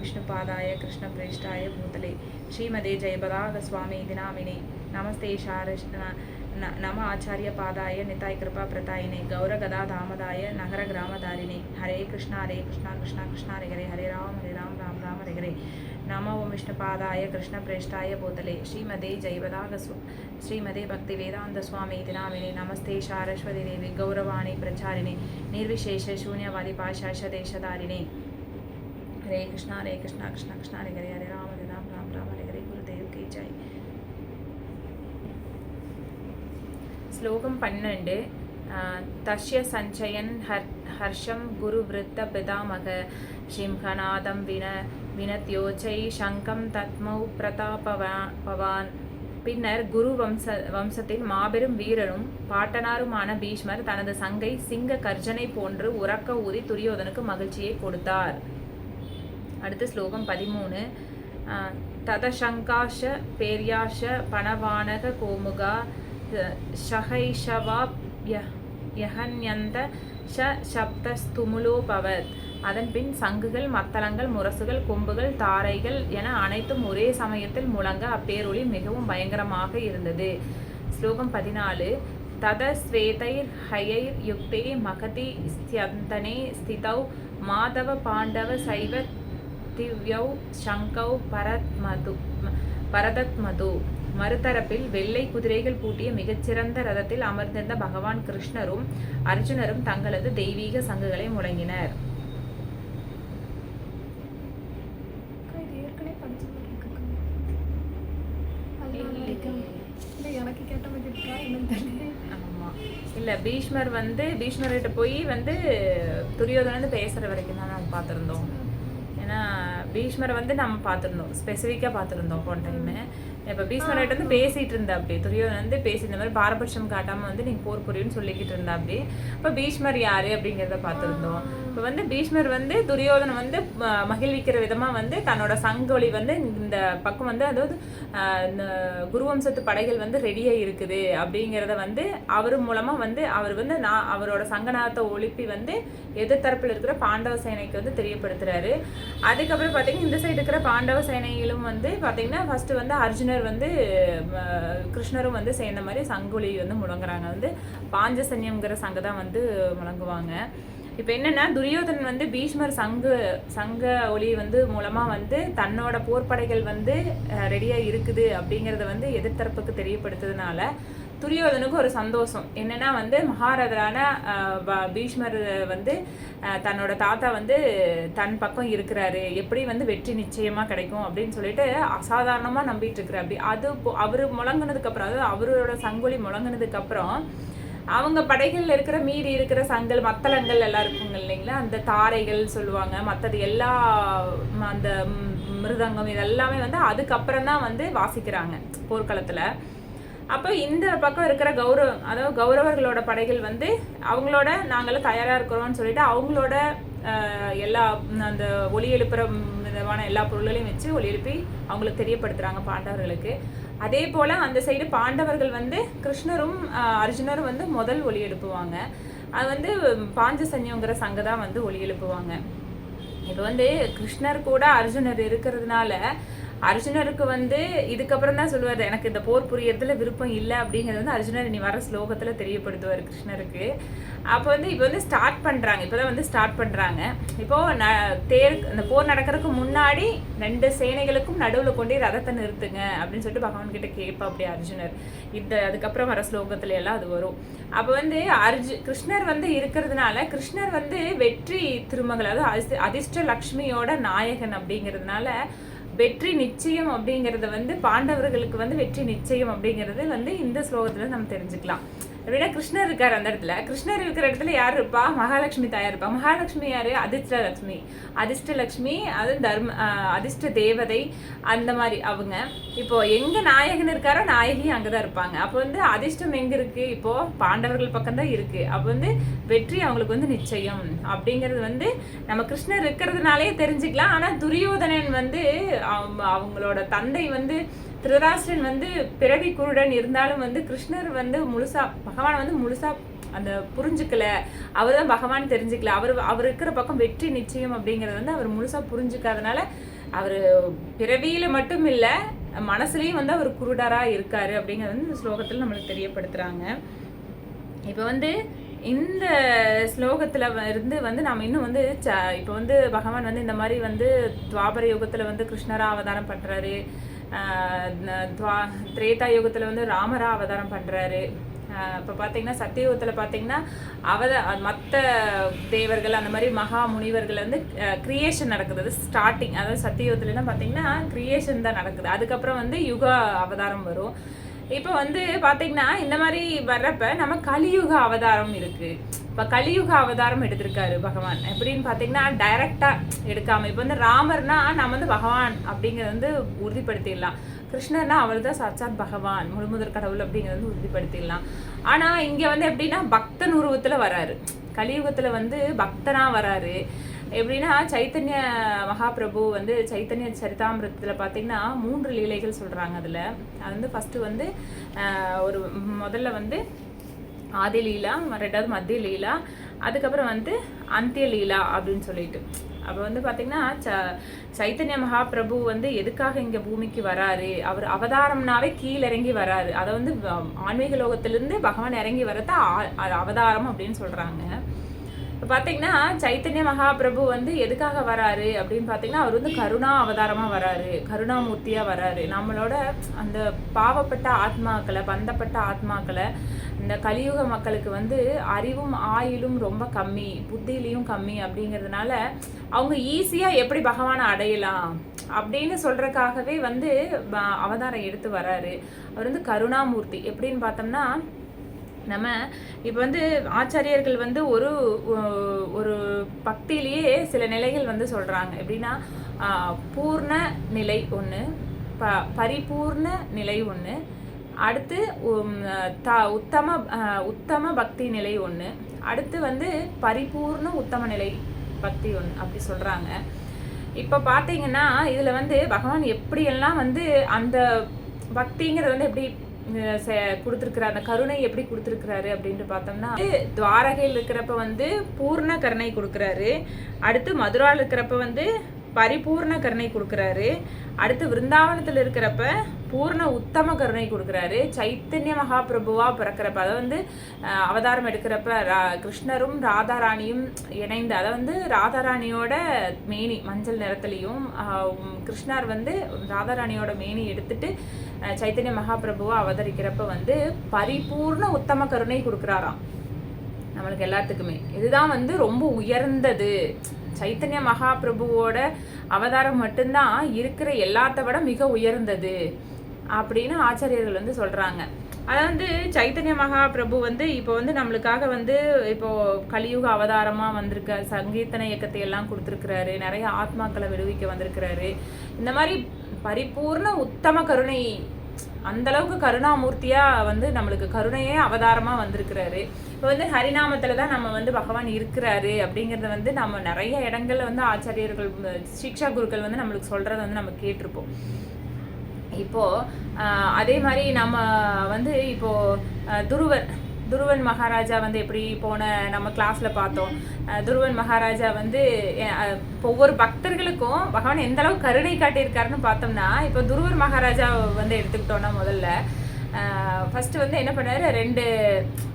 विष्णुपादाय कृष्णप्रेष्ठाय भूतले श्रीमदे जयपदागस्वामी नामिने नमस्ते नम आचार्यपादाय निताय कृपा प्रतायिने गौरगदा धामदाय नगर ग्रामधारिणे हरे कृष्णा कृष्णा कृष्णा हरे हरे हरे राम राम राम हरे हरे नमो विष्णुपादाय कृष्णप्रेष्ठाय भूतले श्रीमदे श्रीमदे भक्तिवेदांत स्वामी नामिने नमस्ते सारस्वती देवी गौरवाणी प्रचारिणे निर्विशेष शून्यवादी पाशाशदेशधारिणे हरे कृष्णा कृष्णा कृष्णा हरे हरे हरे राम राम हरे हरे गुरुदेव की जय. श्लोकम 12 तस्य संचयन हर्षम गुरुवृत्त पितामह सिंहनादम विनत्योचै शंकम तत्मौ प्रतापवान. பின்னர் குரு வம்சத்தின் மாபெரும் வீரரும் பாட்டனாருமான பீஷ்மர் தனது சங்கை சிங்க கர்ஜனை போன்று உறக்க ஊதி துரியோதனுக்கு மகிழ்ச்சியை கொடுத்தார். அடுத்த ஸ்லோகம் 13. ததசங்காஷ பேர்யாஷ பணவானக கோமுகா ஷஹைஷவா யஹன்யந்த சப்தஸ்துமுலோபவத். அதன் பின் சங்குகள், மத்தளங்கள், முரசுகள், கொம்புகள், தாரைகள் என அனைத்தும் ஒரே சமயத்தில் முழங்க அப்பேரொளி மிகவும் பயங்கரமாக இருந்தது. ஸ்லோகம் 14. தத ஸ்வேதைர் ஹயைர் யுக்தே மகதி ஸ்யந்தனே ஸ்திதௌ மாதவ பாண்டவ சைவ திவ்யௌ சங்கௌ பரதத்மது. மறுதரப்பில் வெள்ளை குதிரைகள் பூட்டிய மிகச்சிறந்த ரதத்தில் அமர்ந்திருந்த பகவான் கிருஷ்ணரும் அர்ஜுனரும் தங்களது தெய்வீக சங்குகளை முழங்கினர். இல்ல பீஷ்மர்கிட்ட போய் துரியோதனன் பேசுற வரைக்கும் தான் நம்ம பார்த்துருந்தோம். ஏன்னா பீஷ்மரை நம்ம பார்த்துருந்தோம், ஸ்பெசிஃபிக்காக பார்த்துருந்தோம் போன டைமு. இப்போ பீஷ்மர்கிட்ட பேசிகிட்டு இருந்தா அப்படி துரியோதனன் பேசி இந்த மாதிரி பாரபட்சம் காட்டாமல் நீங்கள் போர் புரியுன்னு சொல்லிக்கிட்டு இருந்தா அப்படி. இப்போ பீஷ்மர் யார் அப்படிங்கிறத பார்த்துருந்தோம். இப்போ பீஷ்மர் துரியோதனன் மகிழ்விக்கிற விதமாக தன்னோட சங்கொலி இந்த பக்கம் அதாவது இந்த குருவம்சத்து படைகள் ரெடியாக இருக்குது அப்படிங்கிறத அவர் மூலமாக அவர் நான் அவரோட சங்கநாதத்தை ஒழிப்பி எதிர்த்தரப்பில் இருக்கிற பாண்டவ சேனைக்கு தெரியப்படுத்துறாரு. அதுக்கப்புறம் பார்த்தீங்கன்னா இந்த சைடு இருக்கிற பாண்டவ சேனைகளும் பார்த்தீங்கன்னா ஃபர்ஸ்ட் அர்ஜுனர் கிருஷ்ணரும் சேர்ந்த மாதிரி சங்குலி முழங்குறாங்க. பாஞ்சசன்யம்ங்கிற சங்க தான் முழங்குவாங்க. இப்போ என்னன்னா துரியோதனன் பீஷ்மர் சங்க ஒளி மூலமா தன்னோட போர்ப்படைகள் ரெடியா இருக்குது அப்படிங்கறத எதிர்த்தரப்புக்கு தெரியப்படுத்துறதுனால துரியோதனுக்கு ஒரு சந்தோஷம். என்னன்னா மகாரதரான பீஷ்மர் தன்னோட தாத்தா தன் பக்கம் இருக்கிறாரு, எப்படி வெற்றி நிச்சயமா கிடைக்கும் அப்படின்னு சொல்லிட்டு அசாதாரணமா நம்பிட்டு இருக்கிறார். அப்படி அது அவரு முழங்கினதுக்கு அப்புறம், அதாவது அவரோட சங்கொலி முழங்கினதுக்கு அப்புறம் அவங்க படைகள்ல இருக்கிற மீறி இருக்கிற சங்கல், மத்தளங்கள் எல்லாம் இருக்குங்க இல்லைங்களா, அந்த தாரைகள் சொல்லுவாங்க, மற்றது எல்லா அந்த மிருதங்கம் இதெல்லாமே அதுக்கப்புறம் தான் வாசிக்கிறாங்க போர்க்களத்துல. அப்போ இந்த பக்கம் இருக்கிற அதாவது கௌரவர்களோட படைகள் அவங்களோட நாங்களும் தயாரா இருக்கிறோம்னு சொல்லிட்டு அவங்களோட எல்லா அந்த ஒலி எழுப்புற விதமான எல்லா பொருள்களையும் வச்சு ஒலி எழுப்பி அவங்களுக்கு தெரியப்படுத்துறாங்க பாண்டவர்களுக்கு. அதே போல அந்த சைடு பாண்டவர்கள் கிருஷ்ணரும் அர்ஜுனரும் முதல் ஒலி எழுப்புவாங்க. அது பாஞ்சசன்யங்கிற சங்க தான் ஒலி எழுப்புவாங்க. இப்போ கிருஷ்ணர் கூட அர்ஜுனர் இருக்கிறதுனால அர்ஜுனருக்கு இதுக்கப்புறம் தான் சொல்லுவார், எனக்கு இந்த போர் புரியறதுல விருப்பம் இல்லை அப்படிங்கிறது அர்ஜுனர் இனி வர ஸ்லோகத்துல தெரியப்படுத்துவார் கிருஷ்ணருக்கு. அப்போ இப்போ ஸ்டார்ட் பண்றாங்க, இப்போதான் ஸ்டார்ட் பண்றாங்க. இப்போ இந்த போர் நடக்கிறதுக்கு முன்னாடி ரெண்டு சேனைகளுக்கும் நடுவில் கொண்டே ரதத்தை நிறுத்துங்க அப்படின்னு சொல்லிட்டு பகவான் கிட்ட கேட்பா அப்படி அர்ஜுனர். அதுக்கப்புறம் வர ஸ்லோகத்துல எல்லாம் அது வரும். அப்போ கிருஷ்ணர் இருக்கிறதுனால கிருஷ்ணர் வெற்றி திருமகள், அதாவது அதிர்ஷ்ட லக்ஷ்மியோட நாயகன் அப்படிங்கிறதுனால வெற்றி நிச்சயம் அப்படிங்கிறது பாண்டவர்களுக்கு வெற்றி நிச்சயம் அப்படிங்கிறது இந்த ஸ்லோகத்துல நம்ம தெரிஞ்சுக்கலாம். அப்படின்னா கிருஷ்ணர் இருக்காரு அந்த இடத்துல. கிருஷ்ணர் இருக்கிற இடத்துல யார் இருப்பா? மகாலட்சுமி தாயார் இருப்பா. மகாலட்சுமி யாரு? அதிர்ஷ்டலட்சுமி, அது அதிர்ஷ்ட தேவதை, அந்த மாதிரி அவங்க. இப்போ எங்க நாயகன் இருக்காரோ நாயகி அங்கதான் இருப்பாங்க. அப்போ அதிர்ஷ்டம் எங்க இருக்கு? இப்போ பாண்டவர்கள் பக்கம் தான் இருக்கு. அப்போ வெற்றி அவங்களுக்கு நிச்சயம் அப்படிங்கிறது நம்ம கிருஷ்ணர் இருக்கிறதுனாலே தெரிஞ்சுக்கலாம். ஆனா துரியோதனன் அவங்களோட தந்தை திருதராஷ்டிரன் பிறவி குருடன் இருந்தாலும் கிருஷ்ணர் முழுசா பகவான் முழுசா அந்த புரிஞ்சுக்கல, அவர் தான் பகவான் தெரிஞ்சுக்கல, அவர் இருக்கிற பக்கம் வெற்றி நிச்சயம் அப்படிங்கிறது வந்து அவர் முழுசா புரிஞ்சுக்காதனால அவர் பிறவியில மட்டும் இல்லை மனசுலயும் வந்து அவர் குருடரா இருக்காரு அப்படிங்கிறது வந்து இந்த ஸ்லோகத்தில் நம்மளுக்கு தெரியப்படுத்துறாங்க. இப்போ வந்து இந்த ஸ்லோகத்தில் இருந்து வந்து நம்ம இன்னும் வந்து இப்போ வந்து பகவான் வந்து இந்த மாதிரி வந்து துவாபர யுகத்தில் வந்து கிருஷ்ணரா அவதாரம் பண்ணுறாரு, திரேதா யுகத்தில் வந்து ராமரா அவதாரம் பண்ணுறாரு. இப்போ பார்த்தீங்கன்னா சத்தியுகத்தில் பார்த்தீங்கன்னா மற்ற தேவர்கள் அந்த மாதிரி மகா முனிவர்கள் வந்து கிரியேஷன் நடக்குது. அது ஸ்டார்டிங், அதாவது சத்தியுகத்துலலாம் பார்த்தீங்கன்னா கிரியேஷன் தான் நடக்குது. அதுக்கப்புறம் வந்து யுக அவதாரம் வரும். இப்போ வந்து பார்த்தீங்கன்னா இந்த மாதிரி வர்றப்ப நம்ம கலியுக அவதாரம் இருக்கு. இப்போ கலியுக அவதாரம் எடுத்திருக்காரு பகவான். எப்படின்னு பார்த்தீங்கன்னா டைரக்டா எடுக்காம, இப்போ வந்து ராமர்னா நம்ம வந்து பகவான் அப்படிங்கிறத வந்து உறுதிப்படுத்திடலாம். கிருஷ்ணர்னா அவள் தான் சாட்சாத் பகவான், முழுமுதற் கடவுள் அப்படிங்கிறத வந்து உறுதிப்படுத்திடலாம். ஆனால் இங்கே வந்து எப்படின்னா பக்தன் உருவத்தில் வராரு. கலியுகத்தில் வந்து பக்தனாக வராரு. எப்படின்னா சைத்தன்ய மகாபிரபு வந்து சைத்தன்ய சரிதாமிரத்தில் பார்த்தீங்கன்னா 3 லீலைகள் சொல்கிறாங்க. அதில் அது வந்து ஃபஸ்ட்டு வந்து ஒரு முதல்ல வந்து ஆதி லீலா, ரெண்டாவது மத்திய லீலா, அதுக்கப்புறம் வந்து அந்திய லீலா அப்படின்னு சொல்லிட்டு. அப்போ வந்து பார்த்தீங்கன்னா சைத்தன்ய மகாபிரபு வந்து எதுக்காக இங்கே பூமிக்கு வராரு, அவர் அவதாரம்னாவே கீழிறங்கி வராரு. அதை வந்து ஆன்மீக லோகத்திலிருந்து பகவான் இறங்கி வரத அவதாரம் அப்படின்னு சொல்கிறாங்க. இப்போ பார்த்தீங்கன்னா சைத்தன்ய மகாபிரபு வந்து எதுக்காக வராரு அப்படின்னு பார்த்தீங்கன்னா அவர் வந்து கருணா அவதாரமாக வராரு, கருணாமூர்த்தியாக வராரு. நம்மளோட அந்த பாவப்பட்ட ஆத்மாக்களை, பந்தப்பட்ட ஆத்மாக்களை, இந்த கலியுக மக்களுக்கு வந்து அறிவும் ஆயுளும் ரொம்ப கம்மி, புத்தியிலையும் கம்மி அப்படிங்கிறதுனால அவங்க ஈஸியாக எப்படி பகவானை அடையலாம் அப்படின்னு சொல்கிறதுக்காகவே வந்து அவதாரம் எடுத்து வராரு. அவர் வந்து கருணாமூர்த்தி. எப்படின்னு பார்த்தோம்னா நம்ம இப்போ வந்து ஆச்சாரியர்கள் வந்து ஒரு ஒரு பக்தியிலேயே சில நிலைகள் வந்து சொல்கிறாங்க. எப்படின்னா பூர்ண நிலை ஒன்று, பரிபூர்ண நிலை ஒன்று, அடுத்து உத்தம பக்தி நிலை ஒன்று, அடுத்து வந்து பரிபூர்ண உத்தம நிலை பக்தி ஒன்று அப்படி சொல்கிறாங்க. இப்போ பார்த்தீங்கன்னா இதில் வந்து பகவான் எப்படியெல்லாம் வந்து அந்த பக்திங்கிறது வந்து எப்படி கொடுத்துருக்குறாரு, அந்த கருணை எப்படி கொடுத்துருக்குறாரு அப்படின்ட்டு பார்த்தோம்னா துவாரகையில் இருக்கிறப்ப வந்து பூர்ண கருணை கொடுக்குறாரு, அடுத்து மதுராவில் இருக்கிறப்ப வந்து பரிபூர்ண கருணை கொடுக்குறாரு, அடுத்து விருந்தாவனத்தில் இருக்கிறப்ப பூர்ண உத்தம கருணை கொடுக்குறாரு. சைத்தன்ய மகாபிரபுவா பிறக்கிறப்ப அதை வந்து அவதாரம் எடுக்கிறப்ப கிருஷ்ணரும் ராதாராணியும் இணைந்து, அதை வந்து ராதாராணியோட மேனி மஞ்சள் நிறத்துலையும் கிருஷ்ணர் வந்து ராதாராணியோட மேனி எடுத்துட்டு சைத்தன்ய மகாபிரபுவா அவதரிக்கிறப்ப வந்து பரிபூர்ண உத்தம கருணை கொடுக்குறாராம் நம்மளுக்கு எல்லாத்துக்குமே. இதுதான் வந்து ரொம்ப உயர்ந்தது. சைத்தன்ய மகாபிரபுவோட அவதாரம் மட்டும்தான் இருக்கிற எல்லாத்த விட மிக உயர்ந்தது அப்படின்னு ஆச்சாரியர்கள் வந்து சொல்கிறாங்க. அதை வந்து சைத்தன்ய மகாபிரபு வந்து இப்போ வந்து நம்மளுக்காக வந்து இப்போ கலியுக அவதாரமாக வந்திருக்க சங்கீர்த்தன இயக்கத்தை எல்லாம் கொடுத்துருக்கிறாரு, நிறைய ஆத்மாக்களை விடுவிக்க வந்திருக்கிறாரு. இந்த மாதிரி பரிபூர்ண உத்தம கருணை, அந்தளவுக்கு கருணாமூர்த்தியாக வந்து நம்மளுக்கு கருணையே அவதாரமாக வந்திருக்கிறாரு. இப்போ வந்து ஹரிநாமத்தில் தான் நம்ம வந்து பகவான் இருக்கிறாரு அப்படிங்கிறத வந்து நம்ம நிறைய இடங்கள்ல வந்து ஆச்சாரியர்கள், சிக்ஷா குருக்கள் வந்து நம்மளுக்கு சொல்கிறத வந்து நம்ம கேட்டிருப்போம். இப்போது அதே மாதிரி நம்ம வந்து இப்போது துருவன் மகாராஜா வந்து எப்படி போன நம்ம கிளாஸில் பார்த்தோம். துருவன் மகாராஜா வந்து ஒவ்வொரு பக்தர்களுக்கும் பகவான் எந்த அளவுக்கு கருணை காட்டியிருக்காருன்னு பார்த்தோம்னா, இப்போ துருவன் மகாராஜா வந்து எடுத்துக்கிட்டோன்னா முதல்ல ஃபஸ்ட்டு வந்து என்ன பண்ணார்,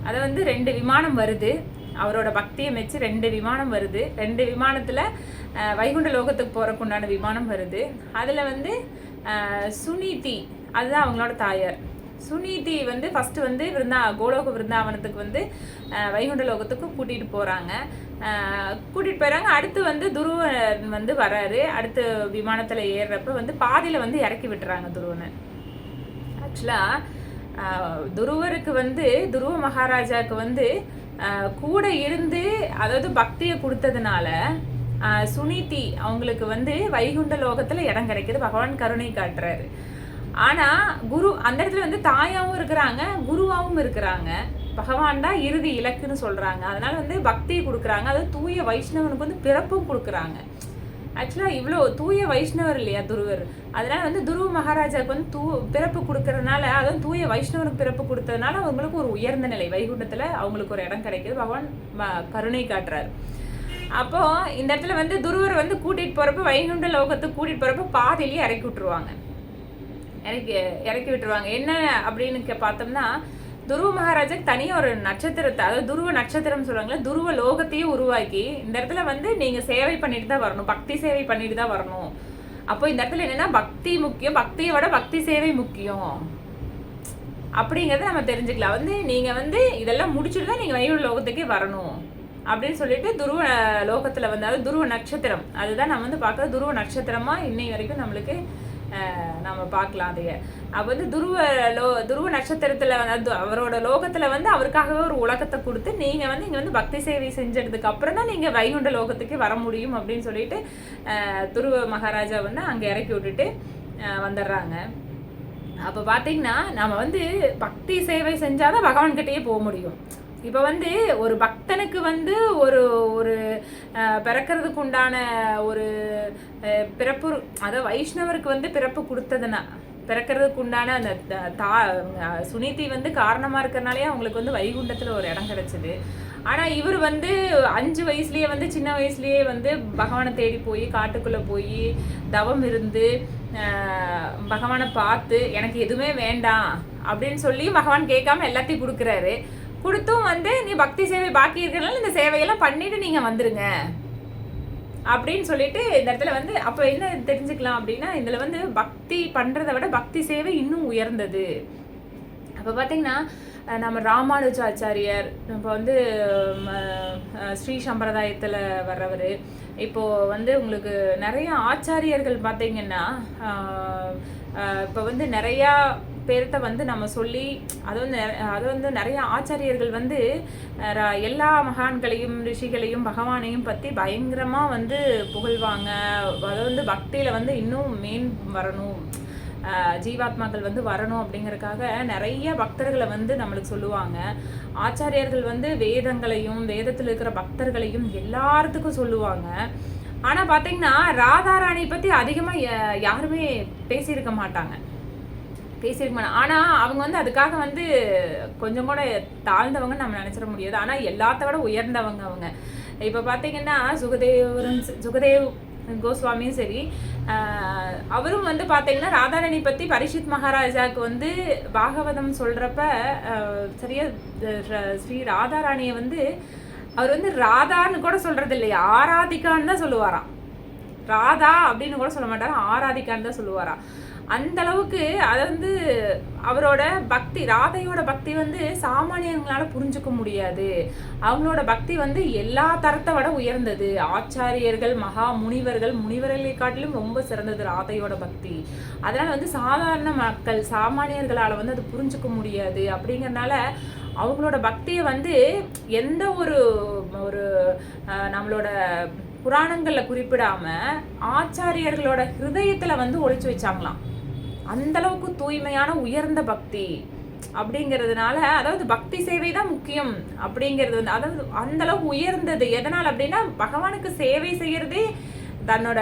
அதை வந்து 2 விமானம் வருது, அவரோட பக்தியை மெச்சு 2 விமானம் வருது. 2 விமானத்தில் வைகுண்ட லோகத்துக்கு போகிறக்கு உண்டான விமானம் வருது. அதில் வந்து சுனீதி, அதுதான் அவங்களோட தாயார். சுனீதி வந்து ஃபஸ்ட்டு வந்து கோலோக விருந்தாவனத்துக்கு வந்து வைகுண்ட லோகத்துக்கு கூட்டிகிட்டு போகிறாங்க. அடுத்து வந்து துருவன் வந்து வராரு. அடுத்து விமானத்தில் ஏறுறப்ப வந்து பாதியில் வந்து இறக்கி விட்டுறாங்க துருவனை. ஆக்சுவலாக துருவருக்கு வந்து துருவ மகாராஜாவுக்கு வந்து கூட இருந்து அதாவது பக்தியை கொடுத்ததுனால சுனீதி அவங்களுக்கு வந்து வைகுண்ட லோகத்தில் இடம் கிடைக்கிது, பகவான் கருணை காட்டுறாரு. ஆனால் குரு அந்த இடத்துல வந்து தாயாகவும் இருக்கிறாங்க, குருவாகவும் இருக்கிறாங்க. பகவான் தான் இறுதி இலக்குன்னு சொல்கிறாங்க. அதனால் வந்து பக்தியை கொடுக்குறாங்க, அது தூய வைஷ்ணவனுக்கு வந்து பிறப்பும் கொடுக்குறாங்க. ஆக்சுவலாக இவ்வளோ தூய வைஷ்ணவர் இல்லையா துருவர், அதனால வந்து துருவ மகாராஜாவுக்கு வந்து பிறப்பு கொடுக்கறதுனால, அதுவும் தூய வைஷ்ணவருக்கு பிறப்பு கொடுத்ததுனால அவங்களுக்கு ஒரு உயர்ந்த நிலை வைகுண்டத்தில் அவங்களுக்கு ஒரு இடம் கிடைக்குது. பகவான் கருணை காட்டுறாரு. அப்போ இந்த இடத்துல வந்து துருவர் வந்து கூட்டிகிட்டு போகிறப்ப வைகுண்ட லோகத்துக்கு கூட்டிகிட்டு போகிறப்ப பாதியிலேயே இறக்கி விட்டுருவாங்க. இறக்கி விட்டுருவாங்க. என்ன அப்படின்னு பார்த்தோம்னா, துருவ மகாராஜாக்கு தனியாக ஒரு நட்சத்திரத்தை, அதாவது துருவ நட்சத்திரம் சொல்லுவாங்களே, துருவ லோகத்தையும் உருவாக்கி இந்த இடத்துல வந்து நீங்கள் சேவை பண்ணிட்டு தான் வரணும், பக்தி சேவை பண்ணிட்டு தான் வரணும். அப்போ இந்த இடத்துல என்னென்னா பக்தி முக்கியம், பக்தியை விட பக்தி சேவை முக்கியம் அப்படிங்கிறத நம்ம தெரிஞ்சுக்கலாம். வந்து நீங்கள் வந்து இதெல்லாம் முடிச்சுட்டு தான் நீங்கள் வைகுண்ட லோகத்துக்கே வரணும் அப்படின்னு சொல்லிட்டு துருவ லோகத்தில் வந்து, அதாவது துருவ நட்சத்திரம், அதுதான் நம்ம வந்து பார்க்குறது துருவ நட்சத்திரமாக இன்னை வரைக்கும் நம்மளுக்கு நம்ம பார்க்கலாம். அதையே அப்போ வந்து துருவ நட்சத்திரத்தில் வந்து அவரோட லோகத்தில் வந்து அவருக்காகவே ஒரு உலகத்தை கொடுத்து நீங்கள் வந்து இங்கே வந்து பக்தி சேவை செஞ்சதுக்கு அப்புறம் தான் நீங்கள் வைகுண்ட லோகத்துக்கே வர முடியும் அப்படின்னு சொல்லிட்டு துருவ மகாராஜா வந்து அங்கே இறக்கி விட்டுட்டு வந்துடுறாங்க. அப்போ பார்த்தீங்கன்னா நம்ம வந்து பக்தி சேவை செஞ்சாதான் பகவான்கிட்டயே போக முடியும். இப்போ வந்து ஒரு பக்தனுக்கு வந்து ஒரு ஒரு பிறக்கிறதுக்கு உண்டான ஒரு பிறப்பு, அதாவது வைஷ்ணவருக்கு வந்து பிறப்பு கொடுத்ததுன்னா பிறக்கிறதுக்கு உண்டான அந்த சுனிதி வந்து காரணமாக இருக்கிறனாலே அவங்களுக்கு வந்து வைகுண்டத்தில் ஒரு இடம் கிடச்சிது. ஆனால் இவர் வந்து 5 வயசுலேயே வந்து சின்ன வயசுலேயே வந்து பகவானை தேடி போய் காட்டுக்குள்ளே போய் தவம் இருந்து பகவானை பார்த்து எனக்கு எதுவுமே வேண்டாம் அப்படின்னு சொல்லி பகவான் கேட்காம எல்லாத்தையும் கொடுக்குறாரு. கொடுத்தும் வந்து நீ பக்தி சேவை பாக்கி இருக்கிறனால இந்த சேவையெல்லாம் பண்ணிட்டு நீங்கள் வந்துருங்க அப்படின்னு சொல்லிட்டு இந்த இடத்துல வந்து அப்போ என்ன தெரிஞ்சுக்கலாம் அப்படின்னா, இதில் வந்து பக்தி பண்ணுறதை விட பக்தி சேவை இன்னும் உயர்ந்தது. அப்போ பார்த்தீங்கன்னா நம்ம ராமானுஜாச்சாரியர், இப்போ வந்து ஸ்ரீ சம்பிரதாயத்தில் வர்றவர், இப்போது வந்து உங்களுக்கு நிறைய ஆச்சாரியர்கள் பார்த்தீங்கன்னா இப்போ வந்து நிறையா பேர்த்த வந்து நம்ம சொல்லி அது வந்து நிறைய ஆச்சாரியர்கள் வந்து எல்லா மகான்களையும் ரிஷிகளையும் பகவானையும் பற்றி பயங்கரமாக வந்து புகழ்வாங்க. அதை வந்து பக்தியில் வந்து இன்னும் மேன் வரணும், ஜீவாத்மாக்கள் வந்து வரணும் அப்படிங்கறதுக்காக நிறைய பக்தர்களை வந்து நம்மளுக்கு சொல்லுவாங்க. ஆச்சாரியர்கள் வந்து வேதங்களையும் வேதத்தில் இருக்கிற பக்தர்களையும் எல்லாத்துக்கும் சொல்லுவாங்க. ஆனால் பார்த்தீங்கன்னா ராதாராணி பற்றி அதிகமாக யாருமே பேசியிருக்க மாட்டாங்க. ஆனால் அவங்க வந்து அதுக்காக வந்து கொஞ்சம் கூட தாழ்ந்தவங்க நம்ம நினச்சிட முடியாது. ஆனால் எல்லாத்த விட உயர்ந்தவங்க அவங்க. இப்போ பார்த்தீங்கன்னா சுகதேவ் கோஸ்வாமியும் சரி, அவரும் வந்து பார்த்தீங்கன்னா ராதாராணி பற்றி பரீட்சித் மகாராஜாவுக்கு வந்து பாகவதம் சொல்கிறப்ப சரியா ஸ்ரீ ராதாராணியை வந்து அவர் வந்து ராதான்னு கூட சொல்கிறது இல்லையா, ஆராதிக்கான்னு தான் சொல்லுவாராம். ராதா அப்படின்னு கூட சொல்ல மாட்டாரா, ஆராதிக்கான்னு தான் சொல்லுவாராம். அந்த அளவுக்கு அதை வந்து அவரோட பக்தி, ராதையோட பக்தி வந்து சாமானியங்களால புரிஞ்சுக்க முடியாது. அவங்களோட பக்தி வந்து எல்லா தரத்தை விட உயர்ந்தது. ஆச்சாரியர்கள் மகா முனிவர்களை காட்டிலும் ரொம்ப சிறந்தது ராதையோட பக்தி. அதனால வந்து சாதாரண மக்கள் சாமானியர்களால் வந்து அது புரிஞ்சுக்க முடியாது. அப்படிங்கறதுனால அவங்களோட பக்தியை வந்து எந்த ஒரு நம்மளோட புராணங்களில் குறிப்பிடாம ஆச்சாரியர்களோட ஹிருதயத்தில் வந்து ஒழிச்சு வச்சாங்களாம். அந்த அளவுக்கு தூய்மையான உயர்ந்த பக்தி அப்படிங்கிறதுனால, அதாவது பக்தி சேவை தான் முக்கியம் அப்படிங்கிறது வந்து அதாவது அந்த அளவுக்கு உயர்ந்தது. எதனால் அப்படின்னா பகவானுக்கு சேவை செய்யறதே தன்னோட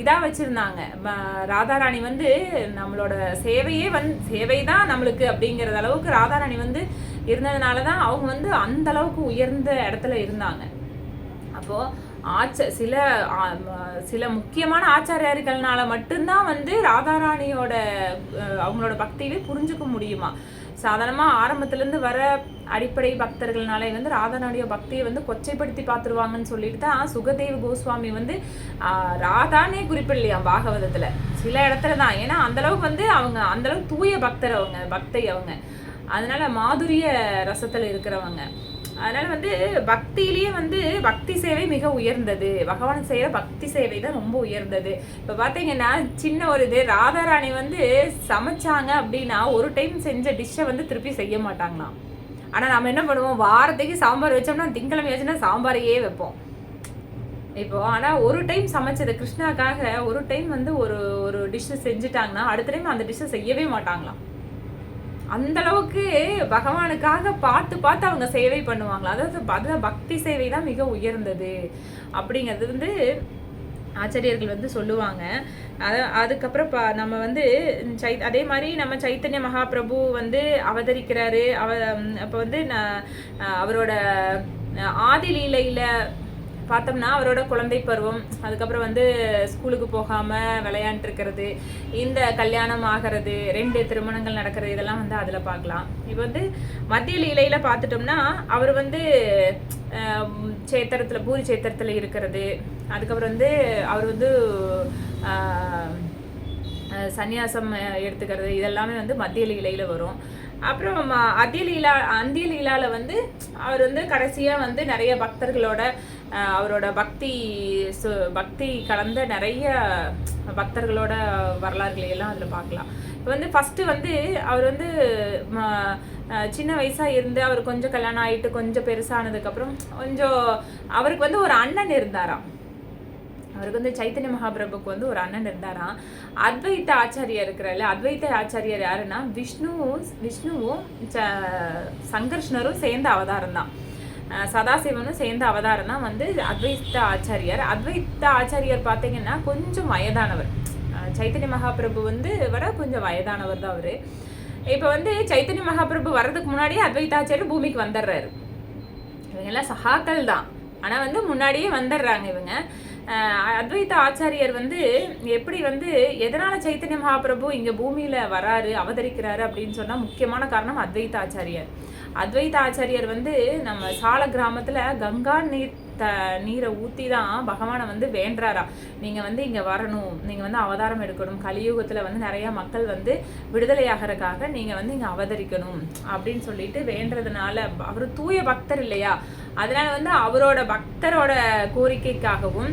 இதாக வச்சுருந்தாங்க. ராதாராணி வந்து நம்மளோட சேவை தான் நம்மளுக்கு அப்படிங்கிறது அளவுக்கு ராதாராணி வந்து இருந்ததுனால தான் அவங்க வந்து அந்த அளவுக்கு உயர்ந்த இடத்துல இருந்தாங்க. அப்போது சில முக்கியமான ஆச்சாரியர்கள்னால மட்டும்தான் வந்து ராதாராணியோட அவங்களோட பக்தியை புரிஞ்சுக்க முடியுமா. சாதாரணமாக ஆரம்பத்துலேருந்து வர அடிப்படை பக்தர்கள்னாலே வந்து ராதாராணிய பக்தியை வந்து கொச்சைப்படுத்தி பார்த்துருவாங்கன்னு சொல்லிட்டு தான் சுகதேவ் கோஸ்வாமி வந்து ராதானே குறிப்பிடலையா பாகவதத்தில். சில இடத்துல தான், ஏன்னா அந்தளவுக்கு வந்து அவங்க அந்தளவுக்கு தூய பக்தர், பக்தை அவங்க, அதனால மாதுரிய ரசத்தில் இருக்கிறவங்க. அதனால வந்து பக்தியிலேயே வந்து பக்தி சேவை மிக உயர்ந்தது. பகவான் செய்கிற பக்தி சேவை தான் ரொம்ப உயர்ந்தது. இப்போ பார்த்தீங்கன்னா சின்ன ஒரு இது, ராதாராணி வந்து சமைச்சாங்க அப்படின்னா ஒரு டைம் செஞ்ச டிஷ்ஷை வந்து திருப்பி செய்ய மாட்டாங்களாம். ஆனால் நம்ம என்ன பண்ணுவோம், வாரத்துக்கு சாம்பார் வச்சோம்னா திங்கக்கிழமை வச்சுன்னா சாம்பாரையே வைப்போம் இப்போ. ஆனால் ஒரு டைம் சமைச்சது கிருஷ்ணாக்காக ஒரு டைம் வந்து ஒரு டிஷ்ஷை செஞ்சுட்டாங்கன்னா அடுத்த டைம் அந்த டிஷ்ஷை செய்யவே மாட்டாங்களாம். அந்த அளவுக்கு பகவானுக்காக பார்த்து பார்த்து அவங்க சேவை பண்ணுவாங்களா. அதாவது பக்தி சேவை தான் மிக உயர்ந்தது அப்படிங்கிறது வந்து ஆச்சாரியர்கள் வந்து சொல்லுவாங்க. அதுக்கப்புறம் நம்ம வந்து அதே மாதிரி நம்ம சைத்தன்ய மகாபிரபு வந்து அவதரிக்கிறாரு. அப்போ வந்து அவரோட ஆதிலீலையில் பார்த்தோம்னா அவரோட குழந்தை பருவம், அதுக்கப்புறம் வந்து ஸ்கூலுக்கு போகாமல் விளையாண்டுருக்கிறது, இந்த கல்யாணம் ஆகிறது, 2 திருமணங்கள் நடக்கிறது, இதெல்லாம் வந்து அதில் பார்க்கலாம். இப்போ வந்து மத்திய லீலையில் பார்த்துட்டோம்னா அவர் வந்து சேத்திரத்தில் பூரி சேத்திரத்தில் இருக்கிறது, அதுக்கப்புறம் வந்து அவர் வந்து சந்நியாசம் எடுத்துக்கிறது, இதெல்லாமே வந்து மத்திய லீலையில் வரும். அப்புறம் அந்திய லீலாவில் வந்து அவர் வந்து கடைசியாக வந்து நிறைய பக்தர்களோட அவரோட பக்தி கலந்த நிறைய பக்தர்களோட வரலாறுகளை எல்லாம் அதில் பார்க்கலாம். இப்போ வந்து ஃபஸ்ட்டு வந்து அவர் வந்து சின்ன வயசாக இருந்து அவர் கொஞ்சம் கல்யாணம் ஆகிட்டு கொஞ்சம் பெருசானதுக்கப்புறம் கொஞ்சம் அவருக்கு வந்து ஒரு அண்ணன் இருந்தாராம். அவருக்கு வந்து சைத்தன்ய மகாபிரபுக்கு வந்து ஒரு அண்ணன் இருந்தாராம். அத்வைத்த ஆச்சாரியார் இருக்கிறாரு. அத்வைத்த ஆச்சாரியார் யாருன்னா விஷ்ணுவும் சங்கர்ஷ்ணரும் சேர்ந்த அவதாரம் தான். சதாசிவனும் சேர்ந்த அவதாரம் தான் வந்து அத்வைத்த ஆச்சாரியார். அத்வைத்த ஆச்சாரியார் பார்த்தீங்கன்னா கொஞ்சம் வயதானவர். சைத்தன்ய மகாபிரபு வந்து விட கொஞ்சம் வயதானவர் தான் அவர். இப்போ வந்து சைத்தன்ய மகாபிரபு வர்றதுக்கு முன்னாடியே அத்வைத்த ஆச்சாரியர் பூமிக்கு வந்துடுறாரு. இவங்கெல்லாம் சகாக்கள் தான், ஆனால் வந்து முன்னாடியே வந்துடுறாங்க இவங்க. அத்வைத்த ஆச்சாரியர் வந்து எப்படி வந்து எதனால் சைத்தன்ய மகாபிரபு இங்கே பூமியில் வராரு அவதரிக்கிறாரு அப்படின்னு சொன்னால் முக்கியமான காரணம் அத்வைத்த ஆச்சாரியர். அத்வைத்த ஆச்சாரியர் வந்து நம்ம சால கிராமத்தில் கங்கா நீரை ஊற்றி தான் பகவானை வந்து வேண்டுறாரா, நீங்கள் வந்து இங்கே வரணும், நீங்கள் வந்து அவதாரம் எடுக்கணும், கலியுகத்தில் வந்து நிறையா மக்கள் வந்து விடுதலையாகிறதுக்காக நீங்கள் வந்து இங்கே அவதரிக்கணும் அப்படின்னு சொல்லிட்டு வேண்டுறதுனால, அவர் தூய பக்தர் இல்லையா, அதனால வந்து அவரோட பக்தரோட கோரிக்கைக்காகவும்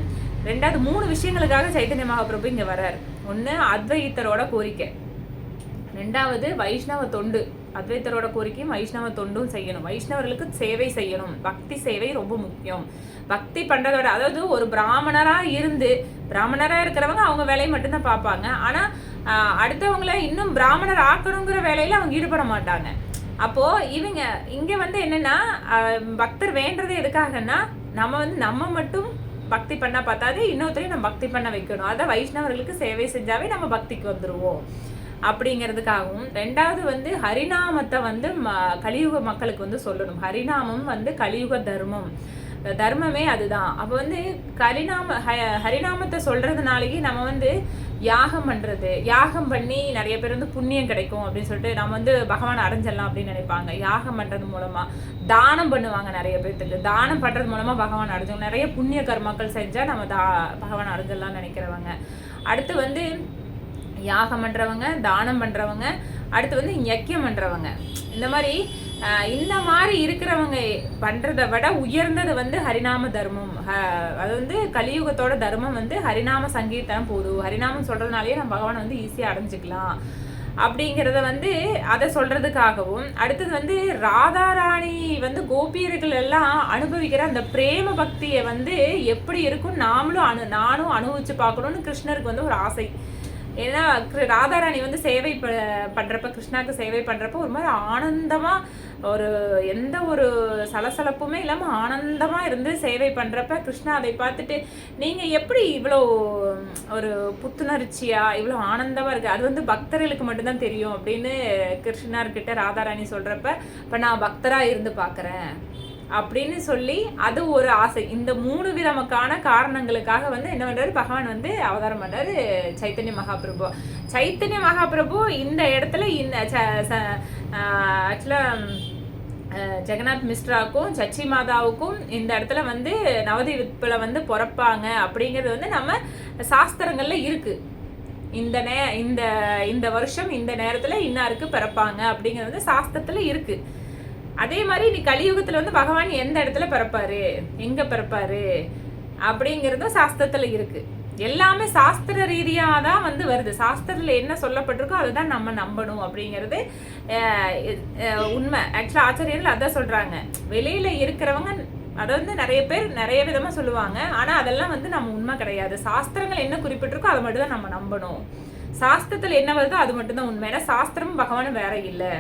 2வது 3 விஷயங்களுக்காக சைத்தன்ய மகாபிரபு இங்கே வர்றார். 1 அத்வைத்தரோட கோரிக்கை, 2வது வைஷ்ணவ தொண்டு, அத்வைத்தரோட கோரிக்கையும் வைஷ்ணவ தொண்டும் செய்யணும், வைஷ்ணவர்களுக்கு சேவை செய்யணும், பக்தி சேவை ரொம்ப முக்கியம். பக்தி பண்ணுறதோட, அதாவது ஒரு பிராமணராக இருக்கிறவங்க அவங்க வேலையை மட்டும்தான் பார்ப்பாங்க, ஆனால் அடுத்தவங்கள இன்னும் பிராமணர் ஆக்கணுங்கிற வேலையில் அவங்க ஈடுபட மாட்டாங்க. அப்போது இவங்க இங்கே வந்து என்னென்னா பக்தர் வேண்டது எதுக்காகன்னா நம்ம மட்டும் பக்தி பண்ண பார்த்தாது, இன்னொருத்தரையும் நம்ம பக்தி பண்ண வைக்கணும், அதான் வைஷ்ணவர்களுக்கு சேவை செஞ்சாவே நம்ம பக்திக்கு வந்துடுவோம் அப்படிங்கிறதுக்காகவும். 2வது வந்து ஹரிநாமத்தை வந்து கலியுக மக்களுக்கு வந்து சொல்லணும். ஹரிநாமம் வந்து கலியுக தர்மமே அதுதான். அப்போ வந்து ஹரிநாமத்தை சொல்றதுனாலேயே நம்ம வந்து யாகம் பண்ணி நிறைய பேர் வந்து புண்ணியம் கிடைக்கும் அப்படின்னு சொல்லிட்டு நம்ம வந்து பகவான் அடைஞ்சிடலாம் அப்படின்னு நினைப்பாங்க. யாகம் பண்றது மூலமா தானம் பண்ணுவாங்க. நிறைய பேர்த்துக்கு தானம் பண்றது மூலமா பகவான் அடைஞ்சோம், நிறைய புண்ணிய கர்மாக்கள் செஞ்சா நம்ம பகவான் அடைஞ்சிடலாம்னு நினைக்கிறவங்க. அடுத்து வந்து யாகம் பண்றவங்க, தானம் பண்றவங்க, அடுத்து வந்து யக்கியம் பண்றவங்க, இந்த மாதிரி இருக்கிறவங்க பண்றதை விட உயர்ந்தது வந்து ஹரிநாம தர்மம். அது வந்து கலியுகத்தோட தர்மம் வந்து ஹரிநாம சங்கீர்த்தனம் போதும், ஹரிநாமம் சொல்றதுனாலேயே நம்ம பகவானை வந்து ஈஸியாக அடைஞ்சிக்கலாம் அப்படிங்கிறத வந்து அதை சொல்றதுக்காகவும். அடுத்தது வந்து ராதாராணி வந்து கோபியர்கள் எல்லாம் அனுபவிக்கிற அந்த பிரேம பக்தியை வந்து எப்படி இருக்கும் நானும் அனுபவிச்சு பார்க்கணும்னு கிருஷ்ணருக்கு வந்து ஒரு ஆசை. ஏன்னா ராதாராணி வந்து சேவை பண்ணுறப்ப, கிருஷ்ணாவுக்கு சேவை பண்ணுறப்ப ஒரு மாதிரி ஆனந்தமாக, எந்த ஒரு சலசலப்புமே இல்லாமல் ஆனந்தமாக இருந்து சேவை பண்ணுறப்ப கிருஷ்ணா அதை பார்த்துட்டு நீங்கள் எப்படி இவ்வளோ ஒரு புத்துணர்ச்சியாக இவ்வளோ ஆனந்தமாக இருக்குது, அது வந்து பக்தர்களுக்கு மட்டும்தான் தெரியும் அப்படின்னு கிருஷ்ணர்கிட்ட ராதாராணி சொல்கிறப்ப, இப்போ நான் பக்தராக இருந்து பார்க்குறேன் அப்படின்னு சொல்லி அது ஒரு ஆசை. இந்த 3 விதமான காரணங்களுக்காக வந்து என்ன பண்றாரு பகவான் வந்து அவதாரம் பண்றாரு சைத்தன்ய மகாபிரபு. சைத்தன்ய மகாபிரபு இந்த இடத்துல ஆக்சுவலா ஜெகநாத் மிஸ்ராவுக்கும் சச்சி மாதாவுக்கும் இந்த இடத்துல வந்து நவதீபில் வந்து பிறப்பாங்க அப்படிங்கிறது வந்து நம்ம சாஸ்திரங்கள்ல இருக்கு. இந்த வருஷம் இந்த நேரத்துல இன்னாருக்கு பிறப்பாங்க அப்படிங்கிறது வந்து சாஸ்திரத்துல இருக்கு. அதே மாதிரி நீ கலியுகத்துல வந்து பகவான் எந்த இடத்துல பிறப்பாரு, எங்க பிறப்பாரு அப்படிங்கிறதும் சாஸ்திரத்துல இருக்கு. எல்லாமே சாஸ்திர ரீதியாக தான் வந்து வருது. சாஸ்திரத்தில் என்ன சொல்லப்பட்டிருக்கோ அதுதான் நம்ம நம்பணும் அப்படிங்கிறது உண்மை. ஆக்சுவலாக ஆச்சாரியர்கள் அதான் சொல்றாங்க. வெளியில இருக்கிறவங்க அதை வந்து நிறைய பேர் நிறைய விதமா சொல்லுவாங்க, ஆனா அதெல்லாம் வந்து நம்ம உண்மை கிடையாது. சாஸ்திரங்கள் என்ன குறிப்பிட்டிருக்கோ அதை மட்டும் தான் நம்ம நம்பணும். சாஸ்திரத்துல என்ன வருதோ அது மட்டும்தான் உண்மை. ஏன்னா சாஸ்திரமும் பகவானும் வேற இல்லை.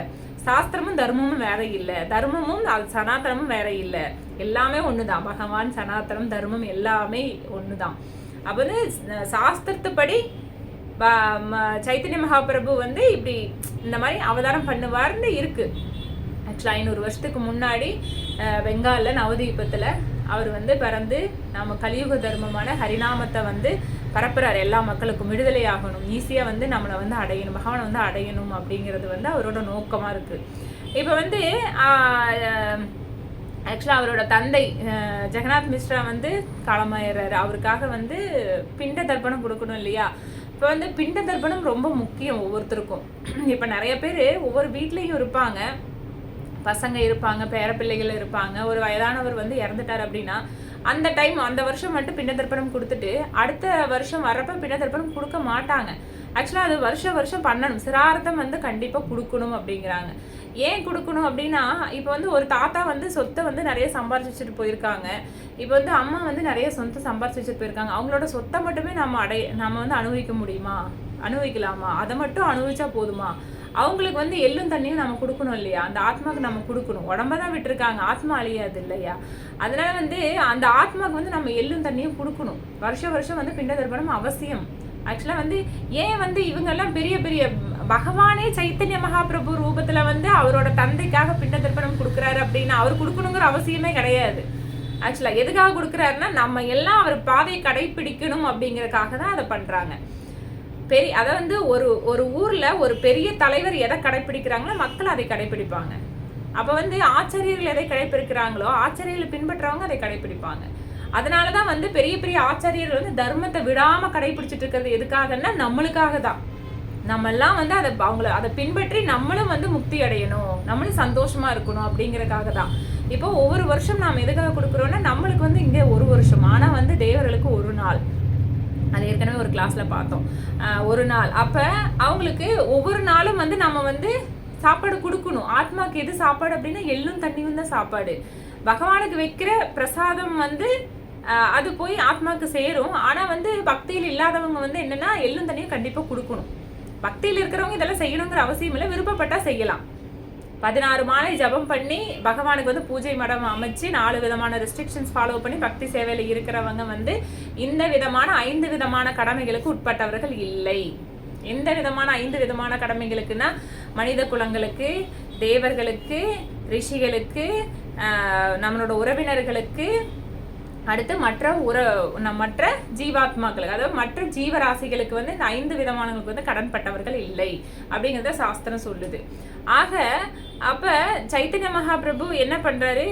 சாஸ்திரமும் தர்மமும் வேற இல்லை, தர்மமும் சனாதனமும் வேற இல்லை, எல்லாமே ஒண்ணுதான். பகவான், சனாதனம், தர்மம் எல்லாமே ஒண்ணுதான். அப்ப வந்து சாஸ்திரத்துப்படி சைத்தன்ய மகாபிரபு வந்து இப்படி இந்த மாதிரி அவதாரம் பண்ணுவார்னு இருக்கு. ஆக்சுவலாக 500 வருஷத்துக்கு முன்னாடி பெங்காலில் நவதீபத்தில் அவர் வந்து பிறந்து நம்ம கலியுக தர்மமான ஹரிநாமத்தை வந்து பரப்புறாரு. எல்லா மக்களுக்கும் விடுதலை ஆகணும், ஈஸியாக வந்து நம்மளை வந்து அடையணும், பகவானை வந்து அடையணும் அப்படிங்கிறது வந்து அவரோட நோக்கமாக இருக்குது. இப்போ வந்து ஆக்சுவலாக அவரோட தந்தை ஜெகநாத் மிஸ்ரா வந்து காலமாயிடுறாரு. அவருக்காக வந்து பிண்ட தர்ப்பணம் கொடுக்கணும் இல்லையா? இப்போ வந்து பிண்ட தர்ப்பணம் ரொம்ப முக்கியம் ஒவ்வொருத்தருக்கும். இப்போ நிறைய பேர் ஒவ்வொரு வீட்லேயும் இருப்பாங்க, பசங்க இருப்பாங்க, பேரப்பிள்ளைகள் இருப்பாங்க. ஒரு வயதானவர் வந்து இறந்துட்டார் அப்படின்னா அந்த டைம் அந்த வருஷம் மட்டும் பிண்ட தர்ப்பணம் கொடுத்துட்டு அடுத்த வருஷம் வர்றப்ப பிண்ட தர்ப்பணம் கொடுக்க மாட்டாங்க. ஆக்சுவலாக அது வருஷம் பண்ணணும், சிரார்த்தம் வந்து கண்டிப்பாக கொடுக்கணும் அப்படிங்கிறாங்க. ஏன் கொடுக்கணும் அப்படின்னா, இப்போ வந்து ஒரு தாத்தா வந்து சொத்தை வந்து நிறைய சம்பாரிச்சு வச்சுட்டு போயிருக்காங்க. இப்போ வந்து அம்மா வந்து நிறைய சொத்தை சம்பாரிச்சு வச்சுட்டு போயிருக்காங்க. அவங்களோட சொத்தை மட்டுமே நம்ம வந்து அனுபவிக்க முடியுமா? அனுபவிக்கலாமா? அதை மட்டும் அனுபவிச்சா போதுமா? அவங்களுக்கு வந்து எள்ளும் தண்ணியும் நம்ம கொடுக்கணும் இல்லையா? அந்த ஆத்மாவுக்கு நம்ம கொடுக்கணும். உடம்ப தான் விட்டுருக்காங்க, ஆத்மா அழியாது இல்லையா? அதனால வந்து அந்த ஆத்மாவுக்கு வந்து நம்ம எள்ளும் தண்ணியும் கொடுக்கணும். வருஷம் வந்து பிண்ட தர்ப்பணம் அவசியம். ஆக்சுவலாக வந்து ஏன் வந்து இவங்கெல்லாம் பெரிய பெரிய பகவானே சைத்தன்ய மகாபிரபு ரூபத்துல வந்து அவரோட தந்தைக்காக பிண்ட தர்ப்பணம் கொடுக்குறாரு அப்படின்னா அவர் கொடுக்கணுங்கிற அவசியமே கிடையாது. ஆக்சுவலாக எதுக்காக கொடுக்குறாருன்னா நம்ம எல்லாம் அவர் பாதையை கடைபிடிக்கணும் அப்படிங்கறதுக்காக தான் அதை பண்றாங்க. அதை வந்து ஒரு ஊர்ல ஒரு பெரிய தலைவர் எதை கடைபிடிக்கிறாங்களோ மக்கள் அதை கடைபிடிப்பாங்க. அப்ப வந்து ஆச்சாரியர்கள் எதை கடைபிடிக்கிறாங்களோ ஆச்சாரியர்களை பின்பற்றவங்க அதை கடைபிடிப்பாங்க. அதனாலதான் வந்து பெரிய பெரிய ஆச்சாரியர்கள் வந்து தர்மத்தை விடாம கடைபிடிச்சிட்டு இருக்கிறது எதுக்காகன்னா நம்மளுக்காக தான். நம்ம எல்லாம் வந்து அதை பின்பற்றி நம்மளும் வந்து முக்தி அடையணும், நம்மளும் சந்தோஷமா இருக்கணும் அப்படிங்கறதுக்காக தான். இப்போ ஒவ்வொரு வருஷம் நாம் எதுக்காக கொடுக்குறோம்னா நம்மளுக்கு வந்து இங்கே ஒரு வருஷம், ஆனா வந்து தேவர்களுக்கு ஒரு நாள். அது ஏற்கனவே ஒரு கிளாஸ்ல பார்த்தோம். ஒரு நாள் அப்ப அவங்களுக்கு ஒவ்வொரு நாளும் வந்து நம்ம வந்து சாப்பாடு கொடுக்கணும். ஆத்மாக்கு எது சாப்பாடு அப்படின்னா எள்ளும் தண்ணியும் தான் சாப்பாடு. பகவானுக்கு வைக்கிற பிரசாதம் வந்து அது போய் ஆத்மாக்கு சேரும். ஆனா வந்து பக்தியில் இல்லாதவங்க வந்து என்னன்னா எள்ளும் தண்ணியும் கண்டிப்பா கொடுக்கணும். பக்தியில் இருக்கிறவங்க இதெல்லாம் செய்யணுங்கிற அவசியம் இல்லை, விருப்பப்பட்டா செய்யலாம். 16 மாலை ஜபம் பண்ணி பகவானுக்கு வந்து பூஜை மடம் அமைச்சு 4 விதமான ரெஸ்ட்ரிக்ஷன்ஸ் ஃபாலோ பண்ணி பக்தி சேவையில இருக்கிறவங்க வந்து இந்த விதமான 5 விதமான கடமைகளுக்கு உட்பட்டவர்கள் இல்லை. எந்த விதமான 5 விதமான கடமைகளுக்குன்னா மனித குலங்களுக்கு, தேவர்களுக்கு, ரிஷிகளுக்கு, நம்மளோட உறவினர்களுக்கு, அடுத்து மற்ற ஜீவாத்மாக்களுக்கு, அதாவது மற்ற ஜீவராசிகளுக்கு வந்து இந்த 5 விதமானவங்களுக்கு வந்து கடன்பட்டவர்கள் இல்லை அப்படிங்கிறத சாஸ்திரம் சொல்லுது. ஆக அப்ப சைத்தன்ய மகாபிரபு என்ன பண்றாரு,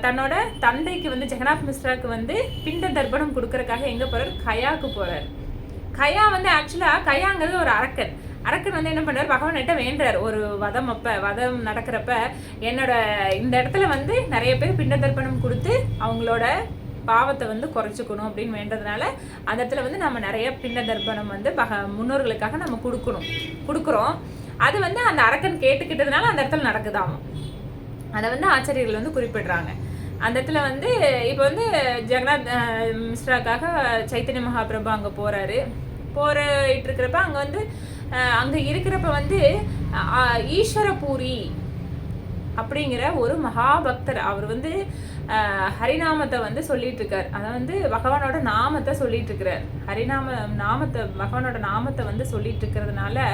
தன்னோட தந்தைக்கு வந்து ஜெகநாத் மிஸ்ராக்கு வந்து பிண்ட தர்ப்பணம் கொடுக்கறதுக்காக எங்க போறாரு, கயாவுக்கு போறாரு. கயா வந்து ஆக்சுவலா கயாங்கிறது ஒரு அரக்கன் வந்து என்ன பண்றாரு, பகவான்கிட்ட வேண்டாரு. ஒரு வதம் நடக்கிறப்ப என்னோட இந்த இடத்துல வந்து நிறைய பேர் பிண்ட தர்ப்பணம் கொடுத்து அவங்களோட பாவத்தை வந்து குறைச்சிக்கணும் அப்படின்னு வேண்டதுனால அந்த இடத்துல வந்து நம்ம நிறைய பிண்ட தர்ப்பணம் வந்து முன்னோர்களுக்காக நம்ம கொடுக்குறோம். அது வந்து அந்த அரக்கன் கேட்டுக்கிட்டதுனால அந்த இடத்துல நடக்குதாமா. அதை வந்து ஆச்சாரியர்கள் வந்து குறிப்பிடுறாங்க. அந்த இடத்துல வந்து இப்போ வந்து ஜெகநாத் மிஸ்ராக்காக சைத்தன்ய மகாபிரபு அங்கே போயிட்டு இருக்கிறப்ப அங்கே இருக்கிறப்ப வந்து ஈஸ்வரபூரி அப்படிங்கிற ஒரு மகாபக்தர் அவர் வந்து ஹரிநாமத்தை வந்து சொல்லிட்டு இருக்கார். அதை வந்து பகவானோட நாமத்தை சொல்லிட்டு இருக்கிறார். பகவானோட நாமத்தை வந்து சொல்லிட்டு இருக்கிறதுனால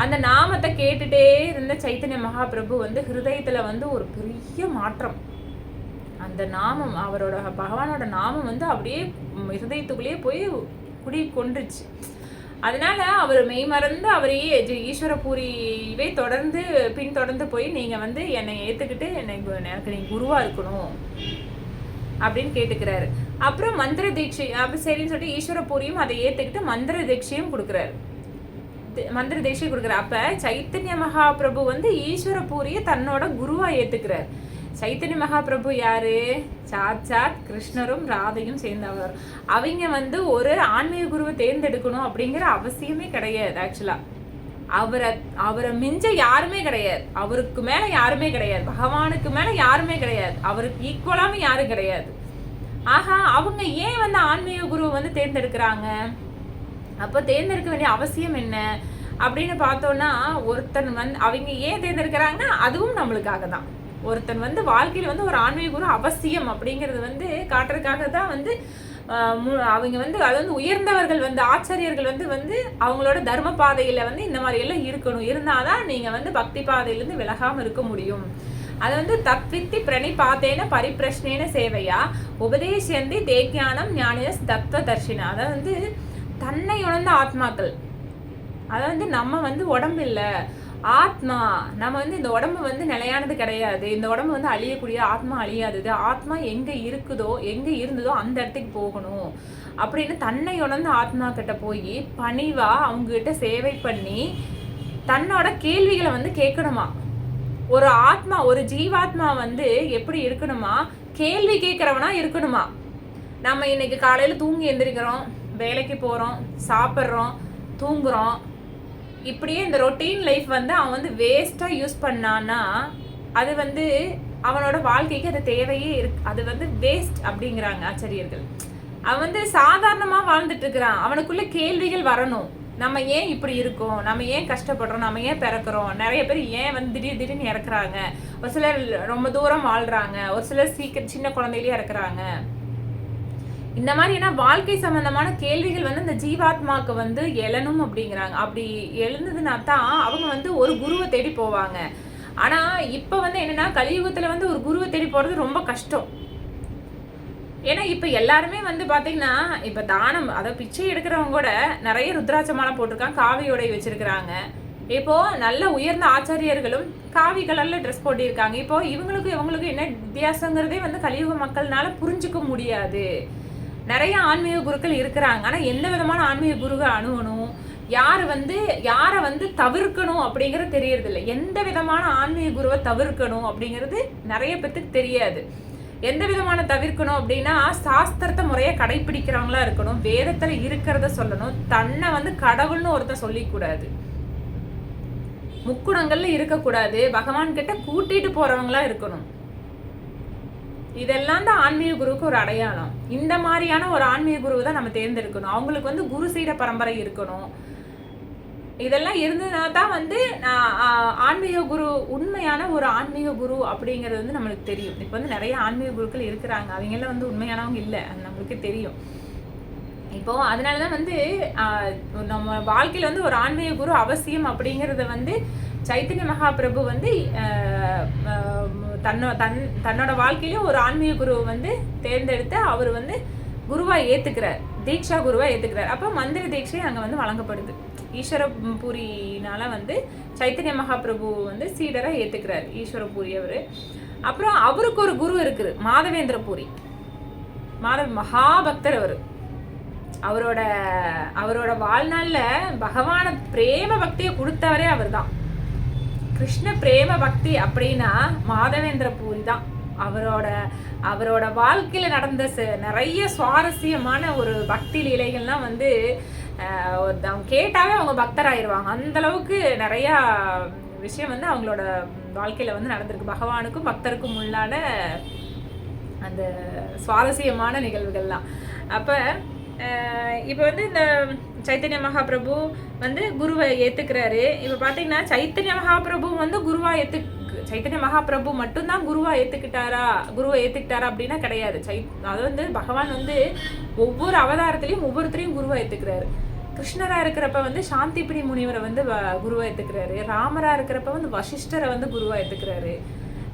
அந்த நாமத்தை கேட்டுட்டே இருந்த சைத்தன்ய மகாபிரபு வந்து ஹிருதயத்துல வந்து ஒரு பெரிய மாற்றம். அந்த நாமம் பகவானோட நாமம் வந்து அப்படியே ஹிருதயத்துக்குள்ளேயே போய் குடி கொண்டுச்சு. அதனால அவர் மெய்மறந்து அவரையே ஈஸ்வரபூரியே பின்தொடர்ந்து போய் நீங்க வந்து என்னை ஏத்துக்கிட்டு எனக்கு நீங்க குருவா இருக்கணும் அப்படின்னு கேட்டுக்கிறாரு. அப்புறம் மந்திர தீட்சை அப்ப சரின்னு சொல்லிட்டு ஈஸ்வரபூரியும் அதை ஏத்துக்கிட்டு மந்திர தீட்சையும் கொடுக்குறாரு. அப்ப சைத்தன்ய மகாபிரபு வந்து ஈஸ்வரபூரிய தன்னோட குருவா ஏத்துக்கிறார். சைத்தன்ய மகாபிரபு யாரு, சாட்சாத் கிருஷ்ணரும் ராதையும் சேர்ந்தவர். அவங்க வந்து ஒரு ஆன்மீக குருவை தேர்ந்தெடுக்கணும் அப்படிங்கிற அவசியமே கிடையாது. ஆக்சுவலா அவரை மிஞ்ச யாருமே கிடையாது, அவருக்கு மேல யாருமே கிடையாது, பகவானுக்கு மேல யாருமே கிடையாது, அவருக்கு ஈக்குவலாம யாரும் கிடையாது. ஆஹா, அவங்க ஏன் வந்து ஆன்மீக குருவை வந்து தேர்ந்தெடுக்கிறாங்க? அப்போ தேர்ந்தெடுக்க வேண்டிய அவசியம் என்ன? அப்படின்னு பார்த்தோன்னா ஒருத்தன் வந்து அவங்க ஏன் தேர்ந்தெடுக்கிறாங்கன்னா அதுவும் நம்மளுக்காக தான். ஒருத்தன் வந்து வாழ்க்கையில் வந்து ஒரு ஆன்மீக குரு அவசியம் அப்படிங்கிறது வந்து காட்டுறதுக்காக தான் வந்து அவங்க வந்து அது வந்து உயர்ந்தவர்கள் வந்து ஆச்சாரியர்கள் வந்து வந்து அவங்களோட தர்ம பாதையில் வந்து இந்த மாதிரி எல்லாம் இருக்கணும், இருந்தாதான் நீங்கள் வந்து பக்தி பாதையிலேருந்து விலகாமல் இருக்க முடியும். அது வந்து தத்வித்தி பிரணிபாத்தேன பரிப்பிரஷ்னேன சேவையா உபதேசந்தி தேக்ஞானம் ஞானியஸ் தத்துவ தர்ஷினா. அதாவது வந்து தன்னை உணர்ந்த ஆத்மாக்கள், அதாவது வந்து நம்ம வந்து உடம்பு இல்லை ஆத்மா, நம்ம வந்து இந்த உடம்பு வந்து நிலையானது கிடையாது, இந்த உடம்பு வந்து அழியக்கூடிய, ஆத்மா அழியாதது, ஆத்மா எங்கே இருக்குதோ எங்கே இருந்ததோ அந்த இடத்துக்கு போகணும் அப்படின்னு தன்னை உணர்ந்த ஆத்மா கிட்ட போய் பணிவா அவங்ககிட்ட சேவை பண்ணி தன்னோட கேள்விகளை வந்து கேட்கணுமா. ஒரு ஆத்மா ஒரு ஜீவாத்மா வந்து எப்படி இருக்கணுமா, கேள்வி கேட்குறவனா இருக்கணுமா. நம்ம இன்னைக்கு காலையில் தூங்கி எந்திரிக்கிறோம், வேலைக்கு போகிறோம், சாப்பிட்றோம், தூங்குறோம், இப்படியே இந்த ரொட்டீன் லைஃப் வந்து அவன் வந்து வேஸ்ட்டாக யூஸ் பண்ணான்னா அது வந்து அவனோட வாழ்க்கைக்கு அது தேவையே இருக்கு, அது வந்து வேஸ்ட் அப்படிங்கிறாங்க ஆச்சரியர்கள். அவன் வந்து சாதாரணமாக வாழ்ந்துட்டு இருக்கிறான், அவனுக்குள்ள கேள்விகள் வரணும். நம்ம ஏன் இப்படி இருக்கோம், நம்ம ஏன் கஷ்டப்படுறோம், நம்ம ஏன் பிறக்கிறோம், நிறைய பேர் ஏன் வந்து திடீர்னு இறக்குறாங்க, ஒரு சிலர் ரொம்ப தூரம் வாழ்கிறாங்க, ஒரு சிலர் சீக்கிரம் சின்ன குழந்தையிலேயே இறக்குறாங்க. இந்த மாதிரி ஏன்னா வாழ்க்கை சம்பந்தமான கேள்விகள் வந்து இந்த ஜீவாத்மாவுக்கு வந்து எழணும் அப்படிங்கிறாங்க. அப்படி எழுந்ததுன்னா தான் அவங்க வந்து ஒரு குருவை தேடி போவாங்க. ஆனால் இப்போ வந்து என்னன்னா கலியுகத்தில் வந்து ஒரு குருவை தேடி போகிறது ரொம்ப கஷ்டம். ஏன்னா இப்போ எல்லாருமே வந்து பார்த்தீங்கன்னா இப்போ தானம், அதாவது பிச்சை எடுக்கிறவங்க கூட நிறைய ருத்ராட்ச மாலை போட்டிருக்காங்க, காவி உடை வச்சிருக்கிறாங்க. இப்போ நல்ல உயர்ந்த ஆச்சாரியர்களும் காவி கலர்ல ட்ரெஸ் போட்டிருக்காங்க. இப்போ இவங்களுக்கும் என்ன வித்தியாசங்கிறதே வந்து கலியுக மக்கள்னால புரிஞ்சுக்க முடியாது. நிறைய ஆன்மீக குருக்கள் இருக்கிறாங்க, ஆனால் எந்த விதமான ஆன்மீக குருவை அணுகணும், யாரை வந்து தவிர்க்கணும் அப்படிங்கிறது தெரியறதில்லை. எந்த விதமான ஆன்மீக குருவை தவிர்க்கணும் அப்படிங்கிறது நிறைய பேத்துக்கு தெரியாது. எந்த விதமான தவிர்க்கணும் அப்படின்னா சாஸ்திரத்தை முறையை கடைபிடிக்கிறவங்களா இருக்கணும், வேதத்தில் இருக்கிறத சொல்லணும், தன்னை வந்து கடவுள்னு ஒருத்தர் சொல்லிக்கூடாது, முக்குணங்கள்ல இருக்கக்கூடாது, பகவான் கிட்ட கூட்டிட்டு போறவங்களா இருக்கணும். இதெல்லாம் தான் ஆன்மீக குருவுக்கு ஒரு அடையாளம். இந்த மாதிரியான ஒரு ஆன்மீக குருவை தான் நம்ம தேர்ந்தெடுக்கணும். அவங்களுக்கு வந்து குரு சீட பரம்பரை இருக்கணும். இதெல்லாம் இருந்ததுனா தான் வந்து ஆன்மீக குரு உண்மையான ஒரு ஆன்மீக குரு அப்படிங்கிறது வந்து நம்மளுக்கு தெரியும். இப்போ வந்து நிறைய ஆன்மீக குருக்கள் இருக்கிறாங்க, அவங்கெல்லாம் வந்து உண்மையானவங்க இல்லை, அது நம்மளுக்கு தெரியும். இப்போ அதனால தான் வந்து நம்ம வாழ்க்கையில் வந்து ஒரு ஆன்மீக குரு அவசியம் அப்படிங்கிறத வந்து சைத்தன்ய மகாபிரபு வந்து தன்னோட வாழ்க்கையிலும் ஒரு ஆன்மீக குருவை வந்து தேர்ந்தெடுத்து அவர் வந்து குருவாக ஏற்றுக்கிறார், தீட்சா குருவாக ஏற்றுக்கிறார். அப்போ மந்திர தீட்சை அங்கே வந்து வழங்கப்படுது. ஈஸ்வரபூரினால வந்து சைத்தன்ய மகாபிரபு வந்து சீடராக ஏற்றுக்கிறார் ஈஸ்வரபூரி அவர். அப்புறம் அவருக்கு ஒரு குரு இருக்குது, மாதவேந்திர பூரி. மகாபக்தர் அவர். அவரோட வாழ்நாளில் பகவான பிரேம பக்தியை கொடுத்தவரே அவர் தான். கிருஷ்ண பிரேம பக்தி அப்படின்னா மாதவேந்திர பூரி தான். அவரோட வாழ்க்கையில் நடந்த நிறைய சுவாரஸ்யமான ஒரு பக்தி லீலைகள்லாம் வந்து அவங்க கேட்டாவே அவங்க பக்தராயிருவாங்க. அந்த அளவுக்கு நிறையா விஷயம் வந்து அவங்களோட வாழ்க்கையில் வந்து நடந்திருக்கு. பகவானுக்கும் பக்தருக்கும் உள்ளான அந்த சுவாரஸ்யமான நிகழ்வுகள்லாம். அப்போ இப்போ வந்து இந்த சைத்தன்ய மகாபிரபு வந்து குருவை ஏற்றுக்கிறாரு. இப்போ பார்த்தீங்கன்னா சைத்தன்ய மகாபிரபு வந்து சைத்தன்ய மகாபிரபு மட்டும்தான் குருவை ஏற்றுக்கிட்டாரா அப்படின்னா கிடையாது. அது வந்து பகவான் வந்து ஒவ்வொரு அவதாரத்துலேயும் ஒவ்வொருத்தரையும் குருவை ஏற்றுக்கிறாரு. கிருஷ்ணராக இருக்கிறப்ப வந்து சாந்திபிரி முனிவரை வந்து குருவை ஏற்றுக்கிறாரு. ராமராக இருக்கிறப்ப வந்து வசிஷ்டரை வந்து குருவை ஏற்றுக்கிறாரு.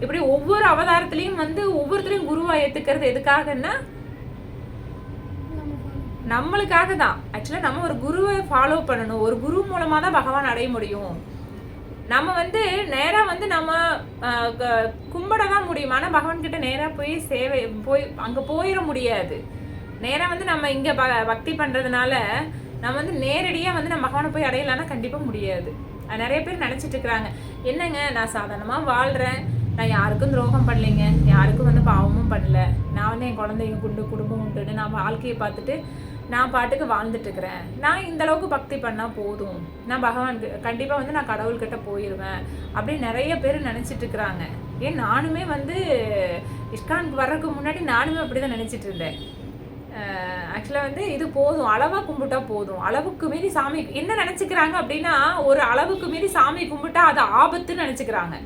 இப்படி ஒவ்வொரு அவதாரத்துலேயும் வந்து ஒவ்வொருத்தரையும் குருவை ஏற்றுக்கிறது எதுக்காகன்னா நம்மளுக்காக தான். ஆக்சுவலாக நம்ம ஒரு குருவை ஃபாலோ பண்ணணும், ஒரு குரு மூலமாக தான் பகவான் அடைய முடியும். நம்ம வந்து நேராக வந்து நம்ம கும்பிட தான் முடியும், ஆனால் பகவான்கிட்ட நேராக போய் அங்கே போயிட முடியாது. நேராக வந்து நம்ம இங்கே பக்தி பண்ணுறதுனால நம்ம வந்து நேரடியாக வந்து நம்ம பகவானை போய் அடையலான்னா கண்டிப்பாக முடியாது. அது நிறைய பேர் நினச்சிட்டு இருக்கிறாங்க, என்னங்க நான் சாதாரணமாக வாழ்கிறேன், நான் யாருக்கும் துரோகம் பண்ணலைங்க, யாருக்கும் வந்து பாவமும் பண்ணல, நான் வந்து என் குழந்தைங்க குடும்பம் உண்டுன்னு நான் வாழ்க்கையை பார்த்துட்டு நான் பாட்டுக்கு வாழ்ந்துட்டுருக்கிறேன், நான் இந்த அளவுக்கு பக்தி பண்ணால் போதும், நான் பகவானுக்கு கண்டிப்பாக வந்து நான் கடவுள்கிட்ட போயிடுவேன் அப்படின்னு நிறைய பேர் நினச்சிட்டு இருக்கிறாங்க. நானுமே வந்து இஸ்கானுக்கு வர்றதுக்கு முன்னாடி நானுமே அப்படி தான் நினச்சிட்டு இருந்தேன். ஆக்சுவலாக வந்து இது போதும், அளவாக கும்பிட்டா போதும். அளவுக்கு மீறி சாமி என்ன நினச்சிக்கிறாங்க அப்படின்னா, ஒரு அளவுக்கு மீறி சாமி கும்பிட்டா அது ஆபத்துன்னு நினச்சிக்கிறாங்க.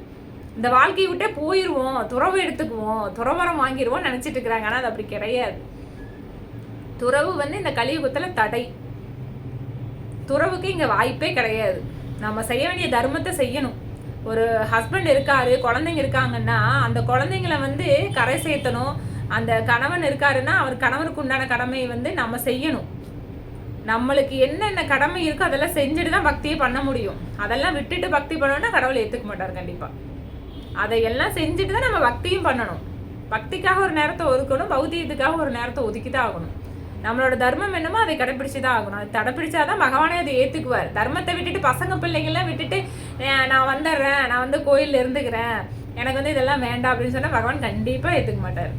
இந்த வாழ்க்கையை விட்டே போயிடுவோம், துறவு எடுத்துக்குவோம், துறவரம் வாங்கிடுவோம் நினச்சிட்டு இருக்கிறாங்க. ஆனால் அது அப்படி கிடையாது. துறவு வந்து இந்த கலியுகத்தில் தடை. துறவுக்கு இங்கே வாய்ப்பே கிடையாது. நம்ம செய்ய வேண்டிய தர்மத்தை செய்யணும். ஒரு ஹஸ்பண்ட் இருக்காரு, குழந்தைங்க இருக்காங்கன்னா அந்த குழந்தைங்கள வந்து கரை சேர்த்தணும். அந்த கணவன் இருக்காருன்னா அவர் கணவருக்கு உண்டான கடமையை வந்து நம்ம செய்யணும். நம்மளுக்கு என்னென்ன கடமை இருக்கோ அதெல்லாம் செஞ்சுட்டு தான் பக்தியை பண்ண முடியும். அதெல்லாம் விட்டுட்டு பக்தி பண்ணணும்னா கடவுளை ஏற்றுக்க மாட்டார் கண்டிப்பாக. அதையெல்லாம் செஞ்சுட்டு தான் நம்ம பக்தியும் பண்ணணும். பக்திக்காக ஒரு நேரத்தை ஒதுக்கணும், பௌத்தியத்துக்காக ஒரு நேரத்தை ஒதுக்கி தான் ஆகணும். நம்மளோட தர்மம் என்னமோ அதை கடைப்பிடிச்சு தான் ஆகணும். அது தடைப்பிடிச்சாதான் பகவானே அதை ஏற்றுக்குவார். தர்மத்தை விட்டுட்டு பசங்க பிள்ளைங்கள்லாம் விட்டுட்டு நான் வந்துடுறேன், நான் வந்து கோயிலில் இருந்துக்கிறேன், எனக்கு வந்து இதெல்லாம் வேண்டாம் அப்படின்னு சொன்னால் பகவான் கண்டிப்பாக ஏற்றுக்க மாட்டார்.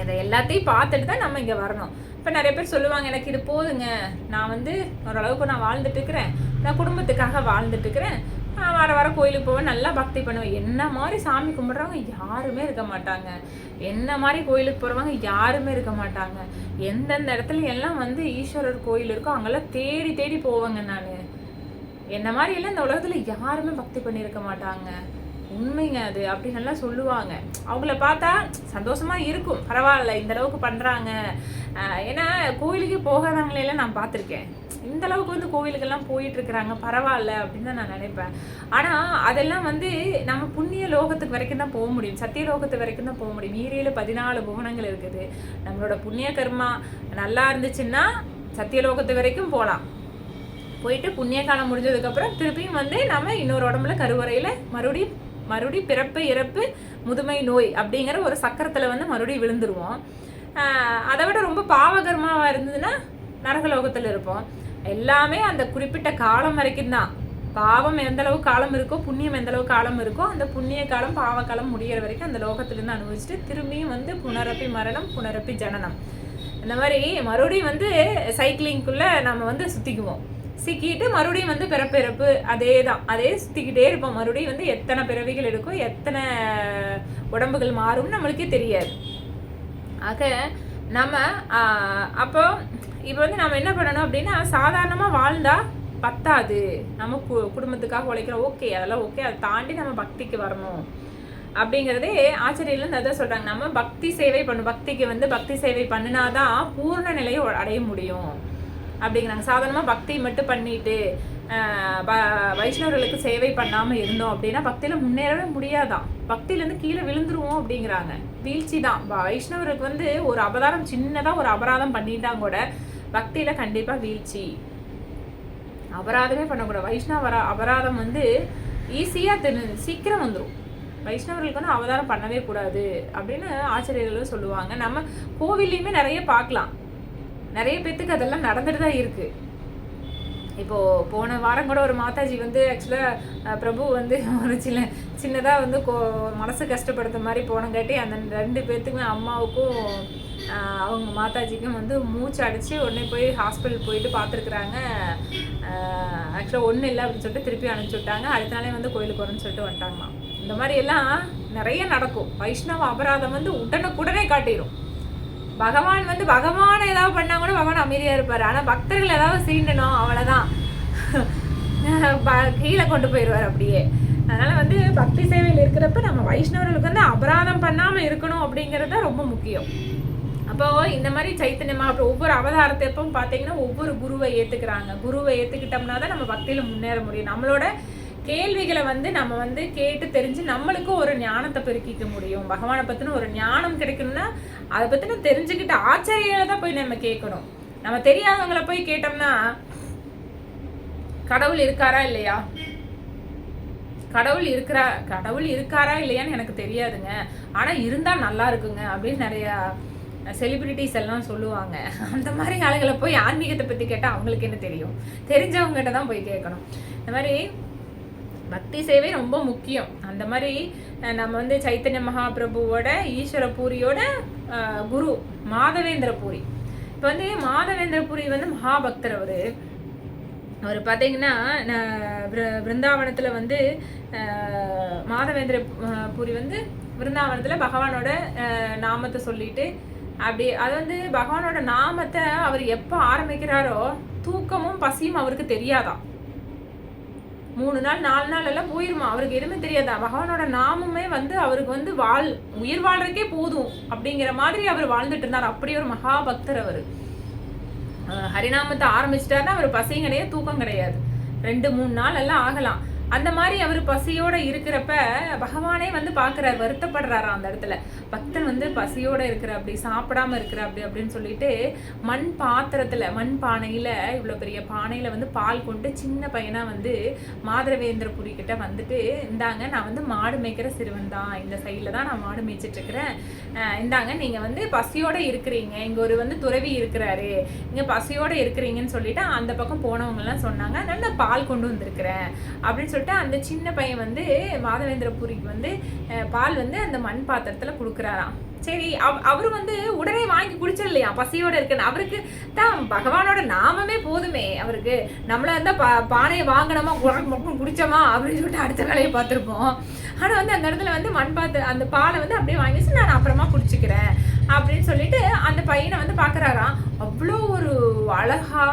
இதை எல்லாத்தையும் பார்த்துட்டு தான் நம்ம இங்கே வரணும். இப்போ நிறைய பேர் சொல்லுவாங்க, எனக்கு இது போதுங்க, நான் வந்து ஓரளவுக்கு நான் வாழ்ந்துட்டு இருக்கிறேன், நான் குடும்பத்துக்காக வாழ்ந்துட்டு இருக்கிறேன், வர கோயிலுக்கு போவேன், நல்லா பக்தி பண்ணுவேன். என்ன மாதிரி சாமி கும்பிட்றவங்க யாருமே இருக்க மாட்டாங்க. என்ன மாதிரி கோயிலுக்கு போகிறவங்க யாருமே இருக்க மாட்டாங்க. எந்தெந்த இடத்துல எல்லாம் வந்து ஈஸ்வரர் கோயில் இருக்கோ அங்கெல்லாம் தேடி தேடி போவேங்க நான். என்ன மாதிரி எல்லாம் இந்த உலகத்தில் யாருமே பக்தி பண்ணியிருக்க மாட்டாங்க. உண்மைங்க அது அப்படின்னு எல்லாம் சொல்லுவாங்க. அவங்கள பார்த்தா சந்தோஷமா இருக்கும், பரவாயில்ல இந்த அளவுக்கு பண்ணுறாங்க. ஏன்னா கோயிலுக்கு போகாதவங்களெல்லாம் நான் பார்த்துருக்கேன். இந்த அளவுக்கு வந்து கோவிலுக்கெல்லாம் போயிட்டு இருக்கிறாங்க, பரவாயில்ல அப்படின்னு தான் நான் நினைப்பேன். ஆனால் அதெல்லாம் வந்து நம்ம புண்ணிய லோகத்துக்கு வரைக்கும் தான் போக முடியும், சத்திய லோகத்துக்கு வரைக்கும் தான் போக முடியும். ஈரேழு 14 புவனங்கள் இருக்குது. நம்மளோட புண்ணிய கர்மா நல்லா இருந்துச்சுன்னா சத்தியலோகத்து வரைக்கும் போகலாம். போயிட்டு புண்ணிய காலம் முடிஞ்சதுக்கப்புறம் திருப்பியும் வந்து நம்ம இன்னொரு உடம்புல கருவறையில் மறுபடியும் பிறப்பு இறப்பு முதுமை நோய் அப்படிங்கிற ஒரு சக்கரத்தில் வந்து மறுபடியும் விழுந்துருவோம். அதை விட ரொம்ப பாவகர்மாவாக இருந்ததுன்னா நரகலோகத்தில் இருப்போம். எல்லாமே அந்த குறிப்பிட்ட காலம் வரைக்கும் தான். பாவம் எந்த அளவு காலம் இருக்கோ, புண்ணியம் எந்த அளவு காலம் இருக்கோ, அந்த புண்ணிய காலம் பாவ காலம் முடிகிற வரைக்கும் அந்த லோகத்திலேருந்து அனுபவிச்சுட்டு திரும்பியும் வந்து புனரப்பி மரணம் புனரப்பி ஜனனம், இந்த மாதிரி மறுபடியும் வந்து சைக்கிளிங்குள்ளே நம்ம வந்து சுற்றிக்குவோம். சிக்கிட்டு மறுபடியும் வந்து பிறப்பிறப்பு அதே தான், அதே சுற்றிக்கிட்டே இருப்போம். மறுபடியும் வந்து எத்தனை பிறவிகள் எடுக்கும், எத்தனை உடம்புகள் மாறும்னு நம்மளுக்கே தெரியாது. ஆக நம்ம அப்போ இப்போ வந்து நம்ம என்ன பண்ணணும் அப்படின்னா, சாதாரணமாக வாழ்ந்தா பத்தாது, நம்ம குடும்பத்துக்காக உழைக்கிறோம், ஓகே அதெல்லாம் ஓகே, அதை தாண்டி நம்ம பக்திக்கு வரணும் அப்படிங்கிறதே ஆச்சரியலேருந்து அதான் சொல்கிறாங்க. நம்ம பக்தி சேவை பண்ணணும், பக்திக்கு வந்து பக்தி சேவை பண்ணினாதான் பூர்ண நிலையை அடைய முடியும் அப்படிங்கிறாங்க. சாதாரணமாக பக்தி மட்டும் பண்ணிட்டு வைஷ்ணவர்களுக்கு சேவை பண்ணாமல் இருந்தோம் அப்படின்னா பக்தியில் முன்னேறவே முடியாதான், பக்தியிலேருந்து கீழே விழுந்துருவோம் அப்படிங்கிறாங்க. வீழ்ச்சி தான். வைஷ்ணவருக்கு வந்து ஒரு அபராதம், சின்னதாக ஒரு அபராதம் பண்ணிட்டாங்க கூட பக்தியில் கண்டிப்பாக வீழ்ச்சி. அபராதமே பண்ணக்கூடாது. வைஷ்ணவ அபராதம் வந்து ஈஸியாக சீக்கிரம் வந்துடும். வைஷ்ணவர்களுக்கு வந்து அவதாரம் பண்ணவே கூடாது அப்படின்னு ஆச்சரியர்களும் சொல்லுவாங்க. நம்ம கோவில்லையுமே நிறைய பார்க்கலாம், நிறைய பேத்துக்கு அதெல்லாம் நடந்துட்டு தான் இருக்குது. இப்போது போன வாரம் கூட ஒரு மாதாஜி வந்து ஆக்சுவலாக பிரபு வந்து ஒரு சின்னதாக வந்து மனசு கஷ்டப்படுத்த மாதிரி போனங்காட்டி அந்த 2 பேர்த்துக்குமே அம்மாவுக்கும் அவங்க மாதாஜிக்கும் வந்து மூச்சு அடித்து உடனே போய் ஹாஸ்பிட்டல் போயிட்டு பார்த்துருக்குறாங்க. ஆக்சுவலாக ஒன்றும் இல்லை அப்படின்னு சொல்லிட்டு திருப்பி அனுப்பிச்சி விட்டாங்க. அடுத்த நாளே வந்து கோயிலுக்கு வரணும்னு சொல்லிட்டு வந்துட்டாங்களாம். இந்த மாதிரி எல்லாம் நிறைய நடக்கும். வைஷ்ணவ அபராதம் வந்து உடனே காட்டிடும். பகவான் வந்து பகவானை ஏதாவது பண்ணால் கூட பகவான் அமைதியாக இருப்பார். ஆனால் பக்தர்கள் ஏதாவது சீண்டணும் அவ்வளோதான், கீழே கொண்டு போயிடுவார் அப்படியே. அதனால் வந்து பக்தி சேவையில் இருக்கிறப்ப நம்ம வைஷ்ணவர்களுக்கு வந்து அபராதம் பண்ணாமல் இருக்கணும் அப்படிங்கிறது ரொம்ப முக்கியம். அப்போது இந்த மாதிரி சைத்தன்யமாக அப்போ ஒவ்வொரு அவதாரத்தை எப்பவும் பார்த்தீங்கன்னா ஒவ்வொரு குருவை ஏற்றுக்கிறாங்க. குருவை ஏற்றுக்கிட்டோம்னா தான் நம்ம பக்தியில் முன்னேற முடியும். நம்மளோட கேள்விகளை வந்து நம்ம வந்து கேட்டு தெரிஞ்சு நம்மளுக்கும் ஒரு ஞானத்தை பெருக்கிக்க முடியும். பகவானை பற்றின ஒரு ஞானம் கிடைக்கணும்னா அதை பற்றின தெரிஞ்சுக்கிட்டு ஆச்சரியால தான் போய் நம்ம கேட்கணும். நம்ம தெரியாதவங்களை போய் கேட்டோம்னா கடவுள் இருக்காரா இல்லையா, கடவுள் இருக்காரா இல்லையான்னு எனக்கு தெரியாதுங்க, ஆனால் இருந்தால் நல்லா இருக்குங்க அப்படின்னு நிறையா செலிபிரிட்டிஸ் எல்லாம் சொல்லுவாங்க. அந்த மாதிரி ஆளுங்களை போய் ஆன்மீகத்தை பற்றி கேட்டால் அவங்களுக்கு என்ன தெரியும், தெரிஞ்சவங்ககிட்ட தான் போய் கேட்கணும். இந்த மாதிரி பக்தி சேவை ரொம்ப முக்கியம். அந்த மாதிரி நம்ம வந்து சைத்தன்ய மகாபிரபுவோட ஈஸ்வர பூரியோட குரு மாதவேந்திர பூரி. இப்போ வந்து மாதவேந்திர பூரி வந்து மகாபக்தர். அவர் பார்த்தீங்கன்னா பிருந்தாவனத்தில் வந்து மாதவேந்திர பூரி வந்து பிருந்தாவனத்தில் பகவானோட நாமத்தை சொல்லிட்டு அப்படி அது வந்து பகவானோட நாமத்தை அவர் எப்போ ஆரம்பிக்கிறாரோ தூக்கமும் பசியும் அவருக்கு தெரியாதான். 3 நாள் 4 நாள் எல்லாம் போயிருமா, அவருக்கு எதுவுமே தெரியாதா. பகவானோட நாமமே வந்து அவருக்கு வந்து உயிர் வாழ்றதுக்கே போதும் அப்படிங்கிற மாதிரி அவர் வாழ்ந்துட்டு இருந்தார். அப்படி ஒரு மகா பக்தர் அவர். ஹரிநாமத்தை ஆரம்பிச்சிட்டாருன்னா அவர் பசியும் கிடையாது, தூக்கம் கிடையாது. 2-3 நாள் எல்லாம் ஆகலாம். அந்த மாதிரி அவர் பசியோட இருக்கிறப்ப பகவானே வந்து பார்க்குறாரு, வருத்தப்படுறாரா அந்த இடத்துல. பக்தன் வந்து பசியோட இருக்கிற அப்படி, சாப்பிடாம இருக்கிற அப்படி அப்படின்னு சொல்லிட்டு மண் பாத்திரத்துல, மண் பானையில, இவ்வளோ பெரிய பானையில வந்து பால் கொண்டு சின்ன பையனா வந்து மாதவேந்திரபுரி கிட்ட வந்துட்டு, இந்தாங்க நான் வந்து மாடு மேய்க்கிற சிறுவன் தான், இந்த சைடில் தான் நான் மாடு மேய்ச்சிட்டு இருக்கிறேன், இந்தாங்க நீங்க வந்து பசியோட இருக்கிறீங்க, இங்க ஒரு வந்து துறவி இருக்கிறாரு, இங்க பசியோட இருக்கிறீங்கன்னு சொல்லிட்டு அந்த பக்கம் போனவங்க எல்லாம் சொன்னாங்க, நல்ல பால் கொண்டு வந்திருக்கிறேன் அப்படின்னு சொல்லிட்டு அந்த சின்ன பையன் வந்து மாதவேந்திரபுரிக்கு வந்து பால் வந்து அந்த மண் பாத்திரத்துல கொடுக்குறாராம். சரி, அவரு வந்து உடனே வாங்கி குடிச்சிடலையா, பசியோட இருக்குன்னு. அவருக்கு தான் பகவானோட நாமமே போதுமே. அவருக்கு நம்மள இருந்தா பானையை வாங்கினோமா குடிச்சோமா அப்படின்னு சொல்லிட்டு அடுத்த வேலையை பார்த்துருப்போம். ஆனா வந்து அந்த இடத்துல வந்து மண் பாத்திரம் அந்த பாலை வந்து அப்படியே வாங்கி வச்சு நான் அப்புறமா குடிச்சுக்கிறேன் அப்படின்னு சொல்லிட்டு அந்த பையனை வந்து பாக்குறாராம். அவ்வளோ ஒரு அழகா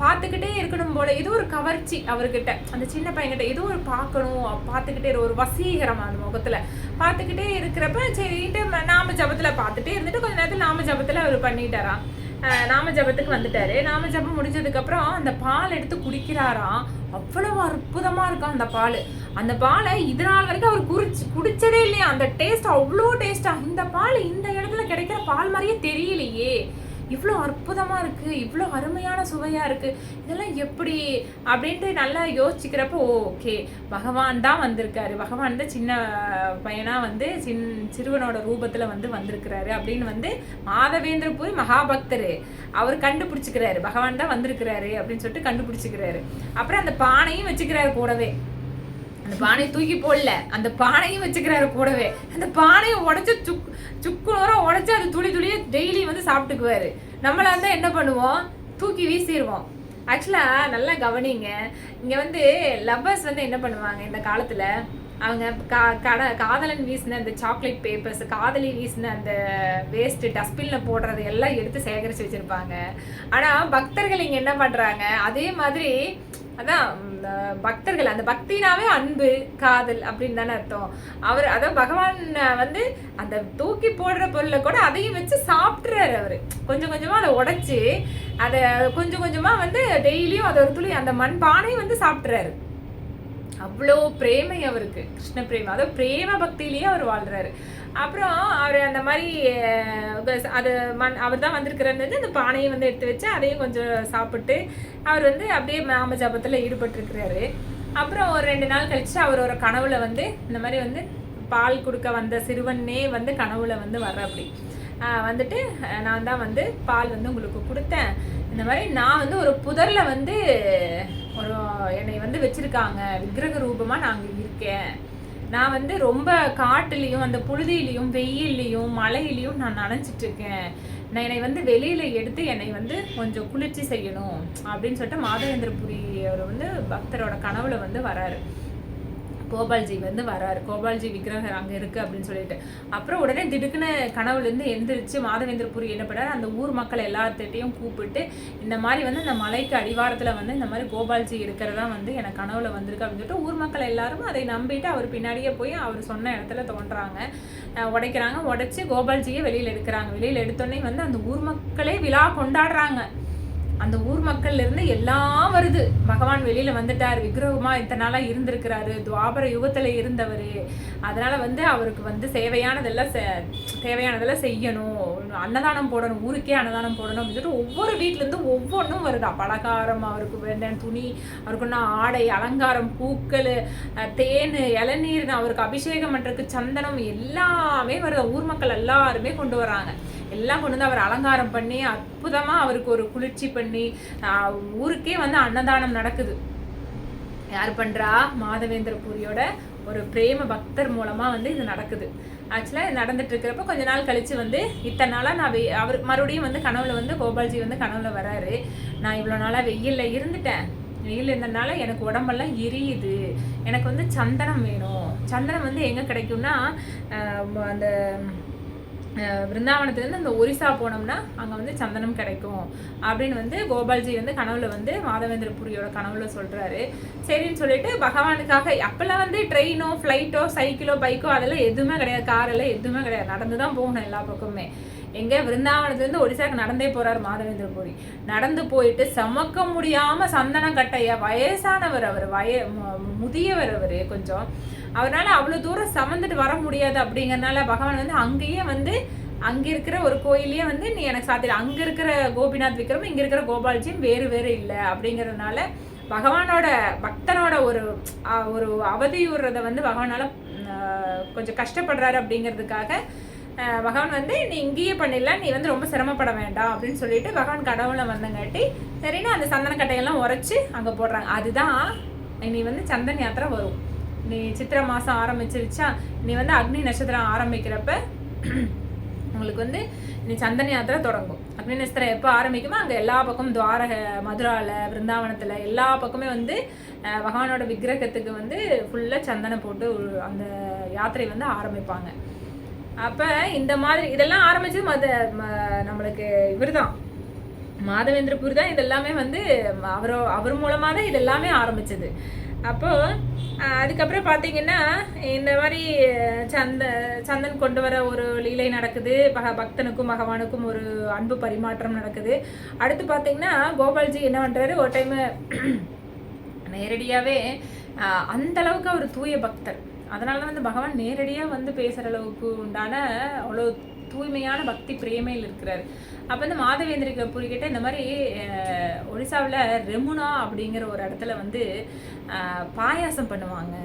பார்த்துக்கிட்டே இருக்கணும் போல, ஏதோ ஒரு கவர்ச்சி அவர்கிட்ட, அந்த சின்ன பையன்கிட்ட ஏதோ ஒரு பார்க்கணும், பார்த்துக்கிட்டே ஒரு வசீகரம் அந்த முகத்துல பார்த்துக்கிட்டே இருக்கிறப்ப சரிட்டு நாம ஜபத்துல பார்த்துட்டே இருந்துட்டு கொஞ்ச நேரத்தில் நாம ஜபத்துல அவர் பண்ணிட்டாராம். நாம ஜபத்துக்கு வந்துட்டாரு. நாம ஜபம் முடிஞ்சதுக்கு அப்புறம் அந்த பால் எடுத்து குடிக்கிறாராம். அவ்வளவு அற்புதமா இருக்கும் அந்த பால். அந்த பாலை இது நாள் வரைக்கும் அவர் குடிச்சதே இல்லையா. அந்த டேஸ்ட் அவ்வளோ டேஸ்டா, இந்த பால் இந்த இடத்துல கிடைக்கிற பால் மாதிரியே தெரியலையே, இவ்வளோ அற்புதமா இருக்கு, இவ்வளோ அருமையான சுவையா இருக்கு, இதெல்லாம் எப்படி அப்படின்ட்டு நல்லா யோசிச்சுக்கிறப்போ ஓகே பகவான் தான் வந்திருக்காரு, பகவான் தான் சின்ன பையனா வந்து சிறுவனோட ரூபத்துல வந்து வந்திருக்கிறாரு அப்படின்னு வந்து மாதவேந்திரபுரி மகாபக்தரு அவர் கண்டுபிடிச்சுக்கிறாரு, பகவான் தான் வந்திருக்கிறாரு அப்படின்னு சொல்லிட்டு கண்டுபிடிச்சுக்கிறாரு. அப்புறம் அந்த பானையும் வச்சுக்கிறாரு கூடவே. அந்த பானையை தூக்கி போடல, அந்த பானையும் வச்சுக்கிறாரு கூடவே. அந்த பானையை உடைச்சு சுக்குநூறம் உடைச்சு அது துளி துளியே டெய்லி வந்து சாப்பிட்டுக்குவாரு. நம்மளா இருந்தா என்ன பண்ணுவோம், தூக்கி வீசிடுவோம். ஆக்சுவலா நல்லா கவனிங்க, இங்க வந்து லவ்வர்ஸ் வந்து என்ன பண்ணுவாங்க இந்த காலத்துல, அவங்க காதலன் வீசின அந்த சாக்லேட் பேப்பர்ஸ், காதலி வீசின அந்த வேஸ்ட் டஸ்ட்பின்ல போடுறது எல்லாம் எடுத்து சேகரிச்சு வச்சிருப்பாங்க. ஆனா பக்தர்கள் இங்க என்ன பண்றாங்க, அதே மாதிரி அதான் பக்தர்கள், அந்த பக்தினாவே அன்பு காதல் அப்படின்னு தானே அர்த்தம். அவர் அதான் பகவான் வந்து அந்த தூக்கி போடுற பொருளை கூட அதையும் வச்சு சாப்பிட்றாரு. அவரு கொஞ்சம் கொஞ்சமா அதை உடைச்சு அதை கொஞ்சம் கொஞ்சமா வந்து டெய்லியும் அதை ஒரு துளி அந்த மண் பானையும் வந்து சாப்பிட்றாரு. அவ்வளோ பிரேமை அவருக்கு, கிருஷ்ண பிரேமை, அதாவது பிரேம பக்தியிலேயே அவர் வாழ்றாரு. அப்புறம் அவர் அந்த மாதிரி அது அவர் தான் வந்திருக்கிறது, அந்த பானையை வந்து எடுத்து வச்சு அதையும் கொஞ்சம் சாப்பிட்டு அவர் வந்து அப்படியே நாம ஜபத்தில் ஈடுபட்டிருக்கிறாரு. அப்புறம் ஒரு 2 நாள் கழிச்சு அவர் ஒரு கனவுல வந்து இந்த மாதிரி வந்து பால் கொடுக்க வந்த சிறுவனே வந்து கனவுல வந்து வர்ற அப்படி வந்துட்டு, நான் தான் வந்து பால் வந்து உங்களுக்கு கொடுத்தேன், இந்த மாதிரி நான் வந்து ஒரு புதர்ல வந்து ஒரு என்னை வந்து வச்சிருக்காங்க, விக்கிரக ரூபமா நான் இருக்கேன், நான் வந்து ரொம்ப காட்டுலேயும் அந்த புழுதியிலையும் வெயில்லையும் மழையிலையும் நான் நனைஞ்சிட்டு இருக்கேன், நான் என்னை வந்து வெளியில எடுத்து என்னை வந்து கொஞ்சம் குளிர்ச்சி செய்யணும் அப்படின்னு சொல்லிட்டு மாதவேந்திரபுரி அவர் வந்து பக்தரோட கனவுல வந்து வராரு. கோபால்ஜி வந்து வராரு, கோபால்ஜி விக்கிரகம் அங்கே இருக்குது அப்படின்னு சொல்லிட்டு. அப்புறம் உடனே திடுக்குன்னு கனவுலேருந்து எந்திரிச்சு மாதவேந்திரபுரி என்ன பண்ணாரு, அந்த ஊர் மக்கள் எல்லாத்தையும் கூப்பிட்டு இந்த மாதிரி வந்து இந்த மலைக்கு அடிவாரத்தில் வந்து இந்த மாதிரி கோபால்ஜி இருக்கிறதா வந்து எனக்கு கனவுல வந்திருக்கு அப்படின்னு சொல்லிட்டு ஊர் மக்கள் எல்லாரும் அதை நம்பிட்டு அவர் பின்னாடியே போய் அவர் சொன்ன இடத்துல தோன்றாங்க, உடைக்கிறாங்க. உடைச்சு கோபால்ஜியை வெளியில் எடுக்கிறாங்க. வெளியில் எடுத்தோடனே வந்து அந்த ஊர் மக்களே விழா கொண்டாடுறாங்க. அந்த ஊர் மக்கள்ல இருந்து எல்லாம் வருது, பகவான் வெளியில வந்துட்டார், விக்கிரகமா இத்தனை நாளா இருந்திருக்கிறாரு, துவாபர யுகத்துல இருந்தவர், அதனால வந்து அவருக்கு வந்து தேவையானதெல்லாம் செய்யணும், அன்னதானம் போடணும், ஊருக்கே அன்னதானம் போடணும் அப்படின்னு சொல்லிட்டு ஒவ்வொரு வீட்டுல இருந்து ஒவ்வொன்றும் வருதா. பலகாரம், அவருக்கு வேண்டிய துணி, அவருக்கு ஆடை அலங்காரம், பூக்கள், தேன், இளநீர், அவருக்கு அபிஷேகம் பண்றதுக்கு சந்தனம் எல்லாமே வருது. ஊர் மக்கள் எல்லாருமே கொண்டு வராங்க. எல்லாம் கொண்டு வந்து அவர் அலங்காரம் பண்ணி அற்புதமா அவருக்கு ஒரு குளிர்ச்சி பண்ணி ஊருக்கே வந்து அன்னதானம் நடக்குது. யார் பண்றா, மாதவேந்திரபுரியோட ஒரு பிரேம பக்தர் மூலமா வந்து இது நடக்குது. ஆக்சுவலா நடந்துட்டு இருக்கிறப்ப கொஞ்ச நாள் கழிச்சு வந்து இத்தனை நாளா நான் அவர் மறுபடியும் வந்து கனவுல வந்து கோபால்ஜி வந்து கனவுல வராரு, நான் இவ்வளவு நாளா வெயில்ல இருந்துட்டேன், வெயில் இருந்ததுனால எனக்கு உடம்பெல்லாம் எரியுது, எனக்கு வந்து சந்தனம் வேணும். சந்தனம் வந்து எங்க கிடைக்கும்னா அந்த விருந்தாவனத்துலேருந்து அந்த ஒரிசா போனோம்னா அங்கே வந்து சந்தனம் கிடைக்கும் அப்படின்னு வந்து கோபால்ஜி வந்து கனவுல வந்து மாதவேந்திரபுரியோட கனவுல சொல்கிறாரு. சரின்னு சொல்லிட்டு பகவானுக்காக அப்போல்லாம் வந்து ட்ரெயினோ ஃப்ளைட்டோ சைக்கிளோ பைக்கோ அதெல்லாம் எதுவுமே கிடையாது, காரெல்லாம் எதுவுமே கிடையாது, நடந்து தான் போகணும் எல்லா பக்கமுமே. எங்கே விருந்தாவனத்துலேருந்து ஒடிசாவுக்கு நடந்தே போகிறார் மாதவேந்திரபுரி. நடந்து போயிட்டு சமக்க முடியாமல் சந்தனம் கட்டைய வயசானவர் அவர், முதியவர் அவர் கொஞ்சம். அவரால் அவ்வளோ தூரம் சமந்துட்டு வர முடியாது அப்படிங்கிறனால பகவான் வந்து அங்கேயே வந்து அங்கே இருக்கிற ஒரு கோயிலையே வந்து நீ எனக்கு சாத்திர, அங்கே இருக்கிற கோபிநாத் விக்ரம் இங்கே இருக்கிற கோபால்ஜியும் வேறு வேறு இல்லை அப்படிங்கிறதுனால பகவானோட பக்தனோட ஒரு அவதியுறதை வந்து பகவானால் கொஞ்சம் கஷ்டப்படுறாரு அப்படிங்கிறதுக்காக பகவான் வந்து நீ இங்கேயே பண்ணிடலாம், நீ வந்து ரொம்ப சிரமப்பட வேண்டாம் அப்படின்னு சொல்லிட்டு பகவான் கடவுளை வந்தங்காட்டி சரின்னா அந்த சந்தன கட்டையெல்லாம் உரைச்சி அங்கே போடுறாங்க. அதுதான் நீ வந்து சந்தன் யாத்திரை வரும். நீ சித்திரை மாதம் ஆரம்பிச்சிருச்சா, நீ வந்து அக்னி நட்சத்திரம் ஆரம்பிக்கிறப்ப உங்களுக்கு வந்து நீ சந்தன யாத்திரை தொடங்கும். அக்னி நட்சத்திரம் எப்போ ஆரம்பிக்குமோ அங்கே எல்லா பக்கமும் துவாரக, மதுராவில், பிருந்தாவனத்தில் எல்லா பக்கமே வந்து பகவானோட விக்கிரகத்துக்கு வந்து ஃபுல்லாக சந்தனம் போட்டு அந்த யாத்திரை வந்து ஆரம்பிப்பாங்க. அப்போ இந்த மாதிரி இதெல்லாம் ஆரம்பிச்சது நம்மளுக்கு இவர் தான் மாதவேந்திரபுரி தான். இதெல்லாமே வந்து அவர் மூலமாக தான் இதெல்லாமே ஆரம்பிச்சது. அப்போது அதுக்கப்புறம் பார்த்தீங்கன்னா இந்த மாதிரி சந்தன் கொண்டு வர ஒரு லீலை நடக்குது, பக்தனுக்கும் பகவானுக்கும் ஒரு அன்பு பரிமாற்றம் நடக்குது. அடுத்து பார்த்தீங்கன்னா கோபால்ஜி என்ன பண்ணுறாரு, ஒரு டைமு நேரடியாகவே அந்த அளவுக்கு அவர் தூய பக்தர், அதனால தான் வந்து பகவான் நேரடியாக வந்து பேசுகிற அளவுக்கு உண்டான அவ்வளோ தூய்மையான பக்தி பிரேமையில் இருக்கிறார். அப்போ வந்து மாதவேந்திரபுரி கிட்ட இந்த மாதிரி ஒடிசாவில் ரெமுனா அப்படிங்கிற ஒரு இடத்துல வந்து பாயாசம் பண்ணுவாங்க,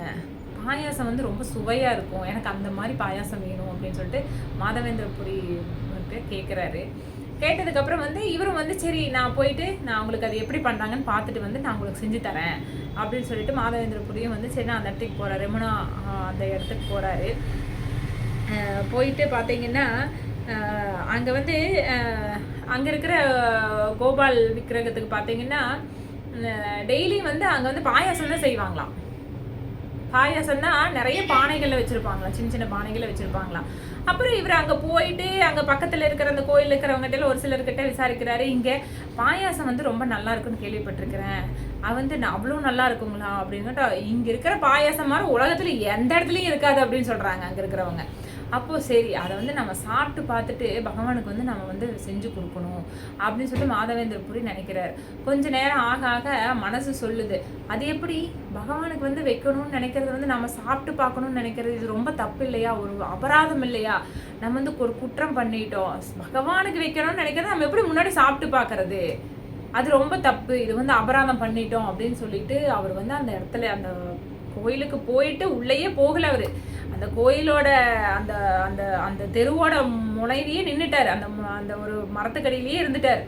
பாயாசம் வந்து ரொம்ப சுவையாக இருக்கும், எனக்கு அந்த மாதிரி பாயாசம் வேணும் அப்படின்னு சொல்லிட்டு மாதவேந்திரபுரி கேட்குறாரு. கேட்டதுக்கப்புறம் வந்து இவரும் வந்து சரி நான் போயிட்டு நான் உங்களுக்கு அது எப்படி பண்ணுறாங்கன்னு பார்த்துட்டு வந்து நான் உங்களுக்கு செஞ்சு தரேன் அப்படின்னு சொல்லிட்டு மாதவேந்திரபுரியும் வந்து சரி நான் அந்த இடத்துக்கு போகிறார், ரெமுனா அந்த இடத்துக்கு போகிறாரு. போயிட்டு பார்த்தீங்கன்னா அங்கே வந்து அங்கே இருக்கிற கோபால் விக்கிரகத்துக்கு பார்த்தீங்கன்னா டெய்லி வந்து அங்கே வந்து பாயாசம் தான் செய்வாங்களாம். பாயாசம் தான் நிறைய பானைகளில் வச்சுருப்பாங்களாம், சின்ன சின்ன பானைகளில் வச்சுருப்பாங்களாம். அப்புறம் இவர் அங்கே போயிட்டு அங்கே பக்கத்தில் இருக்கிற அந்த கோயில் இருக்கிறவங்ககிட்ட ஒரு சிலர்கிட்ட விசாரிக்கிறாரு, இங்கே பாயாசம் வந்து ரொம்ப நல்லா இருக்குன்னு கேள்விப்பட்டிருக்கிறேன், அது வந்து அவ்வளோ நல்லா இருக்குங்களா அப்படின்னுட்டு, இங்கே இருக்கிற பாயாசம் மாதிரி உலகத்தில் எந்த இடத்துலையும் இருக்காது அப்படின்னு சொல்கிறாங்க அங்கே இருக்கிறவங்க. அப்போது சரி அதை வந்து நம்ம சாப்பிட்டு பார்த்துட்டு பகவானுக்கு வந்து நம்ம வந்து செஞ்சு கொடுக்கணும் அப்படின்னு சொல்லிட்டு மாதவேந்திரபுரி நினைக்கிறார். கொஞ்ச நேரம் ஆக ஆக மனசு சொல்லுது, அது எப்படி பகவானுக்கு வந்து வைக்கணும்னு நினைக்கிறது வந்து நம்ம சாப்பிட்டு பார்க்கணும்னு நினைக்கிறது இது ரொம்ப தப்பு இல்லையா, ஒரு அபராதம் இல்லையா, நம்ம வந்து ஒரு குற்றம் பண்ணிட்டோம், பகவானுக்கு வைக்கணும்னு நினைக்கிறது நம்ம எப்படி முன்னாடி சாப்பிட்டு பார்க்கறது, அது ரொம்ப தப்பு, இது வந்து அபராதம் பண்ணிட்டோம் அப்படின்னு சொல்லிட்டு அவர் வந்து அந்த இடத்துல அந்த கோயிலுக்கு போயிட்டு உள்ளேயே போகல. அவர் அந்த கோயிலோட அந்த அந்த அந்த தெருவோட முனையிலேயே நின்றுட்டார், அந்த அந்த ஒரு மரத்துக்கடியிலேயே இருந்துட்டார்,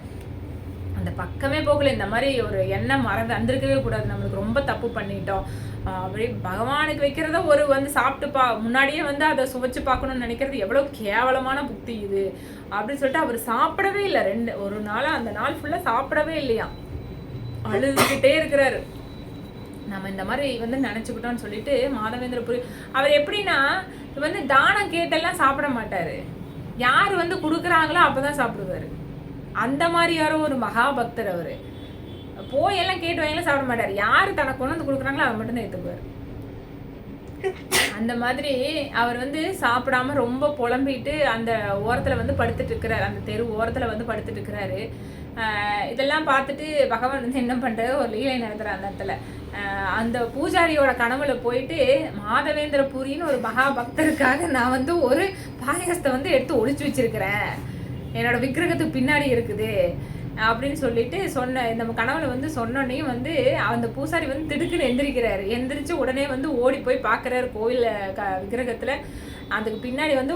அந்த பக்கமே போகல. இந்த மாதிரி ஒரு எண்ணம் வந்திருக்கவே கூடாது, நம்மளுக்கு ரொம்ப தப்பு பண்ணிட்டோம், அப்படி பகவானுக்கு வைக்கிறத ஒரு வந்து சாப்பிட்டு முன்னாடியே வந்து அதை சுவைச்சு பார்க்கணும்னு நினைக்கிறது எவ்வளோ கேவலமான புத்தி இது அப்படின்னு சொல்லிட்டு அவர் சாப்பிடவே இல்லை. ஒரு நாள் அந்த நாள் ஃபுல்லாக சாப்பிடவே இல்லையா, அழுதுகிட்டே இருக்கிறாரு. நம்ம இந்த மாதிரி வந்து நினச்சிக்கிட்டோம்னு சொல்லிட்டு மாதவேந்திரபுரி அவர் எப்படின்னா வந்து தானம் கேட்டெல்லாம் சாப்பிட மாட்டார், யார் வந்து கொடுக்குறாங்களோ அப்போ தான் சாப்பிடுவார். அந்த மாதிரி யாரோ ஒரு மகாபக்தர் அவர், போயெல்லாம் கேட்டு வாங்கலாம் சாப்பிட மாட்டார், யார் தனக்கு கொண்டு வந்து கொடுக்குறாங்களோ அதை மட்டும்தான் எடுத்துக்குவார். அந்த மாதிரி அவர் வந்து சாப்பிடாம ரொம்ப புலம்பிட்டு அந்த ஓரத்தில் வந்து படுத்துட்டு இருக்கிறார், அந்த தெரு ஓரத்தில் வந்து படுத்துட்டு இருக்கிறாரு. இதெல்லாம் பார்த்துட்டு பகவான் வந்து என்ன பண்ணுறாரு, ஒரு லீலை நடத்துகிற அந்த இடத்துல அந்த பூஜாரியோட கனவுல போயிட்டு மாதவேந்திரபுரின்னு ஒரு மகாபக்தருக்காக நான் வந்து ஒரு பாயாசத்தை வந்து எடுத்து ஒளிச்சு வச்சிருக்கிறேன், என்னோட விக்கிரகத்துக்கு பின்னாடி இருக்குது அப்படின்னு சொல்லிட்டு இந்த கனவுல வந்து சொன்னோன்னையும் வந்து அந்த பூசாரி வந்து திடுக்குன்னு எந்திரிக்கிறாரு. எந்திரிச்சு உடனே வந்து ஓடி போய் பார்க்குறாரு கோயில் விக்கிரகத்தில். அதுக்கு பின்னாடி வந்து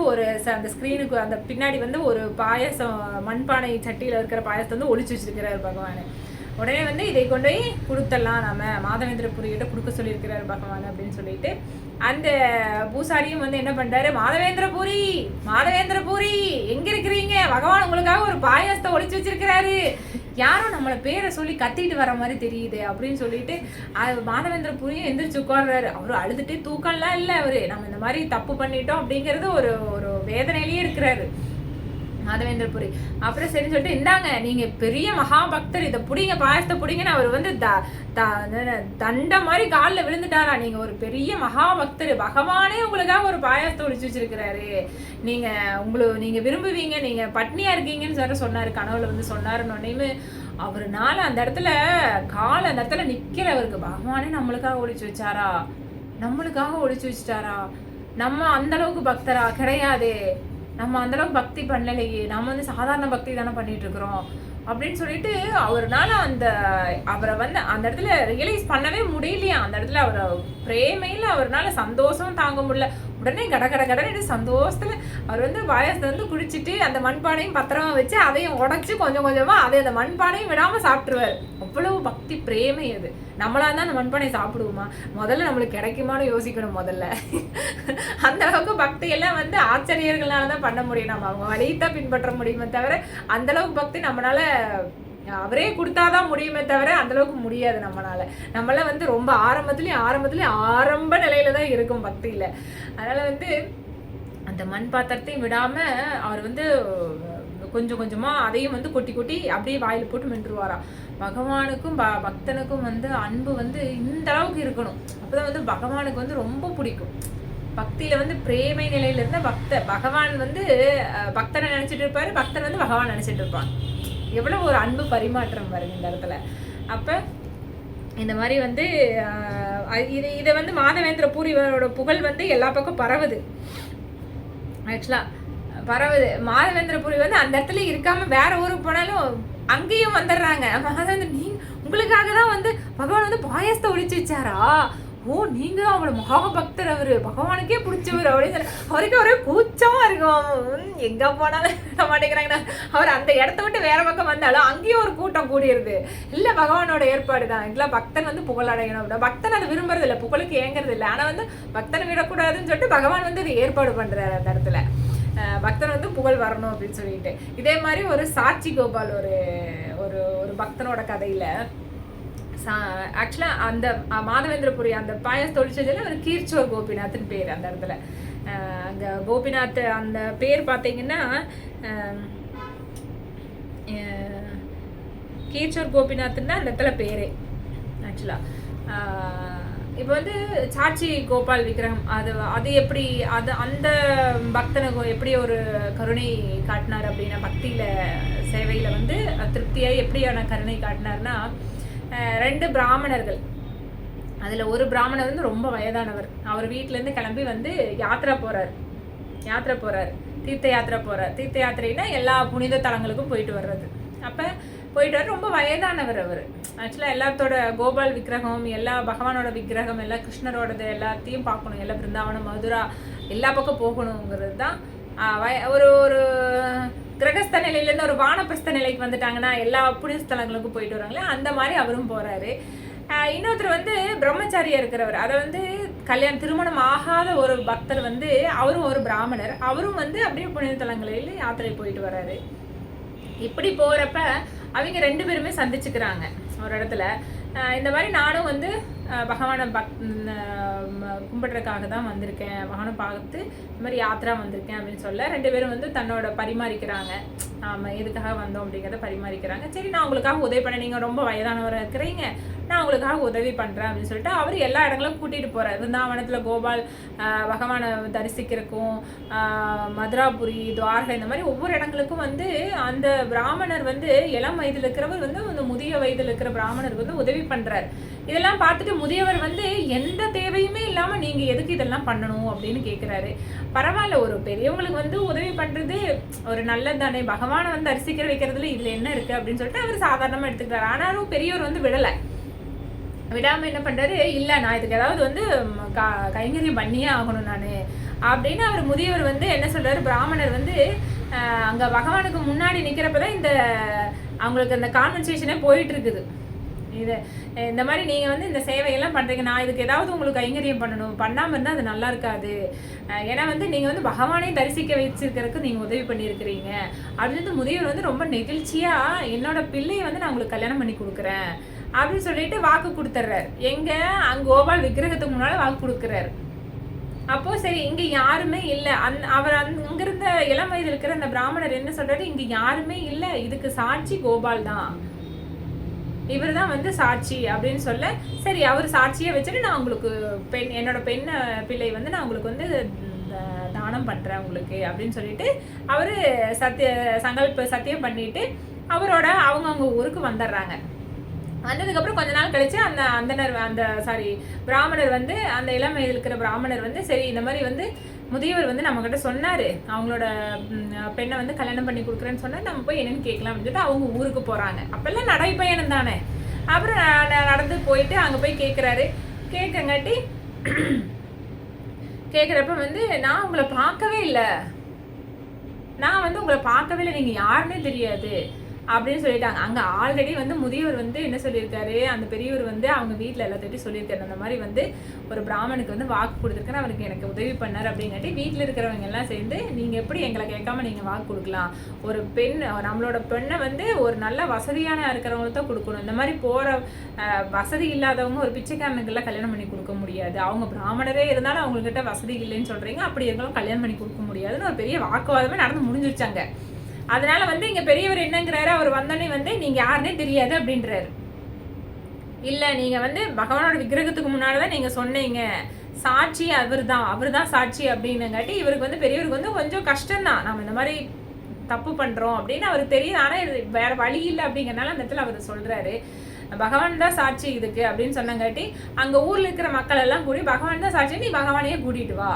அந்த ஸ்க்ரீனுக்கு அந்த பின்னாடி வந்து ஒரு பாயசம், மண்பானை சட்டியில் இருக்கிற பாயசத்தை வந்து ஒளிச்சு வச்சிருக்கிறாரு பகவான். உடனே வந்து இதை கொண்டு போய் கொடுத்துடலாம், நம்ம மாதவேந்திரபுரிகிட்ட கொடுக்க சொல்லியிருக்கிறாரு பகவான் அப்படின்னு சொல்லிட்டு அந்த பூசாரியும் வந்து என்ன பண்ணுறாரு, மாதவேந்திரபுரி மாதவேந்திரபுரி எங்கே இருக்கிறீங்க, பகவான் உங்களுக்காக ஒரு பாயாசத்தை ஒளிச்சு வச்சிருக்கிறாரு, யாரும் நம்மளை பேரை சொல்லி கத்திட்டு வர மாதிரி தெரியுது அப்படின்னு சொல்லிட்டு மாதவேந்திரபுரியும் எந்திரிச்சு உட்கார்றாரு. அவரு அழுதுட்டு தூக்கம்லாம் இல்லை, அவரு நம்ம இந்த மாதிரி தப்பு பண்ணிட்டோம் அப்படிங்கிறது ஒரு வேதனையிலேயே இருக்கிறாரு. மாதவேந்திரபுரி. அப்புறம் சரின்னு சொல்லிட்டு, இந்தாங்க நீங்க பெரிய மகாபக்தர், இதை புடிங்க, பாயசத்தை புடிங்கன்னு அவர் வந்து தண்ட மாதிரி காலில் விழுந்துட்டாரா. நீங்க ஒரு பெரிய மகாபக்தர், பகவானே உங்களுக்காக ஒரு பாயசத்தை ஒழிச்சு வச்சிருக்கிறாரு, நீங்க விரும்புவீங்க, நீங்க பட்னியா இருக்கீங்கன்னு சொன்னாரு, கனவுல வந்து சொன்னாருன்னு அவருனால அந்த இடத்துல அந்த இடத்துல நிக்கிறவருக்கு பகவானே நம்மளுக்காக ஒழிச்சு வச்சாரா, நம்மளுக்காக ஒழிச்சு வச்சுட்டாரா, நம்ம அந்த அளவுக்கு பக்தரா கிடையாது, நம்ம அந்த அளவுக்கு பக்தி பண்ணலையே, நம்ம வந்து சாதாரண பக்தி தானே பண்ணிட்டு இருக்கிறோம் அப்படின்னு சொல்லிட்டு அவர்னால அவரை வந்து அந்த இடத்துல ரியலைஸ் பண்ணவே முடியலையா. அந்த இடத்துல அவரை பிரேமையில அவர்னால சந்தோஷம் தாங்க முடியல. உடனே கடன்னு சந்தோஷத்துல அவர் வந்து பாயாசத்தை வந்து குடிச்சிட்டு அந்த மண்பானையும் பத்திரமா வச்சு அதையும் உடச்சி கொஞ்சம் கொஞ்சமா அந்த மண்பானையும் விடாம சாப்பிட்டுருவாரு. அவ்வளவு பக்தி பிரேமை அது. நம்மளா தான் அந்த மண்பானை சாப்பிடுவோமா, முதல்ல நம்மளுக்கு கிடைக்குமான்னு யோசிக்கணும் முதல்ல. அந்த அளவுக்கு பக்தி எல்லாம் வந்து ஆச்சரியர்களாலதான் பண்ண முடியும், நம்ம அவங்க வழியத்தான் பின்பற்ற முடியுமே தவிர அந்த அளவுக்கு பக்தி நம்மளால அவரே கொடுத்தாதான் முடியுமே தவிர அந்த அளவுக்கு முடியாது நம்மளால. நம்மளாம் வந்து ரொம்ப ஆரம்பத்துலயும் ஆரம்ப நிலையில தான் இருக்கும் பக்தியில. அதனால வந்து அந்த மண் பாத்திரத்தையும் விடாம அவர் வந்து கொஞ்சம் கொஞ்சமா அதையும் வந்து கொட்டி கொட்டி அப்படியே வாயில போட்டு மென்றுவாராம். பகவானுக்கும் பக்தனுக்கும் வந்து அன்பு வந்து இந்த அளவுக்கு இருக்கணும், அப்பதான் வந்து பகவானுக்கு வந்து ரொம்ப பிடிக்கும். பக்தியில வந்து பிரேமை நிலையில இருந்த பகவான் வந்து பக்தனை நினைச்சிட்டு இருப்பாரு, பக்தன் வந்து பகவான் நினைச்சிட்டு இருப்பான். எவ்வளவு ஒரு அன்பு பரிமாற்றம் பாருங்க இந்த இடத்துல. அப்ப இந்த மாதிரி வந்து இதை வந்து மாதவேந்திரபுரியோட புகழ் வந்து எல்லா பக்கம் பரவுது. ஆக்சுவலா பரவுது. மாதவேந்திரபுரி வந்து அந்த இடத்துல இருக்காம வேற ஊருக்கு போனாலும் அங்கேயும் வந்துடுறாங்க. நீங்க உங்களுக்காக தான் வந்து பகவான் வந்து பாயசத்தை ஒழிச்சு வச்சாரா, ஓ நீங்க தான் அவங்களோட மகாபக்தர், அவரு பகவானுக்கே பிடிச்சவர் அப்படின்னு சொல்லி அவருக்கு ஒரே கூச்சமா இருக்கும். எங்க போனாலும் விட மாட்டேங்கிறாங்கன்னா அவர் அந்த இடத்த விட்டு வேற பக்கம் வந்தாலும் அங்கேயும் ஒரு கூட்டம் கூடியிருது. இல்ல பகவானோட ஏற்பாடு தான். இல்ல பக்தன் வந்து புகழ் அடையணும், பக்தன் அதை விரும்புறது இல்லை, புகழுக்கு ஏங்குறது இல்லை. ஆனா வந்து பக்தனை விடக்கூடாதுன்னு சொல்லிட்டு பகவான் வந்து அதை ஏற்பாடு பண்றாரு அந்த இடத்துல, பக்தன் வந்து புகழ் வரணும் அப்படின்னு சொல்லிட்டு. இதே மாதிரி ஒரு சாட்சி கோபால் ஒரு ஒரு பக்தனோட கதையில ஆக்சுவலாக அந்த மாதவேந்திரபுரி அந்த பாயச தொழிற்சதில் ஒரு கீர்ச்சோர் கோபிநாத்னு பேர் அந்த இடத்துல. அங்கே கோபிநாத் அந்த பேர் பார்த்தீங்கன்னா கீர்ச்சோர் கோபிநாத்ன்னு அந்த இடத்துல பேரே. ஆக்சுவலாக இப்போ வந்து சாட்சி கோபால் விக்கிரகம் அது எப்படி அந்த பக்தனுக்கு எப்படி ஒரு கருணை காட்டினார் அப்படின்னா, பக்தியில் சேவையில் வந்து திருப்தியாக எப்படியான கருணை காட்டினார்னா, 2 பிராமணர்கள், அதில் ஒரு பிராமணர் வந்து ரொம்ப வயதானவர். அவர் வீட்டிலேருந்து கிளம்பி வந்து யாத்திரை போகிறார், தீர்த்த யாத்திரை போகிறார். தீர்த்த யாத்திரைனா எல்லா புனித தலங்களுக்கும் போயிட்டு வர்றது. அப்போ போயிட்டு வர ரொம்ப வயதானவர் அவர். ஆக்சுவலாக எல்லாத்தோட கோபால் விக்கிரகம், எல்லா பகவானோட விக்கிரகம், எல்லா கிருஷ்ணரோடது எல்லாத்தையும் பார்க்கணும், எல்லா பிருந்தாவனம் மதுரா எல்லா பக்கம் போகணுங்கிறது தான். ஒரு ஒரு கிரகஸ்த நிலையிலேருந்து ஒரு வானப்பிரஸ்த நிலைக்கு வந்துட்டாங்கன்னா எல்லா புனித ஸ்தலங்களுக்கும் போயிட்டு வராங்களே, அந்த மாதிரி அவரும் போகிறாரு. இன்னொருத்தர் வந்து பிரம்மச்சாரியா இருக்கிறவர், அதை வந்து திருமணம் ஆகாத ஒரு பக்தர் வந்து அவரும் ஒரு பிராமணர், அவரும் வந்து அப்படியே புனித தலங்களில் யாத்திரை போயிட்டு வர்றாரு. இப்படி போகிறப்ப அவங்க 2 பேருமே சந்திச்சுக்கிறாங்க ஒரு இடத்துல. இந்த மாதிரி நானும் வந்து பகவானை கும்பிட்றதுக்காக தான் வந்திருக்கேன், பகவானை பார்த்து இந்த மாதிரி யாத்திரா வந்திருக்கேன் அப்படின்னு சொல்ல 2 பேரும் வந்து தன்னோட பரிமாறிக்கிறாங்க, ஆமாம் எதுக்காக வந்தோம் அப்படிங்கிறத பரிமாறிக்கிறாங்க. சரி நான் உங்களுக்காக உதவி பண்ண, நீங்கள் ரொம்ப வயதானவராக இருக்கிறீங்க, நான் உங்களுக்காக உதவி பண்ணுறேன் அப்படின்னு சொல்லிட்டு அவர் எல்லா இடங்களும் கூட்டிகிட்டு போகிறார். பிருந்தாவனத்தில் கோபால் பகவானை தரிசிக்கிறக்கும், மதுராபுரி, துவாரகை, இந்த மாதிரி ஒவ்வொரு இடங்களுக்கும் வந்து அந்த பிராமணர் வந்து இளம் வயதில் இருக்கிறவர் வந்து அந்த முதிய வயதில் இருக்கிற பிராமணருக்கு வந்து உதவி பண்ணுறார். இதெல்லாம் பார்த்துட்டு முதியவர் வந்து எந்த தேவையுமே இல்லாமல் நீங்கள் எதுக்கு இதெல்லாம் பண்ணணும் அப்படின்னு கேட்குறாரு. பரவாயில்ல, ஒரு பெரியவங்களுக்கு வந்து உதவி பண்ணுறது ஒரு நல்லது தானே, பகவானை வந்து தரிசிக்கிற வைக்கிறதுல இதில் என்ன இருக்குது அப்படின்னு சொல்லிட்டு அவர் சாதாரணமாக எடுத்துக்கிறார். ஆனாலும் பெரியவர் வந்து விடாமல் என்ன பண்ணுறாரு, இல்லை நான் இதுக்கு ஏதாவது வந்து கைங்கரியம் பண்ணியே ஆகணும் நான் அப்படின்னு அவர் முதியவர் வந்து என்ன சொல்கிறாரு, பிராமணர் வந்து அங்கே பகவானுக்கு முன்னாடி நிற்கிறப்ப தான் அவங்களுக்கு அந்த கான்வர்சேஷனே போயிட்டு இருக்குது. இந்த மாதிரி நீங்கள் வந்து இந்த சேவையெல்லாம் பண்ணுறீங்க, நான் இதுக்கு ஏதாவது உங்களுக்கு கைங்கரியம் பண்ணணும், பண்ணாமல் இருந்தால் அது நல்லா இருக்காது, ஏன்னா வந்து நீங்கள் வந்து பகவானையும் தரிசிக்க வச்சிருக்கிறதுக்கு நீங்கள் உதவி பண்ணியிருக்கிறீங்க அப்படின்னு முதியவர் வந்து ரொம்ப நெகிழ்ச்சியாக என்னோட பிள்ளையை வந்து நான் உங்களுக்கு கல்யாணம் பண்ணி கொடுக்குறேன் அப்படின்னு சொல்லிட்டு வாக்கு கொடுத்துட்றாரு. அங்கே கோபால் விக்கிரகத்துக்கு முன்னால் வாக்கு கொடுக்குறாரு. அப்போ சரி இங்க யாருமே இல்ல. அவர் அங்கிருந்த இளம் வயதில் இருக்கிற அந்த பிராமணர் என்ன சொல்றாரு, இங்க யாருமே இல்ல, இதுக்கு சாட்சி கோபால் தான், இவர் தான் வந்து சாட்சி அப்படின்னு சொல்ல, சரி அவர் சாட்சியை வச்சுட்டு நான் உங்களுக்கு என்னோட பெண் பிள்ளை வந்து நான் உங்களுக்கு வந்து தானம் பண்றேன் உங்களுக்கு அப்படின்னு சொல்லிட்டு அவரு சத்தியம் பண்ணிட்டு அவங்க ஊருக்கு வந்துடுறாங்க. வந்ததுக்கப்புறம் கொஞ்ச நாள் கழிச்சு பிராமணர் வந்து அந்த இளம் வயதில் இருக்கிற பிராமணர் வந்து சரி இந்த மாதிரி வந்து முதியவர் வந்து நம்ம கிட்ட சொன்னாரு, அவங்களோட பெண்ணை வந்து கல்யாணம் பண்ணி கொடுக்குறேன்னு சொன்னா நம்ம போய் என்னன்னு கேட்கலாம் அப்படின்னு சொல்லிட்டு அவங்க ஊருக்கு போறாங்க. அப்பெல்லாம் நடைப்பயணம் தானே. அப்புறம் நடந்து போயிட்டு அங்க போய் கேட்கிறாரு. கேட்கங்காட்டி கேட்குறப்ப வந்து நான் உங்களை பார்க்கவே இல்லை, நீங்கள் யாருன்னே தெரியாது அப்படின்னு சொல்லிட்டாங்க. அங்கே ஆல்ரெடி வந்து முதியவர் வந்து என்ன சொல்லியிருக்காரு, அந்த பெரியவர் வந்து அவங்க வீட்டில் எல்லாத்தையும் சொல்லியிருக்காரு, அந்த மாதிரி வந்து ஒரு பிராமணுக்கு வந்து வாக்கு கொடுத்துருக்கேன், அவருக்கு எனக்கு உதவி பண்ணார் அப்படிங்காட்டி வீட்டில் இருக்கிறவங்க எல்லாம் சேர்ந்து நீங்கள் எப்படி எங்களை கேட்காம நீங்கள் வாக்கு கொடுக்கலாம், ஒரு நம்மளோட பெண்ணை வந்து ஒரு நல்ல வசதியான இருக்கிறவங்களுக்கு தான் கொடுக்கணும், இந்த மாதிரி போகிற வசதி இல்லாதவங்க ஒரு பிச்சைக்காரனுக்கெல்லாம் கல்யாணம் பண்ணி கொடுக்க முடியாது, அவங்க பிராமணரே இருந்தாலும் அவங்கக்கிட்ட வசதி இல்லைன்னு சொல்கிறீங்க, அப்படி இருந்தாலும் கல்யாணம் பண்ணி கொடுக்க முடியாதுன்னு ஒரு பெரிய வாக்குவாதமே நடந்து முடிஞ்சிருச்சாங்க. அதனால வந்து இங்க பெரியவர் என்னங்கிறாரு, அவர் வந்தோடனே வந்து நீங்க யாருன்னே தெரியாது அப்படின்றாரு. இல்ல நீங்க வந்து பகவானோட விக்கிரகத்துக்கு முன்னாடிதான் நீங்க சொன்னீங்க, சாட்சி அவர் தான் சாட்சி அப்படின்னுங்காட்டி இவருக்கு வந்து பெரியவருக்கு வந்து கொஞ்சம் கஷ்டம்தான், நம்ம இந்த மாதிரி தப்பு பண்றோம் அப்படின்னு அவருக்கு தெரியுது. ஆனா வேற வழி இல்லை அப்படிங்கறனால அந்த இடத்துல அவர் சொல்றாரு, பகவான் தான் சாட்சி இதுக்கு அப்படின்னு சொன்னங்காட்டி அங்க ஊர்ல இருக்கிற மக்கள் எல்லாம் கூடி பகவான் தான் சாட்சி, நீ பகவானையே கூட்டிட்டு வா,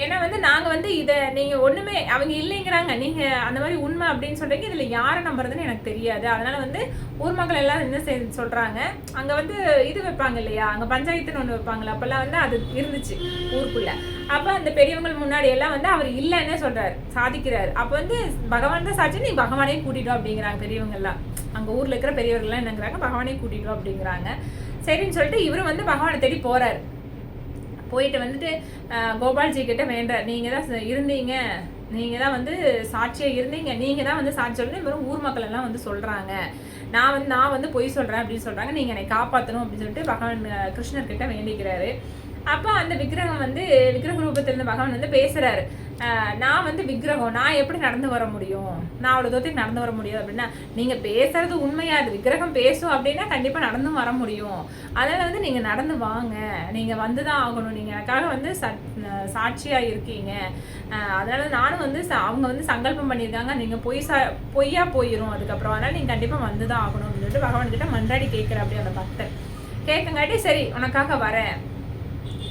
ஏன்னா வந்து நாங்கள் வந்து இதை நீங்கள் ஒன்றுமே அவங்க இல்லைங்கிறாங்க, நீங்கள் அந்த மாதிரி உண்மை அப்படின்னு சொல்கிறீங்க, இதில் யாரை நம்புறதுன்னு எனக்கு தெரியாது, அதனால் வந்து ஊர் மக்கள் எல்லாம் என்ன சொல்கிறாங்க, அங்கே வந்து இது வைப்பாங்க இல்லையா, அங்கே பஞ்சாயத்துன்னு ஒன்று வைப்பாங்களே, அப்போல்லாம் வந்து அது இருந்துச்சு ஊருக்குள்ளே. அப்போ அந்த பெரியவங்க முன்னாடி எல்லாம் வந்து அவர் இல்லைன்னே சொல்கிறார், சாதிக்கிறார். அப்போ வந்து பகவான் தான் சாட்சி, நீ பகவானையும் கூட்டிட்டோம் அப்படிங்கிறாங்க பெரியவங்கெல்லாம். அங்கே ஊரில் இருக்கிற பெரியவர்கள்லாம் என்னங்கிறாங்க, பகவானையும் கூட்டிட்டோம் அப்படிங்கிறாங்க. சரின்னு சொல்லிட்டு இவரும் வந்து பகவானை தேடி போகிறார். போயிட்டு வந்துட்டு கோபால்ஜி கிட்ட வேண்டார், நீங்கள் தான் இருந்தீங்க, நீங்கள் தான் வந்து சாட்சியாக இருந்தீங்க, நீங்கள் தான் வந்து சாட்சி சொல்லணும், வெறும் ஊர் மக்கள் எல்லாம் வந்து சொல்கிறாங்க, நான் வந்து பொய் சொல்கிறேன் அப்படின்னு சொல்கிறாங்க, நீங்கள் என்னை காப்பாற்றணும் அப்படின்னு சொல்லிட்டு பகவான் கிருஷ்ணர்கிட்ட வேண்டிக்கிறாரு. அப்போ அந்த விக்கிரகம் வந்து விக்கிரக ரூபத்திலிருந்து பகவான் வந்து பேசுகிறாரு, நான் வந்து விக்கிரகம், நான் எப்படி நடந்து வர முடியும், நான் அவ்வளோ தூரத்துக்கு நடந்து வர முடியும் அப்படின்னா, நீங்கள் பேசுறது உண்மையாது, விக்கிரகம் பேசும் அப்படின்னா கண்டிப்பாக நடந்தும் வர முடியும், அதனால் வந்து நீங்கள் நடந்து வாங்க, நீங்கள் வந்து தான் ஆகணும், நீங்கள் எனக்காக வந்து சாட்சியாக இருக்கீங்க, அதனால நானும் வந்து அவங்க வந்து சங்கல்பம் பண்ணியிருக்காங்க, நீங்கள் பொய்யா போயிடும் அதுக்கப்புறம், அதனால் நீங்கள் கண்டிப்பாக வந்து தான் ஆகணும் அப்படின்னு சொல்லிட்டு பகவான்கிட்ட மன்றாடி கேட்குற அப்படி அந்த பக்தர் கேட்கங்காட்டி சரி உனக்காக வரேன்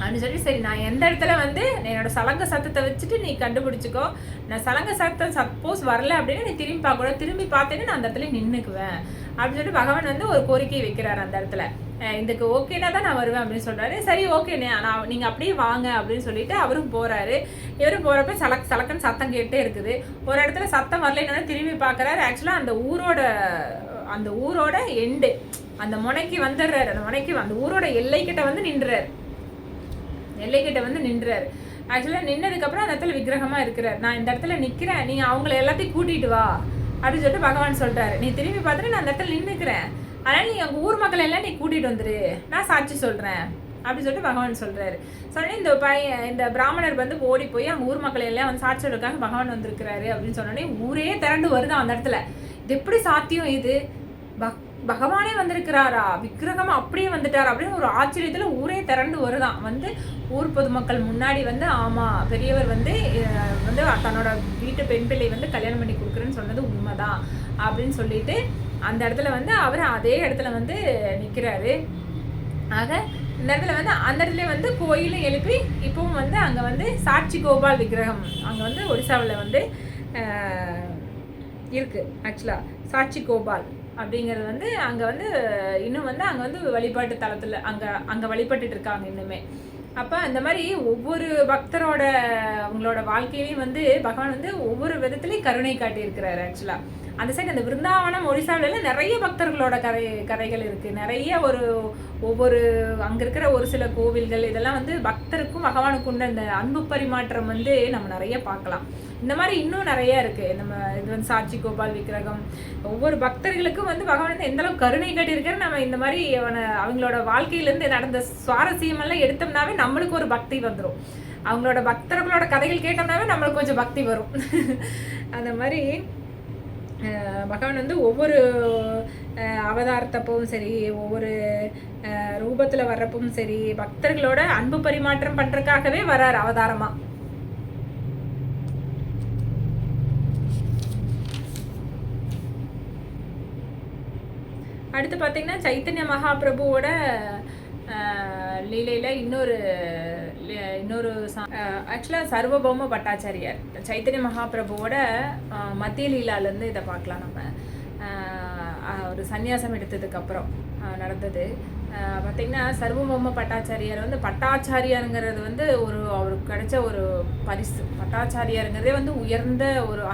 அப்படின்னு சொல்லி, சரி நான் எந்த இடத்துல வந்து என்னோட சலங்க சத்தத்தை வச்சுட்டு நீ கண்டுபிடிச்சிக்கோ, நான் சலங்க சத்தம் சப்போஸ் வரல அப்படின்னு நீ திரும்பி பார்க்கக்கூடாது, திரும்பி பார்த்தேன்னு நான் அந்த இடத்துல நின்றுக்குவேன் அப்படின்னு சொல்லிட்டு பகவான் வந்து ஒரு கோரிக்கை வைக்கிறார் அந்த இடத்துல. இதுக்கு ஓகேனா தான் நான் வருவேன் அப்படின்னு சொல்றாரு. சரி ஓகேண்ணே, நான் நீங்கள் அப்படியே வாங்க அப்படின்னு சொல்லிட்டு அவரும் போறாரு. இவரும் போறப்ப சலக்குன்னு சத்தம் கேட்டே இருக்குது. ஒரு இடத்துல சத்தம் வரலைன்னு திரும்பி பார்க்குறாரு. ஆக்சுவலாக அந்த ஊரோட எண்டு அந்த முனைக்கு வந்துடுறாரு. அந்த முனைக்கு அந்த ஊரோட எல்லைக்கிட்ட வந்து நின்றுறாரு. ஆக்சுவலாக நின்னதுக்கப்புறம் அந்த இடத்துல விக்கிரகமாக இருக்கிறார். நான் இந்த இடத்துல நிற்கிறேன், நீ அவங்கள எல்லாத்தையும் கூட்டிகிட்டு வா அப்படின்னு சொல்லிட்டு பகவான் சொல்கிறாரு. நீ திரும்பி பார்த்துட்டு நான் அந்த இடத்துல நின்றுக்கிறேன், அதனால் நீ அவங்க ஊர் மக்கள் எல்லாம் நீ கூட்டிகிட்டு வந்துரு, நான் சாட்சி சொல்கிறேன் அப்படின்னு சொல்லிட்டு பகவான் சொல்கிறாரு. சொன்னே இந்த பிராமணர் வந்து ஓடி போய் அவங்க ஊர் மக்கள் எல்லாம் வந்து சாட்சி சொல்றதுக்காக பகவான் வந்திருக்கிறாரு அப்படின்னு சொன்னோடனே ஊரே திரண்டு வருதான் அந்த இடத்துல. இது எப்படி சாத்தியம், இது பகவானே வந்திருக்கிறாரா, விக்கிரகம் அப்படியே வந்துட்டாரா அப்படின்னு ஒரு ஆச்சரியத்தில் ஊரே திரண்டு வருதான். வந்து ஊர் பொதுமக்கள் முன்னாடி வந்து ஆமாம் பெரியவர் வந்து தன்னோட வீட்டு பெண் பிள்ளை வந்து கல்யாணம் பண்ணி கொடுக்குறேன்னு சொன்னது உண்மைதான் அப்படின்னு சொல்லிட்டு அந்த இடத்துல வந்து அவர் அதே இடத்துல வந்து நிற்கிறாரு. ஆக இந்த இடத்துல வந்து அந்த இடத்துல வந்து கோயிலும் எழுப்பி இப்பவும் வந்து அங்கே வந்து சாட்சி கோபால் விக்கிரகம் அங்கே வந்து ஒடிசாவில் வந்து இருக்குது. ஆக்சுவலாக சாட்சி கோபால் அப்படிங்கிறது வந்து அங்கே வந்து இன்னும் வந்து அங்கே வந்து வழிபாட்டு தளத்தில் அங்கே வழிபட்டுட்டு இருக்காங்க இன்னுமே. அப்போ அந்த மாதிரி ஒவ்வொரு பக்தரோட அவங்களோட வாழ்க்கையிலையும் வந்து பகவான் வந்து ஒவ்வொரு விதத்துலையும் கருணை காட்டியிருக்கிறாரு ஆக்சுவலாக. அந்த சைடு அந்த விருந்தாவனம் ஒரிசாவில நிறைய பக்தர்களோட கதைகள் இருக்குது. நிறைய ஒவ்வொரு அங்கே இருக்கிற ஒரு சில கோவில்கள் இதெல்லாம் வந்து பக்தருக்கும் பகவானுக்கும் உள்ள இந்த அன்பு பரிமாற்றம் வந்து நம்ம நிறைய பார்க்கலாம். இந்த மாதிரி இன்னும் நிறைய இருக்குது. நம்ம இது வந்து சாட்சி கோபால் விக்கிரகம், ஒவ்வொரு பக்தர்களுக்கும் வந்து பகவான் வந்து எந்த அளவுக்கு கருணை காட்டியிருக்காரு. நம்ம இந்த மாதிரி அவங்களோட வாழ்க்கையிலேருந்து நடந்த சுவாரஸ்யமெல்லாம் எடுத்தோம்னாவே நம்மளுக்கு ஒரு பக்தி வந்துடும். அவங்களோட பக்தர்களோட கதைகள் கேட்டோம்னாவே நம்மளுக்கு கொஞ்சம் பக்தி வரும். அந்த மாதிரி பகவான் வந்து ஒவ்வொரு அவதாரத்தப்பவும் சரி, ஒவ்வொரு ரூபத்தில் வர்றப்பவும் சரி, பக்தர்களோட அன்பு பரிமாற்றம் பண்ணுறதுக்காகவே வர்றார் அவதாரமாக. அடுத்து பார்த்தீங்கன்னா சைத்தன்ய மகாபிரபுவோட லீலையில் இன்னொரு ஆக்சுவலாக சர்வபௌம பட்டாச்சாரியார் சைத்தன்ய மகாபிரபுவோட மத்திய லீலாலேருந்து இதை பார்க்கலாம். நம்ம ஒரு சந்நியாசம் எடுத்ததுக்கப்புறம் நடந்தது பார்த்திங்கன்னா, சர்வபௌம பட்டாச்சாரியார் வந்து பட்டாச்சாரியாருங்கிறது வந்து அவருக்கு கிடைச்ச ஒரு பரிசு. பட்டாச்சாரியாருங்கிறதே வந்து உயர்ந்த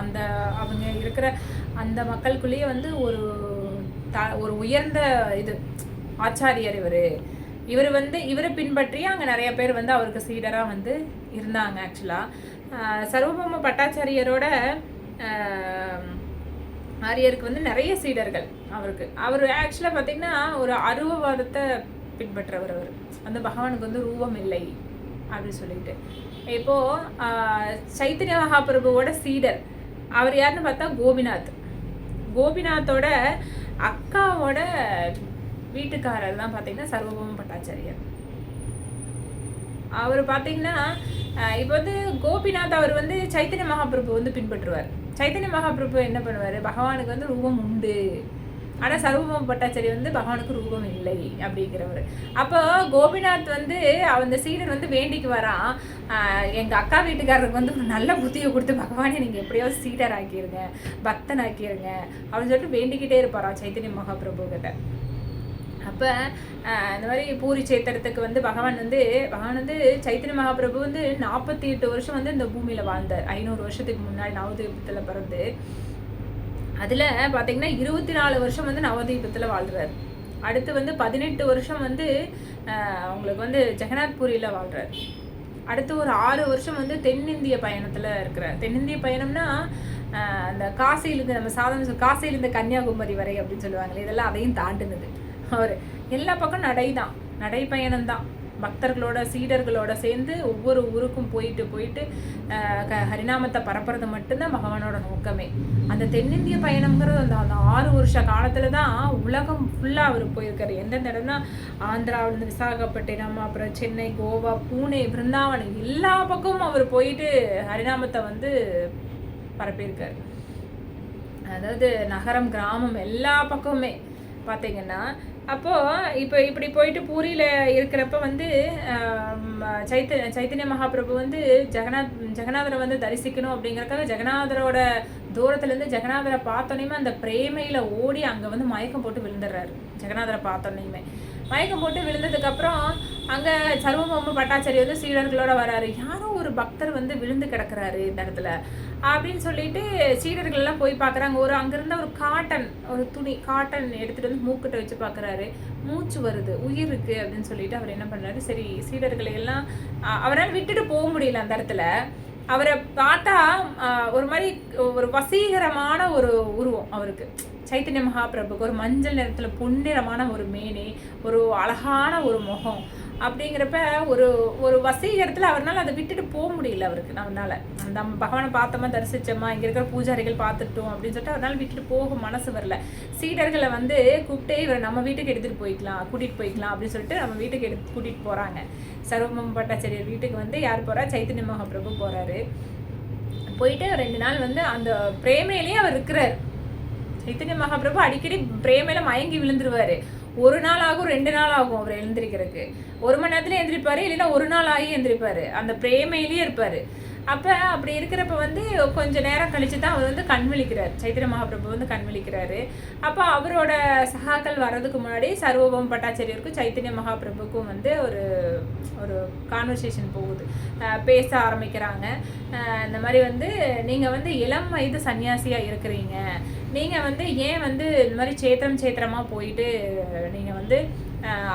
அந்த அவங்க இருக்கிற அந்த மக்களுக்குள்ளேயே வந்து ஒரு உயர்ந்த இது ஆச்சாரியர் இவர் வந்து இவரை பின்பற்றி அங்கே நிறைய பேர் வந்து அவருக்கு சீடராக வந்து இருந்தாங்க. ஆக்சுவலாக சர்வபௌம பட்டாச்சாரியரோட ஆரியருக்கு வந்து நிறைய சீடர்கள் அவர் ஆக்சுவலாக பார்த்திங்கன்னா ஒரு அருவவாதத்தை பின்பற்றவர். அவர் வந்து பகவானுக்கு வந்து ரூபம் இல்லை அப்படின்னு சொல்லிட்டு. இப்போது சைத்தன்ய மகாபிரபுவோட சீடர் அவர் யாருன்னு பார்த்தா கோபிநாத்தோட அக்காவோட வீட்டுக்காரர் தான் பார்த்தீங்கன்னா சர்வபௌம பட்டாச்சாரியர். அவர் பார்த்தீங்கன்னா இப்போ வந்து கோபிநாத் அவர் வந்து சைத்தன்ய மகாபிரபு வந்து பின்பற்றுவார். சைத்தன்ய மகாபிரபு என்ன பண்ணுவார், பகவானுக்கு வந்து ரூபம் உண்டு, ஆனால் சர்வபௌம பட்டாச்சாரியர் வந்து பகவானுக்கு ரூபம் இல்லை அப்படிங்கிறவர். அப்போ கோபிநாத் வந்து அந்த சீடர் வந்து வேண்டிக்கு வரான், எங்கள் அக்கா வீட்டுக்காரருக்கு வந்து ஒரு நல்ல புத்தியை கொடுத்து பகவானே நீங்கள் எப்படியாவது சீடர் ஆக்கிடுங்க, பக்தன் ஆக்கிடுங்க அப்படின்னு சொல்லிட்டு வேண்டிக்கிட்டே இருப்பாராம் சைத்தன்ய மகாபிரபு கிட்ட. அப்போ இந்த மாதிரி பூரி சேத்திரத்துக்கு வந்து பகவான் வந்து சைத்தன்ய மகாபிரபு வந்து 48 வருஷம் வந்து இந்த பூமியில் வாழ்ந்தார். 500 வருஷத்துக்கு முன்னாடி நவதீபத்தில் பிறந்து. அதில் பார்த்தீங்கன்னா 24 வருஷம் வந்து நவதீபத்தில் வாழ்கிறார். அடுத்து வந்து 18 வருஷம் வந்து அவங்களுக்கு வந்து ஜெகநாத்பூரியில் வாழ்கிறார். அடுத்து ஒரு 6 வருஷம் வந்து தென்னிந்திய பயணத்தில் இருக்கிறார். தென்னிந்திய பயணம்னா அந்த காசியிலேருந்து நம்ம காசியிலேருந்து கன்னியாகுமரி வரை அப்படின்னு சொல்லுவாங்களே, இதெல்லாம் அதையும் தாண்டினது. அவர் எல்லா பக்கம் நடைப்பயணம் தான். பக்தர்களோட சீடர்களோட சேர்ந்து ஒவ்வொரு ஊருக்கும் போயிட்டு ஹரிநாமத்தை பரப்புறது மட்டும்தான் பகவானோட நோக்கமே. அந்த தென்னிந்திய பயணம்ங்கிறது அந்த 6 வருஷ காலத்தில் தான் உலகம் ஃபுல்லாக அவர் போயிருக்காரு. எந்தெந்த இடம்னா ஆந்திராவிலேருந்து விசாகப்பட்டினம், அப்புறம் சென்னை, கோவா, பூனே, பிருந்தாவனம் எல்லா பக்கமும் அவர் போயிட்டு ஹரிநாமத்தை வந்து பரப்பியிருக்காரு. அதாவது நகரம், கிராமம் எல்லா பக்கமுமே பார்த்தீங்கன்னா. அப்போது இப்போ இப்படி போயிட்டு பூரியில் இருக்கிறப்ப வந்து சைத்தன்ய மகாபிரபு வந்து ஜெகநாதரை வந்து தரிசிக்கணும் அப்படிங்கிறக்காக ஜெகநாதரோட தூரத்துலேருந்து ஜெகநாதரை பார்த்தோன்னே அந்த பிரேமையில் ஓடி அங்கே வந்து மயக்கம் போட்டு விழுந்துடுறாரு. ஜெகநாதரை பார்த்தோன்னே மயக்கம் போட்டு விழுந்ததுக்கப்புறம் அங்கே சர்வபௌம பட்டாச்சாரி வந்து சீடர்களோட வராரு. யாரோ ஒரு பக்தர் வந்து விழுந்து கிடக்குறாரு இந்த இடத்துல அப்படின்னு சொல்லிட்டு சீடர்கள் எல்லாம் போய் பார்க்குறாங்க. அங்கேருந்த ஒரு துணி காட்டன் எடுத்துகிட்டு வந்து மூக்கிட்ட வச்சு பார்க்குறாரு. மூச்சு வருது, உயிர் இருக்குது அப்படின்னு சொல்லிட்டு அவர் என்ன பண்ணுறாரு, சரி சீடர்களை எல்லாம் அவரால் விட்டுட்டு போக முடியல. அந்த இடத்துல அவரை பார்த்தா ஒரு மாதிரி ஒரு வசீகரமான ஒரு உருவம் அவருக்கு. சைத்தன்ய மகாபிரபுக்கு ஒரு மஞ்சள் நிறத்தில் பொன்னிறமான ஒரு மேனி, ஒரு அழகான ஒரு முகம் அப்படிங்கிறப்ப ஒரு வசீகரத்தில் அவரால் அதை விட்டுட்டு போக முடியல அவருக்கு. அவனால் அந்த பகவானை பார்த்தோமா, தரிசிச்சோமா, இங்கே இருக்கிற பூஜாரிகள் பார்த்துட்டோம் அப்படின்னு சொல்லிட்டு அவரால் விட்டுட்டு போக மனசு வரல. சீடர்களை வந்து கூப்பிட்டே இவரை நம்ம வீட்டுக்கு கூட்டிகிட்டு போய்க்கலாம் அப்படின்னு சொல்லிட்டு நம்ம வீட்டுக்கு கூட்டிகிட்டு போகிறாங்க. சர்வபௌம பட்டாச்சாரியர் வீட்டுக்கு வந்து யார் போகிறா, சைத்தன்ய மகாபிரபு போகிறாரு. போயிட்டு 2 நாள் வந்து அந்த பிரேமையிலேயே அவர் இருக்கிறார். சைத்தன்ய மகாபிரபு அடிக்கடி பிரேமையில மயங்கி விழுந்துருவாரு. 1 நாள் ஆகும், 2 நாள் ஆகும் அவர் எழுந்திருக்கிறதுக்கு. 1 மணி நேரத்துல எழுந்திருப்பாரு, இல்லைன்னா 1 நாள் ஆகி எழுந்திருப்பாரு. அந்த பிரேமையிலேயே இருப்பாரு. அப்போ அப்படி இருக்கிறப்ப வந்து கொஞ்சம் நேரம் கழிச்சு தான் அவர் வந்து கண் விழிக்கிறார். சைத்தன்ய மகாபிரபு வந்து கண் விழிக்கிறாரு. அப்போ அவரோட சகாக்கள் வர்றதுக்கு முன்னாடி சர்வபௌம பட்டாச்சாரியருக்கும் சைத்தன்ய மகாபிரபுக்கும் வந்து ஒரு ஒரு கான்வர்சேஷன் போகுது. பேச ஆரம்பிக்கிறாங்க. இந்த மாதிரி வந்து நீங்கள் வந்து இளம் வயது சன்னியாசியாக இருக்கிறீங்க, நீங்கள் வந்து ஏன் வந்து இந்த மாதிரி சேத்திரமாக போயிட்டு நீங்கள் வந்து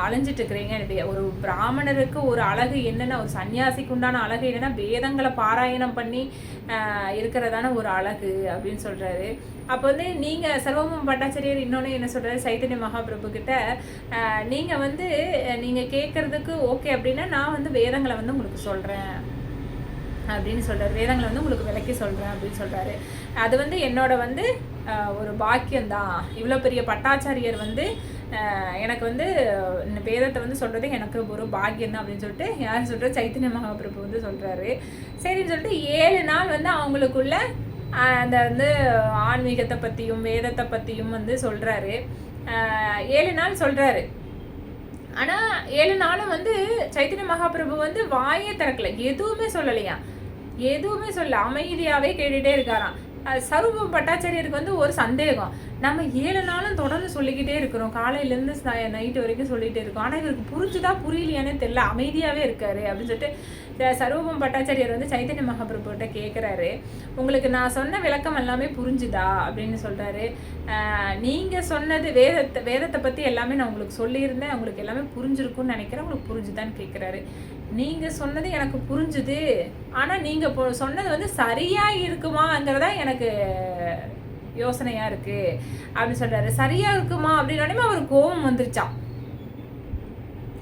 அலைஞ்சிட்டு இருக்கிறீங்க. ஒரு பிராமணருக்கு ஒரு அழகு என்னென்னா, ஒரு சன்னியாசிக்கு உண்டான அழகு என்னென்னா வேதங்களை பாராயணம் பண்ணி இருக்கிறதான ஒரு அழகு அப்படின்னு சொல்கிறாரு. அப்போ வந்து நீங்கள் சர்வபௌம பட்டாச்சாரியர் இன்னொன்று என்ன சொல்கிறாரு சைத்தன்ய மகாபிரபு கிட்ட, நீங்கள் வந்து நீங்கள் கேட்குறதுக்கு ஓகே அப்படின்னா நான் வந்து வேதங்களை வந்து உங்களுக்கு சொல்கிறேன் அப்படின்னு சொல்கிறார். வேதங்களை வந்து உங்களுக்கு விளக்கி சொல்கிறேன் அப்படின்னு சொல்கிறாரு. அது வந்து என்னோட வந்து ஒரு பாக்கியம்தான். இவ்வளோ பெரிய பட்டாச்சாரியர் வந்து எனக்கு வந்து இந்த வேதத்தை வந்து சொல்கிறது எனக்கு ஒரு பாக்கியம் தான் அப்படின்னு சொல்லிட்டு யார் சொல்கிற சைத்தன்ய மகாபிரபு வந்து சொல்கிறாரு. சரின்னு சொல்லிட்டு 7 நாள் வந்து அவங்களுக்குள்ள அந்த வந்து ஆன்மீகத்தை பற்றியும் வேதத்தை பற்றியும் வந்து சொல்கிறாரு. 7 நாள் சொல்கிறாரு. ஆனால் 7 நாளும் வந்து சைத்தன்ய மகாபிரபு வந்து வாயே திறக்கல, எதுவுமே சொல்லலையா, எதுவுமே சொல்ல, அமைதியாகவே கேட்டுகிட்டே இருக்காராம். சர்வபௌம பட்டாச்சாரியருக்கு வந்து ஒரு சந்தேகம், நம்ம 7 நாளும் தொடர்ந்து சொல்லிக்கிட்டே இருக்கிறோம், காலையிலேருந்து நைட்டு வரைக்கும் சொல்லிகிட்டே இருக்கோம், ஆனால் இவருக்கு புரிஞ்சுதா புரியலையானே தெரியல, அமைதியாகவே இருக்காரு அப்படின்னு சொல்லிட்டு சர்வபௌம பட்டாச்சாரியர் வந்து சைத்தன்ய மகாபிரபுகிட்ட கேட்குறாரு, உங்களுக்கு நான் சொன்ன விளக்கம் எல்லாமே புரிஞ்சுதா அப்படின்னு சொல்கிறாரு. நீங்கள் சொன்னது வேதத்தை பற்றி எல்லாமே நான் உங்களுக்கு சொல்லியிருந்தேன், உங்களுக்கு எல்லாமே புரிஞ்சிருக்குன்னு நினைக்கிறேன், உங்களுக்கு புரிஞ்சுதான்னு கேட்குறாரு. நீங்கள் சொன்னது எனக்கு புரிஞ்சுது, ஆனால் நீங்கள் சொன்னது வந்து சரியாக இருக்குமாங்கிறதா எனக்கு யோசனையாக இருக்குது அப்படின்னு சொல்கிறாரு. சரியாக இருக்குமா அப்படின்னோடனே அவர் கோபம் வந்துருச்சான்.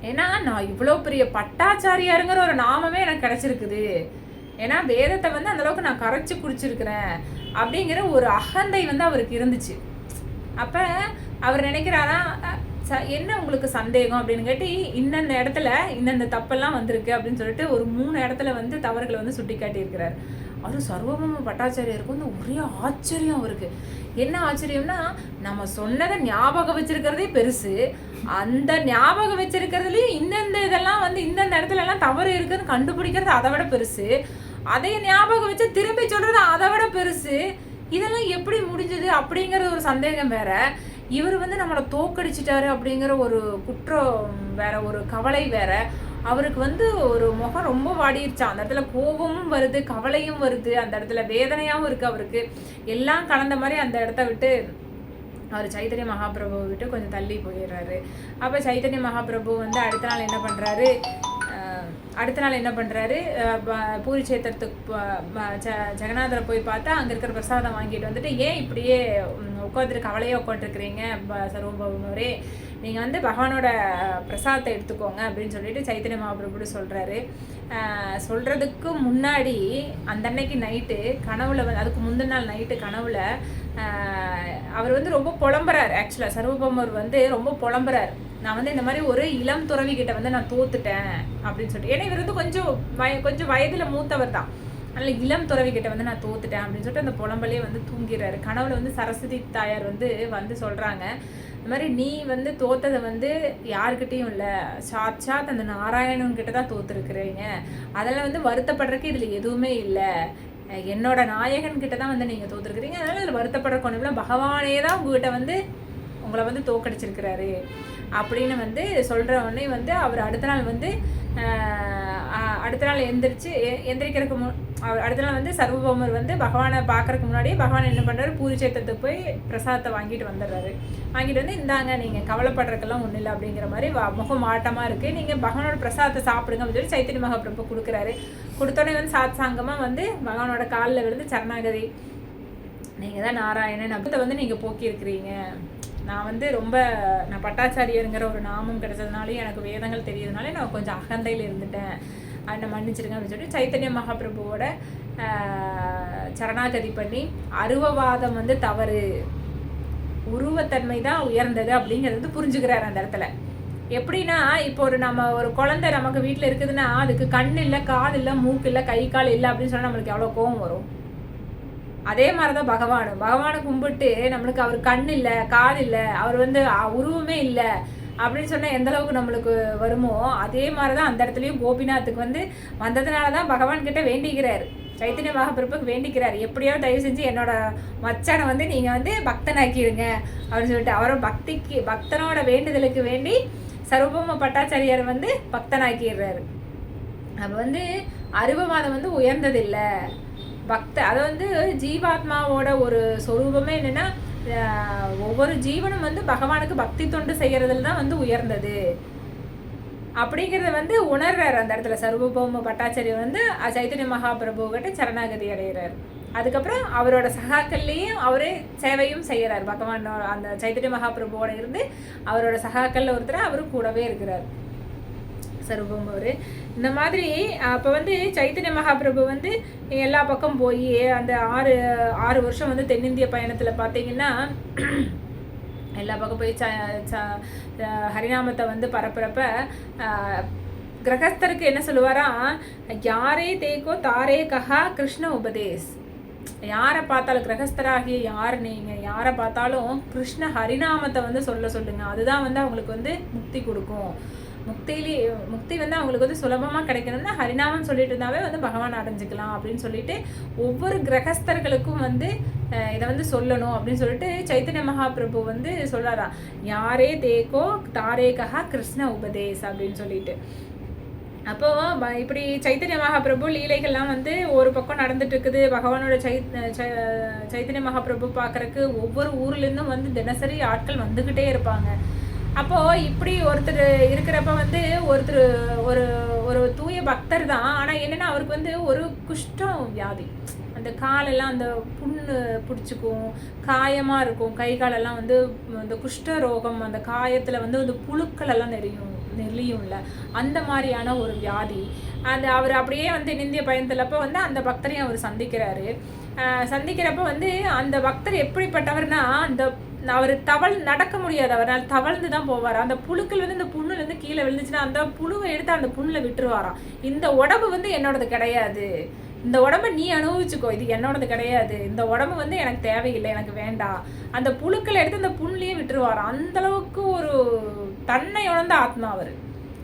ஏன்னா நான் இவ்வளோ பெரிய பட்டாச்சாரியாருங்கிற ஒரு நாமமே எனக்கு கிடச்சிருக்குது, ஏன்னா வேதத்தை வந்து அந்தளவுக்கு நான் கரைச்சி குடிச்சிருக்கிறேன் அப்படிங்கிற ஒரு அகந்தை வந்து அவருக்கு இருந்துச்சு. அப்போ அவர் நினைக்கிறாரா, என்ன உங்களுக்கு சந்தேகம் அப்படின்னு கேட்டு இந்தந்த இடத்துல இந்தந்த தப்பெல்லாம் வந்திருக்கு அப்படின்னு சொல்லிட்டு ஒரு 3 இடத்துல வந்து தவறுகளை வந்து சுட்டி காட்டியிருக்கிறார். அது சர்வபௌம பட்டாச்சாரியருக்கு வந்து ஒரே ஆச்சரியம். அவருக்கு என்ன ஆச்சரியம்னா, நம்ம சொன்னதை ஞாபகம் வச்சிருக்கிறதே பெருசு, அந்த ஞாபகம் வச்சிருக்கிறதுலையும் இந்தந்த இதெல்லாம் வந்து இந்தந்த இடத்துல எல்லாம் தவறு இருக்குதுன்னு கண்டுபிடிக்கிறது அதை விட பெருசு, அதை ஞாபகம் வச்சு திரும்பி சொல்றது அதை விட பெருசு, இதெல்லாம் எப்படி முடிஞ்சது அப்படிங்கிற ஒரு சந்தேகம் வேற. இவர் வந்து நம்மளை தோக்கடிச்சிட்டாரு அப்படிங்கிற ஒரு குற்றம் வேற, ஒரு கவலை வேற. அவருக்கு வந்து ஒரு முகம் ரொம்ப வாடிடுச்சான். அந்த இடத்துல கோபமும் வருது, கவலையும் வருது, அந்த இடத்துல வேதனையாகவும் இருக்குது. அவருக்கு எல்லாம் கலந்த மாதிரி அந்த இடத்த விட்டு அவர் சைத்தன்ய மகாபிரபுவை விட்டு கொஞ்சம் தள்ளி போயிடுறாரு. அப்போ சைத்தன்ய மகாபிரபு வந்து அடுத்த நாள் என்ன பண்ணுறாரு, பூரி சேத்திரத்துக்கு ஜெகநாதரை போய் பார்த்தா அங்கே இருக்கிற பிரசாதம் வாங்கிட்டு வந்துட்டு, ஏன் இப்படியே உட்காந்துட்டு கவலையே உட்காந்துருக்குறீங்க சர்வபௌமரே, நீங்கள் வந்து பகவானோட பிரசாதத்தை எடுத்துக்கோங்க அப்படின்னு சொல்லிட்டு சைத்தன்ய மகாபிரபு சொல்கிறாரு. சொல்கிறதுக்கு முன்னாடி அந்த அன்னைக்கு நைட்டு கனவுல வந்து, அதுக்கு முந்தின நாள் நைட்டு கனவுல அவர் வந்து ரொம்ப புலம்புறார். ஆக்சுவலாக சர்வபௌமர் வந்து ரொம்ப புலம்புறார், நான் வந்து இந்த மாதிரி ஒரு இளம் துறவி கிட்ட வந்து நான் தோத்துட்டேன் அப்படின்னு சொல்லிட்டு. ஏன்னா இவர் வந்து கொஞ்சம் வயதில் மூத்தவர் தான், அதனால் இளம் துறவி கிட்ட வந்து நான் தோத்துட்டேன் அப்படின்னு சொல்லிட்டு அந்த புலம்பலே வந்து தூங்கிடுறாரு. கனவுல வந்து சரஸ்வதி தாயார் வந்து சொல்கிறாங்க, இந்த மாதிரி நீ வந்து தோத்ததை வந்து யாருக்கிட்டையும் இல்லை, சாட்சாத் அந்த நாராயணன்கிட்ட தான் தோத்துருக்குறீங்க, அதெல்லாம் வந்து வருத்தப்படுறதுக்கு இதில் எதுவுமே இல்லை, என்னோட நாயகன் கிட்ட தான் வந்து நீங்கள் தோத்துருக்குறீங்க, அதனால் இதில் வருத்தப்படுற கொண்டு பகவானே தான் உங்ககிட்ட வந்து உங்களை வந்து தோக்கடிச்சிருக்கிறாரு அப்படின்னு வந்து சொல்கிற உடனே வந்து அவர் அடுத்த நாள் எந்திரிக்கிறதுக்கு அடுத்த நாள் வந்து சர்வபௌமர் வந்து பகவானை பார்க்கறதுக்கு முன்னாடியே பகவான் என்ன பண்ணுறாரு, பூரி சேத்திரத்துக்கு போய் பிரசாதத்தை வாங்கிட்டு வந்துடுறாரு. வாங்கிட்டு வந்து இந்தாங்க, நீங்கள் கவலைப்படுறதுக்கெல்லாம் ஒன்றும் இல்லை அப்படிங்கிற மாதிரி முகம் மாட்டமாக இருக்குது, நீங்கள் பகவானோட பிரசாதத்தை சாப்பிடுங்க அப்படின்னு சொல்லி சைத்தன்ய மகாபிரபு கொடுக்குறாரு. கொடுத்தோடனே வந்து சாத்சாங்கமாக வந்து பகவானோட காலில் விழுந்து சரணாகதி, நீங்கள் தான் நாராயணன் அப்பத்தை வந்து நீங்கள் போக்கியிருக்கிறீங்க, நான் வந்து நான் பட்டாச்சாரியருங்கிற ஒரு நாமம் கிடைச்சதுனாலே எனக்கு வேதங்கள் தெரியறதுனாலே நான் கொஞ்சம் அகந்தையில் இருந்துட்டேன், அதை மன்னிச்சிருங்க அப்படின்னு சொல்லிட்டு சைத்தன்ய மகாபிரபுவோட சரணாகதி பண்ணி, அருவவாதம் வந்து தவறு, உருவத்தன்மை தான் உயர்ந்தது அப்படிங்கிறது வந்து புரிஞ்சுக்கிறாரு அந்த இடத்துல. எப்படின்னா, இப்போ நம்ம ஒரு குழந்தை நமக்கு வீட்டில் இருக்குதுன்னா அதுக்கு கண் இல்லை, காது இல்லை, மூக்கு இல்லை, கை கால் இல்லை அப்படின்னு சொன்னால் நம்மளுக்கு எவ்வளோ கோபம் வரும். அதே மாதிரி தான் பகவானை கும்பிட்டு நம்மளுக்கு அவர் கண் இல்லை, காது இல்லை, அவர் வந்து உருவமே இல்லை அப்படின்னு சொன்னால் எந்த அளவுக்கு நம்மளுக்கு வருமோ அதே மாதிரி தான் அந்த இடத்துலையும் கோபிநாத்துக்கு வந்து வந்ததுனால தான் பகவான் கிட்ட வேண்டிக்கிறார். சைத்தன்ய மகாபிரபுக்கு வேண்டிக்கிறார், எப்படியோ தயவு செஞ்சு என்னோட மச்சானை வந்து நீங்கள் வந்து பக்தனாக்கிடுங்க அப்படின்னு சொல்லிட்டு. அவரோட பக்தனோட வேண்டுதலுக்கு வேண்டி சர்வபௌம பட்டாச்சாரியார் வந்து பக்தனாக்கிடுறாரு. அப்போ வந்து அருவவாதம் வந்து உயர்ந்ததில்லை, அதை வந்து ஜீவாத்மாவோட ஒரு சொரூபமே என்னென்னா ஒவ்வொரு ஜீவனும் வந்து பகவானுக்கு பக்தி தொண்டு செய்யறதுல தான் வந்து உயர்ந்தது அப்படிங்கிறத வந்து உணர்றாரு அந்த இடத்துல. சர்வபௌம பட்டாச்சாரியர் வந்து சைத்தன்ய மகாபிரபு கிட்ட சரணாகதி அடைகிறார். அதுக்கப்புறம் அவரோட சகாக்கள்லேயும் அவரே சேவையும் செய்கிறார். பகவான் அந்த சைத்தன்ய மகாபிரபுவோட இருந்து அவரோட சகாக்கள்ல ஒருத்தர் அவரும் கூடவே இருக்கிறார் சர்வபௌமவர். இந்த மாதிரி அப்போ வந்து சைத்தன்ய மகாபிரபு வந்து எல்லா பக்கம் போய் அந்த 6 வருஷம் வந்து தென்னிந்திய பயணத்தில் பார்த்தீங்கன்னா எல்லா பக்கம் போய் ஹரிநாமத்தை வந்து பரப்புறப்ப கிரகஸ்தருக்கு என்ன சொல்லுவாராம், யாரே தேக்கோ தாரே கஹா கிருஷ்ண உபதேஸ். யாரை பார்த்தாலும் கிரகஸ்தராகிய நீங்கள் யாரை பார்த்தாலும் கிருஷ்ண ஹரிநாமத்தை வந்து சொல்லுங்க, அதுதான் வந்து அவங்களுக்கு வந்து முக்தி கொடுக்கும். முக்தி வந்து அவங்களுக்கு வந்து சுலபமாக கிடைக்கணும்னா ஹரிநாமம் சொல்லிட்டு இருந்தாவே வந்து பகவான் அடைஞ்சிக்கலாம் அப்படின்னு சொல்லிட்டு ஒவ்வொரு கிரகஸ்தர்களுக்கும் வந்து இதை வந்து சொல்லணும் அப்படின்னு சொல்லிட்டு சைத்தன்ய மகாபிரபு வந்து சொல்றாராம், யாரே தேக்கோ தாரேகா கிருஷ்ண உபதேஸ் அப்படின்னு சொல்லிட்டு. அப்போ இப்படி சைத்தன்ய மகாபிரபு லீலைகள்லாம் வந்து ஒரு பக்கம் நடந்துட்டு இருக்குது. பகவானோட சைத்தன்ய மகாபிரபு பார்க்கறக்கு ஒவ்வொரு ஊர்லேருந்தும் வந்து தினசரி ஆட்கள் வந்துக்கிட்டே இருப்பாங்க. அப்போது இப்படி ஒருத்தர் இருக்கிறப்ப வந்து ஒருத்தர் ஒரு தூய பக்தர் தான். ஆனால் என்னென்னா அவருக்கு வந்து ஒரு குஷ்டம் வியாதி, அந்த காலெல்லாம் அந்த புண்ணு பிடிச்சிக்கும், காயமாக இருக்கும், கை காலெல்லாம் வந்து அந்த குஷ்ட ரோகம், அந்த காயத்தில் வந்து அந்த புழுக்கள் எல்லாம் நெல்லியும்ல அந்த மாதிரியான ஒரு வியாதி. அவர் அப்படியே வந்து இந்திய பயணத்திலப்போ வந்து அந்த பக்தரையும் அவர் சந்திக்கிறப்ப வந்து அந்த பக்தர் எப்படிப்பட்டவர்னா அவர் நடக்க முடியாது, அவரால் தவழ்ந்து தான் போவார். அந்த புழுக்கள் வந்து இந்த புண்ணுலேருந்து கீழே விழுந்துச்சுன்னா அந்த புழுவை எடுத்து அந்த புண்ணில் விட்டுருவாராம். இந்த உடம்பு வந்து என்னோடது கிடையாது, இந்த உடம்பை நீ அனுபவிச்சுக்கோ, இது என்னோடது கிடையாது, இந்த உடம்பு வந்து எனக்கு தேவையில்லை, எனக்கு வேண்டாம். அந்த புழுக்களை எடுத்து அந்த புண்ணிலேயே விட்டுருவாராம். அந்தளவுக்கு ஒரு தன்னை உணர்ந்த ஆத்மா அவர்.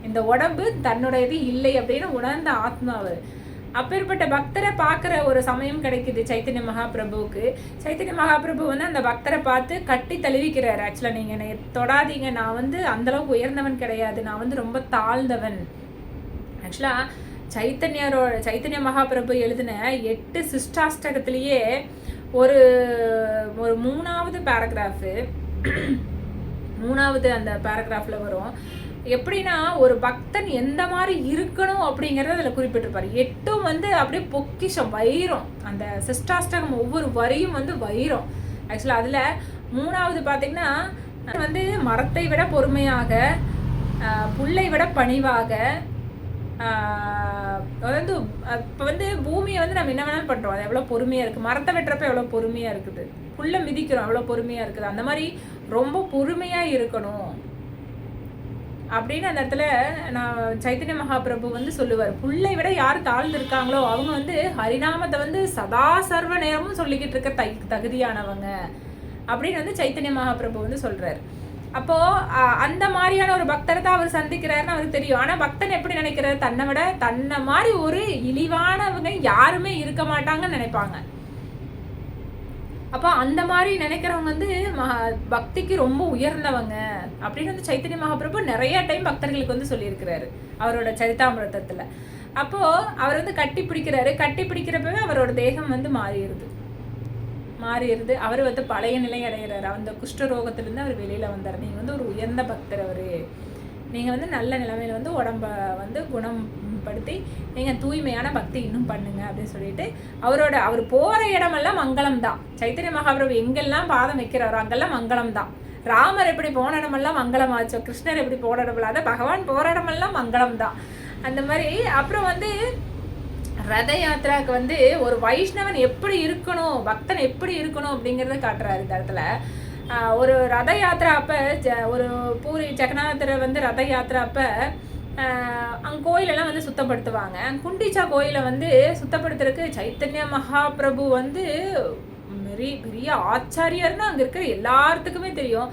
இந்த உடம்பு தன்னுடையது இல்லை அப்படின்னு உணர்ந்த ஆத்மா அவர். அப்பேற்பட்ட பக்தரை பார்க்குற ஒரு சமயம் கிடைக்குது சைத்தன்ய மகாபிரபுவுக்கு. சைத்தன்ய மகாபிரபு வந்து அந்த பக்தரை பார்த்து கட்டி தழுவிக்கிறார். ஆக்சுவலாக நீங்கள் என்னை தொடாதீங்க, நான் வந்து அந்தளவுக்கு உயர்ந்தவன் கிடையாது, நான் வந்து ரொம்ப தாழ்ந்தவன். ஆக்சுவலாக சைத்தன்ய மகாபிரபு எழுதின 8 சிஷ்டாஷ்டகத்திலேயே ஒரு 3வது பேராகிராஃபு, 3வது அந்த பேராகிராஃபில் வரும். எப்படின்னா ஒரு பக்தன் எந்த மாதிரி இருக்கணும் அப்படிங்கிறத அதில் குறிப்பிட்டிருப்பார். 8ம் வந்து அப்படியே பொக்கிஷம், வைரம். அந்த சிஷ்டாஷ்டகம் ஒவ்வொரு வரியும் வந்து வைரம். ஆக்சுவலாக அதில் 3வது பார்த்திங்கன்னா வந்து மரத்தை விட பொறுமையாக, புல்லை விட பணிவாக, அதாவது இப்போ வந்து பூமியை வந்து நம்ம என்ன வேணாலும் பண்ணுறோம், அது எவ்வளோ பொறுமையாக இருக்குது. மரத்தை வெட்டுறப்ப எவ்வளோ பொறுமையாக இருக்குது, புல்லை மிதிக்கிறோம் எவ்வளோ பொறுமையாக இருக்குது. அந்த மாதிரி ரொம்ப பொறுமையாக இருக்கணும் அப்படின்னு அந்த இடத்துல சைத்தன்ய மகாபிரபு வந்து சொல்லுவார். புல்லை விட யார் தாழ்ந்து இருக்காங்களோ அவங்க வந்து ஹரிநாமத்தை வந்து சதா சர்வ நேரமும் சொல்லிக்கிட்டு இருக்க தகுதியானவங்க அப்படின்னு வந்து சைத்தன்ய மகாபிரபு வந்து சொல்றாரு. அப்போ அந்த மாதிரியான ஒரு பக்தரை தான் அவர் சந்திக்கிறாருன்னு அவருக்கு தெரியும். ஆனா பக்தன் எப்படி நினைக்கிறாரு, தன்னை மாதிரி ஒரு இழிவானவங்க யாருமே இருக்க மாட்டாங்கன்னு நினைப்பாங்க. அப்போ அந்த மாதிரி நினைக்கிறவங்க வந்து பக்திக்கு ரொம்ப உயர்ந்தவங்க அப்படின்னு வந்து சைத்தன்ய மகாபிரபு நிறைய டைம் பக்தர்களுக்கு வந்து சொல்லியிருக்கிறாரு அவரோட சரிதாமிரதத்தில். அப்போது அவர் வந்து கட்டி பிடிக்கிறப்பவே அவரோட தேகம் வந்து மாறிடுது. அவர் வந்து பழைய நிலை அடைகிறார். அந்த குஷ்டரோகத்திலேருந்து அவர் வெளியில் வந்தார். நீங்கள் வந்து ஒரு உயர்ந்த பக்தர், நீங்கள் வந்து நல்ல நிலைமையில் வந்து உடம்பை வந்து குணப்படுத்தி நீங்கள் தூய்மையான பக்தி இன்னும் பண்ணுங்க அப்படின்னு சொல்லிட்டு அவர் போகிற இடமெல்லாம் மங்களம் தான். சைத்தன்ய மகாபிரபு எங்கெல்லாம் பாதம் வைக்கிறாரோ அங்கெல்லாம் மங்களம் தான். ராமர் எப்படி போன இடமெல்லாம் மங்களம் ஆச்சோ, கிருஷ்ணர் எப்படி போன இடமில்லாத பகவான் போகிற இடமெல்லாம் மங்களம் தான். அந்த மாதிரி அப்புறம் வந்து ரத யாத்திராவுக்கு வந்து ஒரு வைஷ்ணவன் எப்படி இருக்கணும், பக்தன் எப்படி இருக்கணும் அப்படிங்கிறத காட்டுறாரு இந்த இடத்துல. ஒரு ரத யாத்திரா அப்போ ஒரு பூரி ஜெகநாதரை வந்து ரத யாத்திரா அப்போ அங்கே கோயிலெல்லாம் வந்து சுத்தப்படுத்துவாங்க. குண்டிச்சா கோயிலை வந்து சுத்தப்படுத்துறதுக்கு சைத்தன்ய மகாபிரபு வந்து பெரிய ஆச்சாரியர்னு அங்கே இருக்கிற எல்லாத்துக்குமே தெரியும்.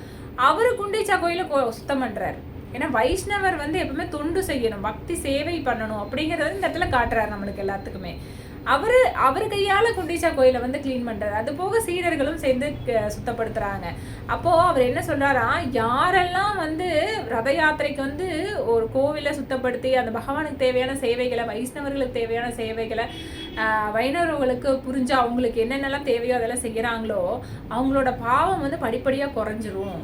அவர் குண்டிச்சா கோயிலை சுத்தம் பண்ணுறாரு. ஏன்னா வைஷ்ணவர் வந்து எப்பவுமே தொண்டு செய்யணும், பக்தி சேவை பண்ணணும் அப்படிங்கறத இந்த இடத்துல காட்டுறாரு நம்மளுக்கு எல்லாத்துக்குமே. அவரு கையால குண்டீச்சா கோயிலை வந்து கிளீன் பண்றாரு. அது போக சீடர்களும் சேர்ந்து சுத்தப்படுத்துறாங்க. அப்போ அவர் என்ன சொல்றாரா, யாரெல்லாம் வந்து ரத யாத்திரைக்கு வந்து ஒரு கோவிலை சுத்தப்படுத்தி அந்த பகவானுக்கு தேவையான சேவைகளை, வைஷ்ணவர்களுக்கு தேவையான சேவைகளை, வைணவர்களுக்கு புரிஞ்சு அவங்களுக்கு என்னென்னலாம் தேவையோ அதெல்லாம் செய்யறாங்களோ அவங்களோட பாவம் வந்து படிப்படியா குறைஞ்சிரும்.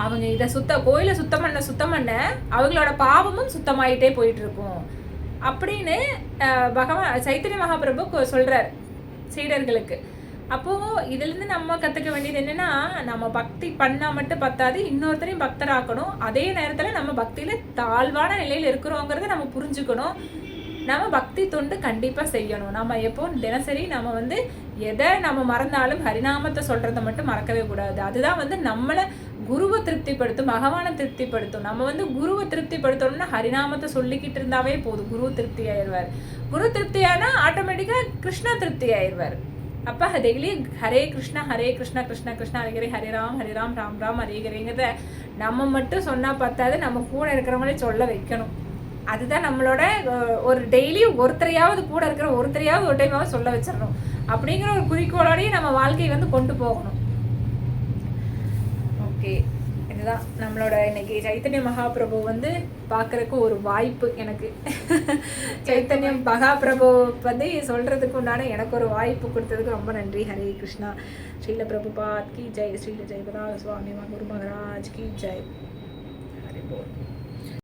அவங்க இதை கோயிலை சுத்தம் பண்ண அவங்களோட பாவமும் சுத்தமாயிட்டே போயிட்டு இருக்கும் அப்படின்னு பகவான் சைத்தன்ய மகாபிரபு சொல்றார் சீடர்களுக்கு. அப்போ இதுல இருந்து நம்ம கத்துக்க வேண்டியது என்னன்னா, நம்ம பக்தி பண்ணா மட்டும் பத்தாது, இன்னொருத்தரையும் பக்தராக்கணும். அதே நேரத்துல நம்ம பக்தியில தாழ்வான நிலையில இருக்கிறோங்கிறத நம்ம புரிஞ்சுக்கணும். நம்ம பக்தி தொண்டு கண்டிப்பா செய்யணும். நம்ம எப்போ தினசரி நம்ம வந்து எதை நம்ம மறந்தாலும் ஹரிநாமத்தை சொல்றதை மட்டும் மறக்கவே கூடாது. அதுதான் வந்து நம்மளை குருவை திருப்திப்படுத்தும், பகவானை திருப்திப்படுத்தும். நம்ம வந்து குருவை திருப்திப்படுத்தணும்னா ஹரிநாமத்தை சொல்லிக்கிட்டு இருந்தாவே போதும், குரு திருப்தி ஆயிடுவார். குரு திருப்தி ஆனா ஆட்டோமேட்டிக்கா கிருஷ்ணா திருப்தி ஆயிடுவார். அப்ப டெய்லி ஹரே கிருஷ்ணா கிருஷ்ணா கிருஷ்ணா ஹரே ராம் ராம் ராம் ஹரே ஹரேங்கிறத நம்ம மட்டும் சொன்னா பத்தாது, நம்ம கூட இருக்கிறவங்களே சொல்ல வைக்கணும். அதுதான் நம்மளோட ஒரு டெய்லி ஒருத்தரையாவது கூட இருக்கிற ஒருத்தரையாவது ஒரு டைமாவது சொல்ல வச்சிடணும் அப்படிங்கிற ஒரு குறிக்கோளோடய நம்ம வாழ்க்கையை வந்து கொண்டு போகணும். ஓகே, இதுதான் நம்மளோட இன்னைக்கு சைத்தன்ய மகாபிரபு வந்து பார்க்கறதுக்கு ஒரு வாய்ப்பு எனக்கு. சைத்தன்யம் மகாபிரபு வந்து சொல்றதுக்கு உண்டான எனக்கு ஒரு வாய்ப்பு கொடுத்ததுக்கு ரொம்ப நன்றி. ஹரே கிருஷ்ணா. ஸ்ரீல பிரபுபாத் கி ஜெய். ஸ்ரீல ஜெயபதா சுவாமி குரு மகராஜ் கி ஜெய். ஹரி போல்.